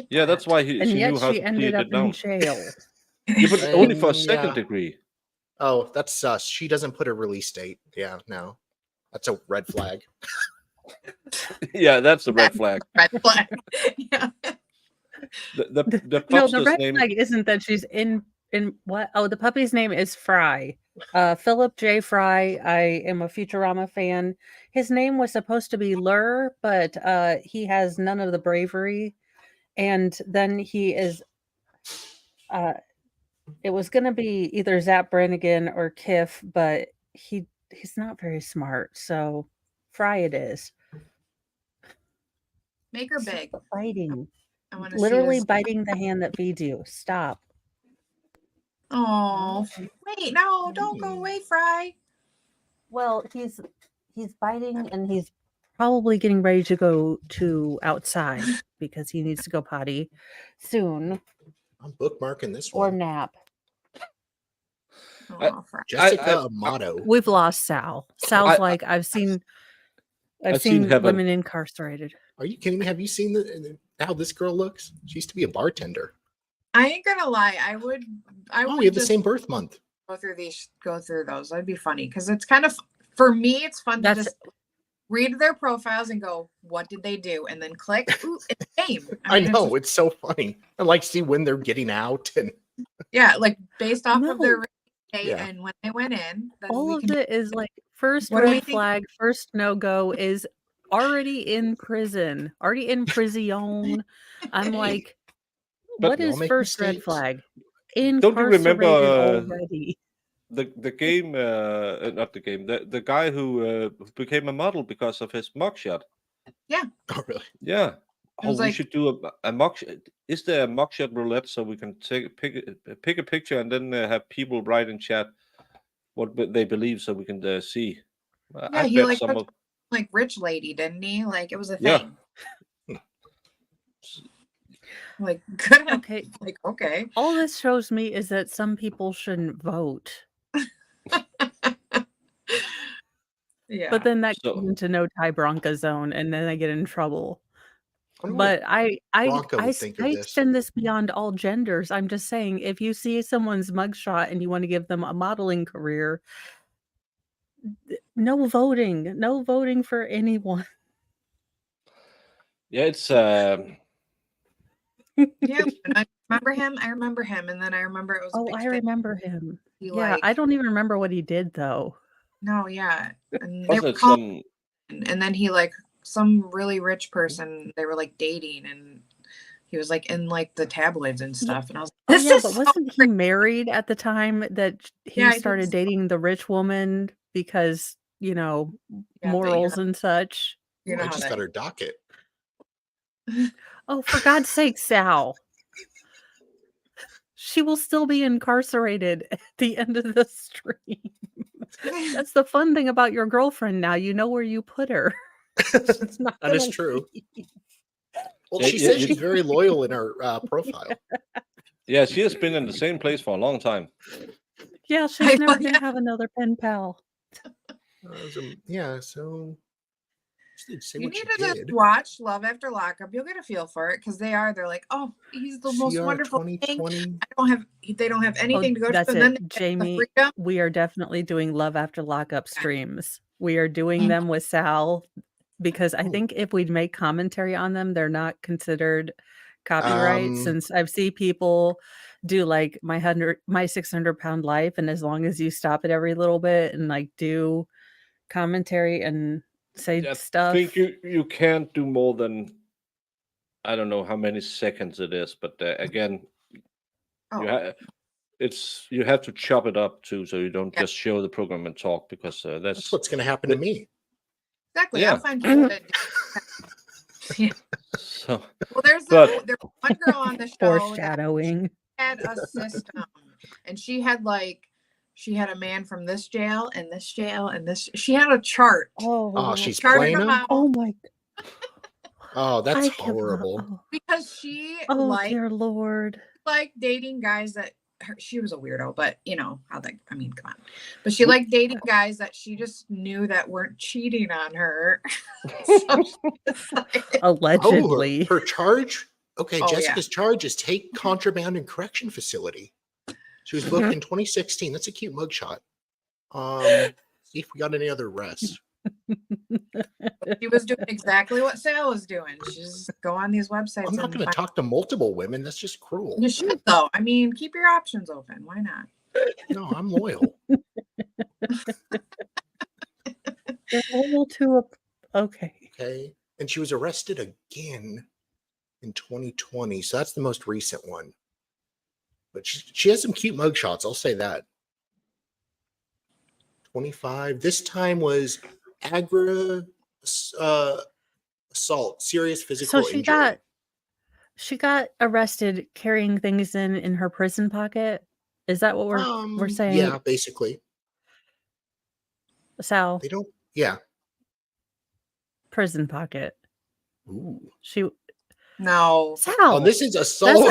Yeah, that's why she knew how to ended up in jail. Yeah, but only for a second degree. Oh, that's sus. She doesn't put a release date. Yeah, no. That's a red flag. Yeah, that's a red flag. Red flag. Yeah. The no, the red flag isn't that she's in what? Oh, the puppy's name is Fry. Philip J. Fry. I am a Futurama fan. His name was supposed to be Lur, but he has none of the bravery. And then he is it was gonna be either Zap Brannigan or Kiff, but he's not very smart, so Fry it is. Make her big. Biting. I want to Literally see biting the hand that feeds you. Stop. Oh, wait, no, don't go away, Fry. Well, he's biting and he's probably getting ready to go to outside because he needs to go potty soon I'm bookmarking this or one. nap. Oh, Fry. Jessica Amato. We've lost Sal. Sal's like I've seen heaven. women incarcerated. Are you kidding me? Have you seen how this girl looks? She used to be a bartender. I ain't gonna lie. I would We have the just same birth month. go through those. That'd be funny because it's kind of, for me, it's fun to just read their profiles and go, what did they do? And then click, ooh, it's a game. I know, it's so funny. I like see when they're getting out and yeah, like based off of their date and when they went in. All of it is like first What do we red think? flag, first no go is already in prison, already in prison. I'm like, But what we all is make first red mistakes. flag? Don't you remember Incarcerated already. the game? Not the game. The guy who became a model because of his mugshot. Yeah. Oh, really? Yeah. It was we like- should do a mugshot. Is there a mugshot roulette so we can pick a picture and then have people write in chat what they believe so we can see? Yeah, I he bet like some took, of like rich lady, didn't he? Like it was a Yeah. thing. Like good. Okay. Like okay. All this shows me is that some people shouldn't vote. Yeah. But then that goes into no tie Bronca zone, and then I get in trouble. But I Bronca would think of this. extend this beyond all genders. I'm just saying, if you see someone's mugshot and you want to give them a modeling career, no voting for anyone. Yeah, it's Yeah, and I remember him, and then I remember it was. Oh, a big I thing. remember him. He, Yeah, like- I don't even remember what he did though. No, yeah, and they Was were it calling, and then he like some really rich person. They were like dating, and he was like in like the tabloids and stuff. And I was Oh like, yeah, but wasn't he married at the time that he Yeah, I think started so. dating the rich woman because, morals and such? You know I how just that- got her docket. Oh, for God's sake, Sal. She will still be incarcerated at the end of the stream. That's the fun thing about your girlfriend now. You know where you put her. It's not That is gonna true. Well, Yeah, she yeah, says you- she's very loyal in her profile. Yeah, she has been in the same place for a long time. Yeah, she's never gonna have another pen pal. Yeah, so say You what need you to just did. watch Love After Lockup. You'll get a feel for it because they're like, oh, he's the most CR wonderful thing. 2020. They don't have anything to go to. That's So it, then they get the Jamie. freedom. We are definitely doing Love After Lockup streams. We are doing them with Sal because I think if we'd make commentary on them, they're not considered copyright. Since I've seen people do like my 600-pound life, and as long as you stop it every little bit and like do commentary and say I stuff. think you can't do more than, I don't know how many seconds it is, but again, Oh. you have to chop it up too, so you don't just show the program and talk, because that's what's going to happen to me. Exactly. Yeah. I'll find people that do. So, Well, there's but- one girl on the show Foreshadowing. that had a system, and she had a man from this jail and this jail and this. She had a chart. Oh, she's Charted playing them him? out Oh my. Oh, that's I cannot- horrible. because she Oh dear Lord. liked dating guys that she was a weirdo, but you know how that. I mean, come on. But she liked dating guys that she just knew that weren't cheating on her. So she's like, Allegedly. Oh, her charge? Okay, Oh, yeah. Jessica's charge is take contraband in correction facility. She was booked in 2016. That's a cute mugshot. See if we got any other arrests. she was doing exactly what Sal was doing. She just go on these websites. I'm not and going to find- talk to multiple women. That's just cruel. You should though. I mean, keep your options open. Why not? No, I'm loyal. They're loyal to okay. Okay. And she was arrested again in 2020. So that's the most recent one. But she has some cute mugshots. I'll say that. 25. This time was assault, serious physical So injury. she got arrested carrying things in her prison pocket. Is that what we're saying? Yeah, basically. Sal, They don't. Yeah. prison pocket. Ooh. She No. Sal. Oh, this is assault.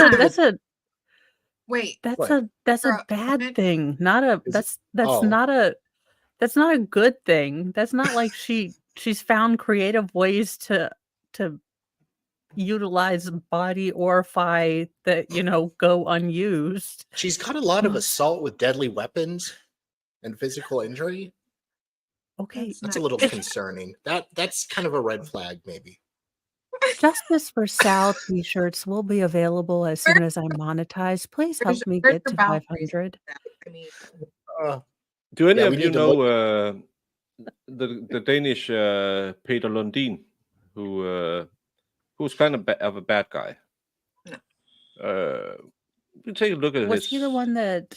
Wait. That's What? a bad thing. Not a Is that's oh. not a good thing. That's not like she's found creative ways to utilize body orify that, go unused. She's got a lot of assault with deadly weapons and physical injury. Okay. That's a little concerning. That's kind of a red flag, maybe. Justice for Sal t-shirts will be available as soon as I monetize. Please help me get to 500. I mean, Do any Yeah, of we you need to know the Danish Peter Lundin, who's kind of a bad guy? No. You take a look at Was his. he the one that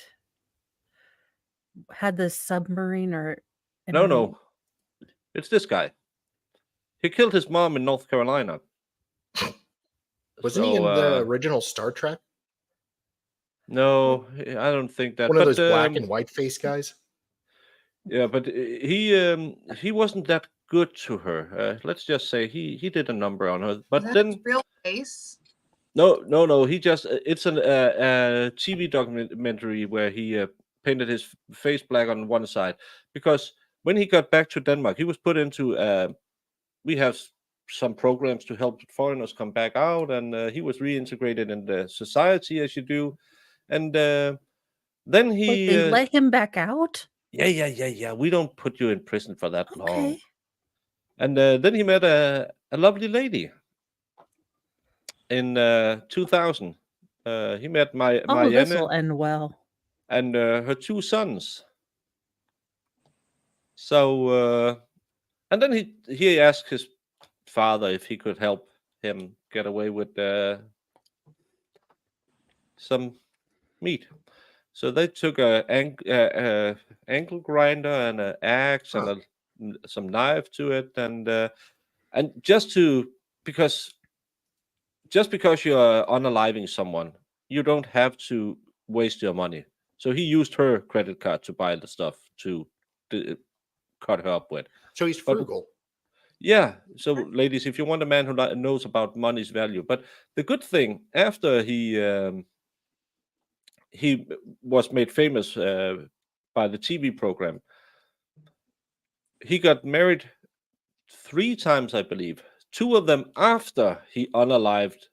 had the submarine or No. It's this guy. He killed his mom in North Carolina. Wasn't he in the original Star Trek? No, I don't think that. One of those black and white face guys? Yeah, but he wasn't that good to her. Let's just say he did a number on her. But is that then his real face? No. He just it's a TV documentary where he painted his face black on one side because when he got back to Denmark, he was put into. We have some programs to help foreigners come back out, and he was reintegrated in the society as you do, and then he. Wait, they let him back out? Yeah. We don't put you in prison for that long. And then he met a lovely lady. In 2000, he met Marianne. This will end well. And her 2 sons. So, and then he asked his father if he could help him get away with some meat. So they took a ankle grinder and an axe and some knife to it, and just because you're unaliving someone, you don't have to waste your money. So he used her credit card to buy the stuff to cut her up with. So he's frugal. Yeah. So, ladies, if you want a man who knows about money's value, but the good thing after he was made famous by the TV program, he got married 3 times, I believe. 2 of them after he unalived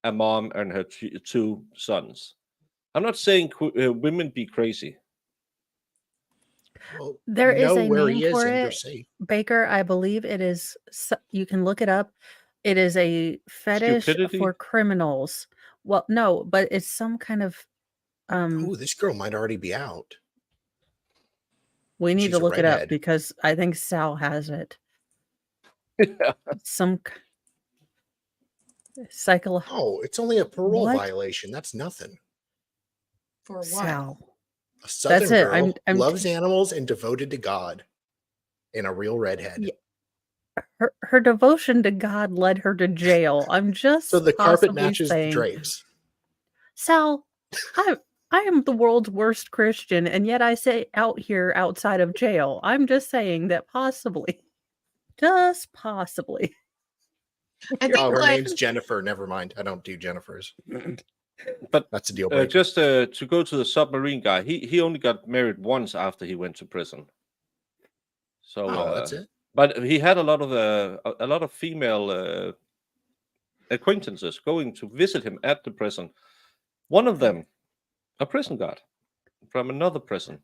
a mom and her 2 sons. I'm not saying women be crazy. Well, there is a name for and you're it, safe. Baker. I believe it is. You can look it up. It is a fetish Stupidity? for criminals. Well, no, but it's some kind of. Oh, this girl might already be out. We need She's to a look it up redhead. because I think Sal has it. Some Oh, it's only a parole What? violation. That's nothing. For what? Sal. A southern That's it. girl I'm loves animals and devoted to God, and a real redhead. Her devotion to God led her to jail. I'm just So the carpet possibly matches the saying, drapes. Sal, I am the world's worst Christian, and yet I say out here outside of jail. I'm just saying that possibly, just possibly. I think Her like name's Jennifer. Never mind. I don't do Jennifers. But that's a deal breaker. Just to go to the submarine guy, he only got married once after he went to prison. So that's it. But he had a lot of female acquaintances going to visit him at the prison. One of them, a prison guard from another prison,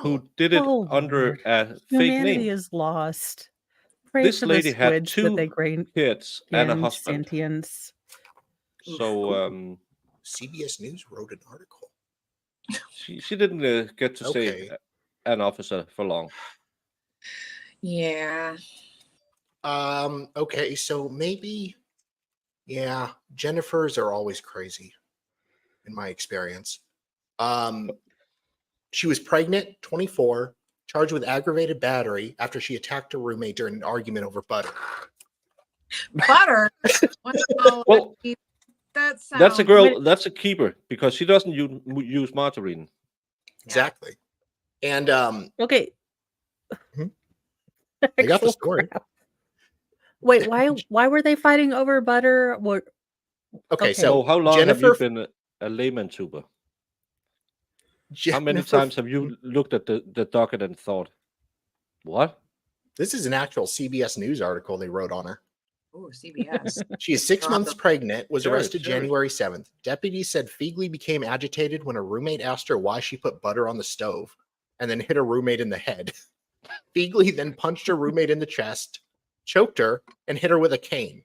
who did it under a fake Humanity name. is lost. Pray This for lady the had squids that they 2 kids and a husband. Sentience. So CBS News wrote an article. She didn't get to stay an officer for long. Yeah. Okay, so maybe, yeah, Jennifers are always crazy, in my experience. She was pregnant, 24, charged with aggravated battery after she attacked her roommate during an argument over butter. Butter. Well, that sounds... that's a girl. That's a keeper because she doesn't use margarine. Exactly. And Okay. I got the story. Crap. Wait, why were they fighting over butter? What? Okay, so how long Jennifer, have you been a layman tuber? How many times have you looked at the docket and thought, what? This is an actual CBS News article they wrote on her. Oh, CBS. She is 6 months pregnant, was Sure, arrested sure. January 7th. Deputies said Fegley became agitated when a roommate asked her why she put butter on the stove and then hit her roommate in the head. Fegley then punched her roommate in the chest, choked her, and hit her with a cane.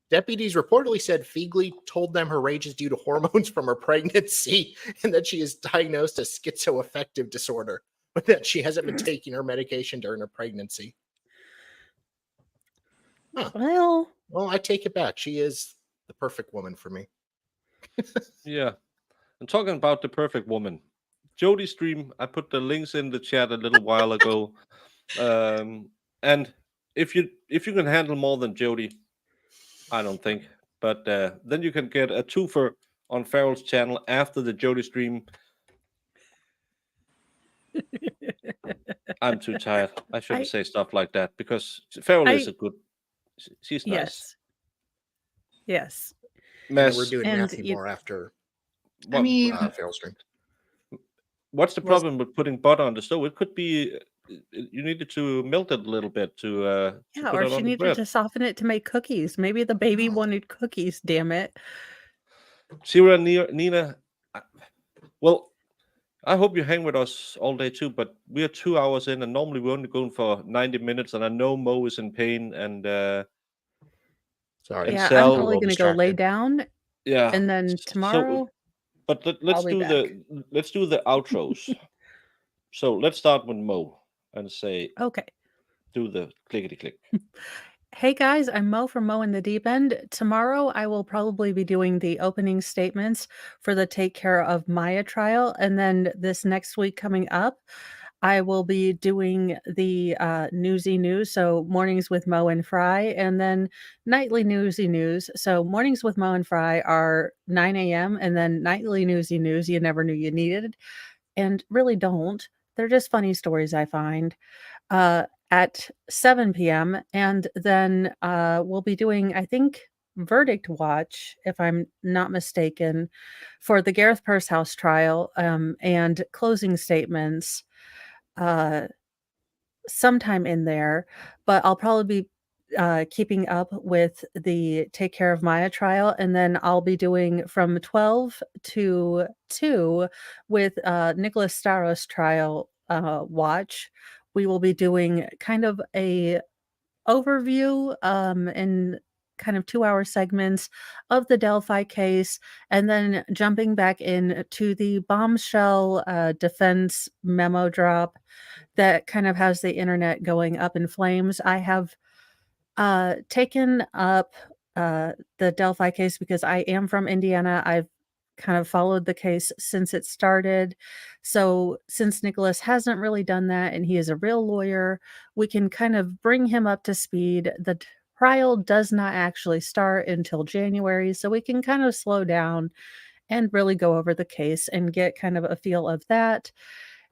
Deputies reportedly said Fegley told them her rage is due to hormones from her pregnancy and that she is diagnosed as schizoaffective disorder, but that she hasn't been taking her medication during her pregnancy. Huh. Well, I take it back. She is the perfect woman for me. Yeah. And talking about the perfect woman, Jody stream, I put the links in the chat a little while ago. And if you can handle more than Jody, I don't think. But then you can get a twofer on Farrell's channel after the Jody stream. I'm too tired. I shouldn't say stuff like that because Farrell is a good. She's nice. Yes. We're doing Matthew more after. I mean, Farrell stream. What's the problem with putting butter on the stove? It could be you needed to melt it a little bit to Yeah, put or it she on the needed bread. to soften it to make cookies. Maybe the baby wanted cookies, damn it. Sarah, Nina, well, I hope you hang with us all day too, but we are 2 hours in and normally we're only going for 90 minutes and I know Mo is in pain and sorry. Yeah, I'm Sal, probably going to go lay down. Yeah. And then tomorrow. But let's do the outros. So let's start with Mo and say, okay, do the clickety click. Hey guys, I'm Mo from Mo in the Deep End. Tomorrow I will probably be doing the opening statements for the Take Care of Maya trial. And then this next week coming up, I will be doing the Newsy News. So mornings with Mo and Fry, and then nightly Newsy News. So mornings with Mo and Fry are 9 a.m. and then nightly Newsy News you never knew you needed. And really don't. They're just funny stories I find. At 7 p.m. And then we'll be doing, I think, Verdict Watch, if I'm not mistaken, for the Gareth Pursehouse trial and closing statements sometime in there. But I'll probably be keeping up with the Take Care of Maya trial. And then I'll be doing from 12 to 2 with Nicholas Staros trial watch. We will be doing kind of a overview in kind of 2-hour segments of the Delphi case, and then jumping back in to the bombshell defense memo drop that kind of has the internet going up in flames. I have taken up the Delphi case because I am from Indiana. I've kind of followed the case since it started. So since Nicholas hasn't really done that and he is a real lawyer, we can kind of bring him up to speed. The trial does not actually start until January, so we can kind of slow down and really go over the case and get kind of a feel of that.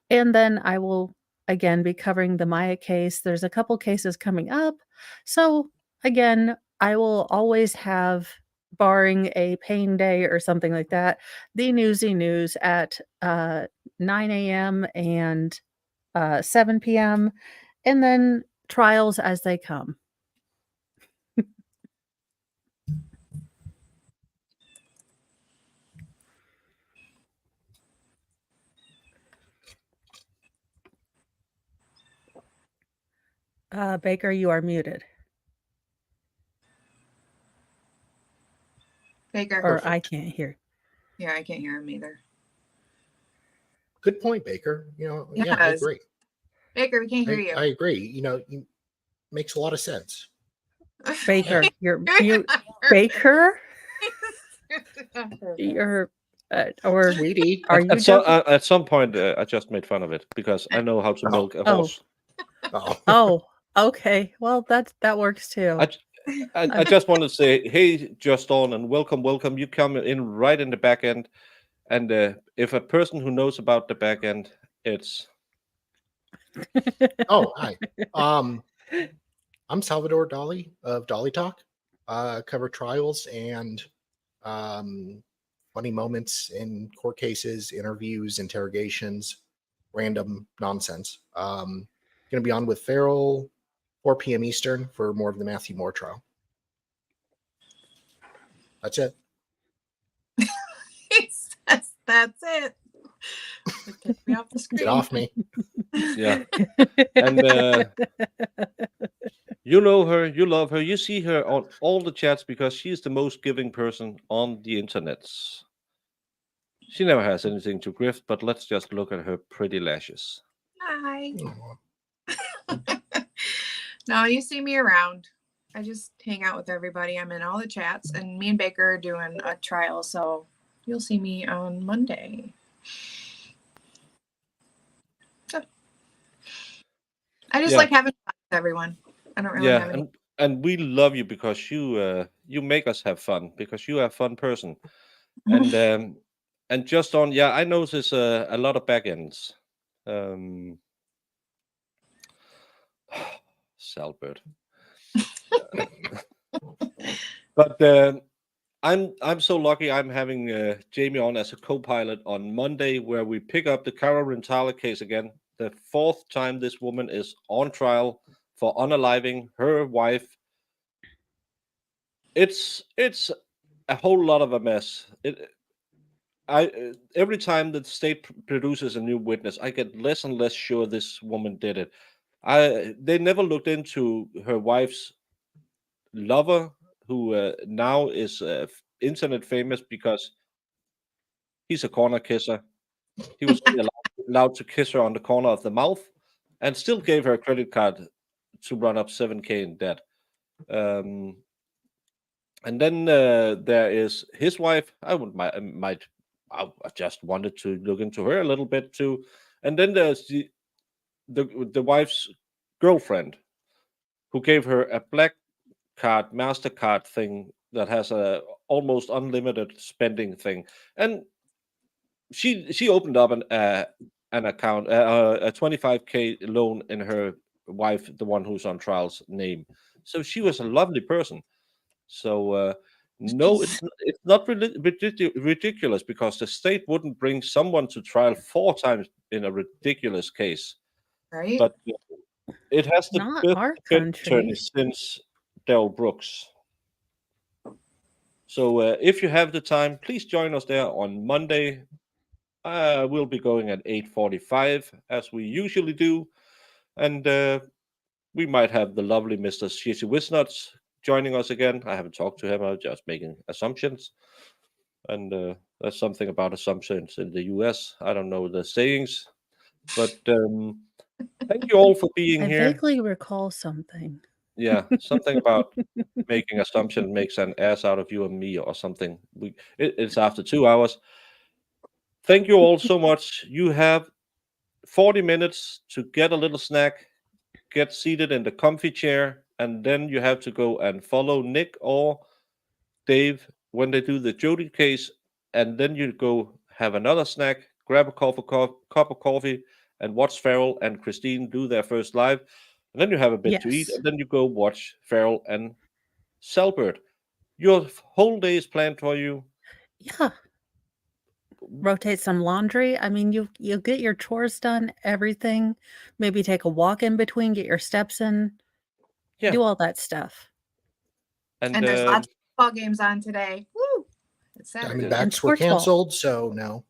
And then I will again be covering the Maya case. There's a couple cases coming up. So again, I will always have, barring a pain day or something like that, the Newsy News at 9 a.m. and 7 p.m. and then trials as they come. Baker, you are muted. Baker. Or I can't hear. Yeah, I can't hear him either. Good point, Baker. I Yes. agree. Baker, we can't hear you. I agree. It makes a lot of sense. Baker, you're mute. Baker? You're or Sweetie. are you At some point, I just made fun of it because I know how to milk a horse. Oh, okay. Well, that works too. I just want to say, hey, Just On, and welcome. You come in right in the back end. And if a person who knows about the back end, it's... Oh, hi. I'm Salvador Dali of Dali Talk. Cover trials and funny moments in court cases, interviews, interrogations, random nonsense. Going to be on with Farrell, 4 p.m. Eastern for more of the Matthew Moore trial. That's it. He says that's it. Get me off the screen. Get off me. Yeah. And you know her, you love her, you see her on all the chats because she's the most giving person on the internet. She never has anything to grift, but let's just look at her pretty lashes. Hi. No, you see me around. I just hang out with everybody. I'm in all the chats, and me and Baker are doing a trial, so you'll see me on Monday. So, I just like having fun with everyone. I don't really have any. And we love you because you make us have fun, because you are a fun person. And Just On, I notice a lot of back ends. Salbert. But I'm so lucky I'm having Jamie on as a co-pilot on Monday, where we pick up the Cara Rintala case again. The 4th time this woman is on trial for unaliving her wife. It's a whole lot of a mess. Every time the state produces a new witness, I get less and less sure this woman did it. They never looked into her wife's lover, who now is internet famous because he's a corner kisser. He was allowed to kiss her on the corner of the mouth, and still gave her a credit card to run up $7,000 in debt. And then there is his wife. I just wanted to look into her a little bit too. And then there's the wife's girlfriend, who gave her a black card, MasterCard thing that has a almost unlimited spending thing, and she opened up an account, a $25,000 loan in her wife, the one who's on trial's name. So she was a lovely person. So no, it's not ridiculous, because the state wouldn't bring someone to trial 4 times in a ridiculous case, right? But it has the Not best our defense attorney country. since Daryl Brooks. So if you have the time, please join us there on Monday. We'll be going at 8:45 as we usually do, and we might have the lovely Mr. Shishi Wisnuts joining us again. I haven't talked to him. I'm just making assumptions, and there's something about assumptions in the US. I don't know the sayings, but thank you all for being I here. vaguely recall something. Yeah, something about making assumption makes an ass out of you and me, or something. It's after 2 hours. Thank you all so much. You have 40 minutes to get a little snack, get seated in the comfy chair, and then you have to go and follow Nick or Dave when they do the Jody case, and then you go have another snack, grab a cup of coffee, and watch Farrell and Christine do their first live. And then you have a bit to eat, Yes. and then you go watch Farrell and Selbert. Your whole day is planned for you. Yeah. Rotate some laundry. I mean, you'll get your chores done, everything. Maybe take a walk in between, get your steps in. Yeah. Do all that stuff. And there's lots of football games on today. Woo! It's Saturday. Diamondbacks were canceled, so no.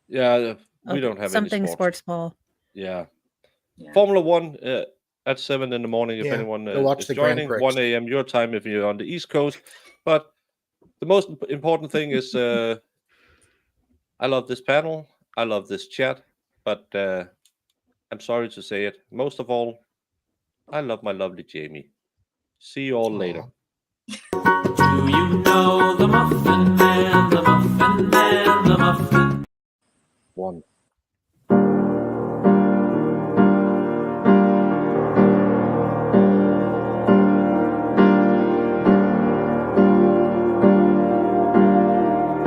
Yeah, we don't have something any sports ball. Yeah. Formula One at 7 in the morning. If Yeah, anyone go watch is the Grand joining, Prix. 1 a.m. your time if you're on the East Coast. But the most important thing is I love this panel. I love this chat. But I'm sorry to say it. Most of all, I love my lovely Jamie. See you all later. Do you know the Muffin Man, the Muffin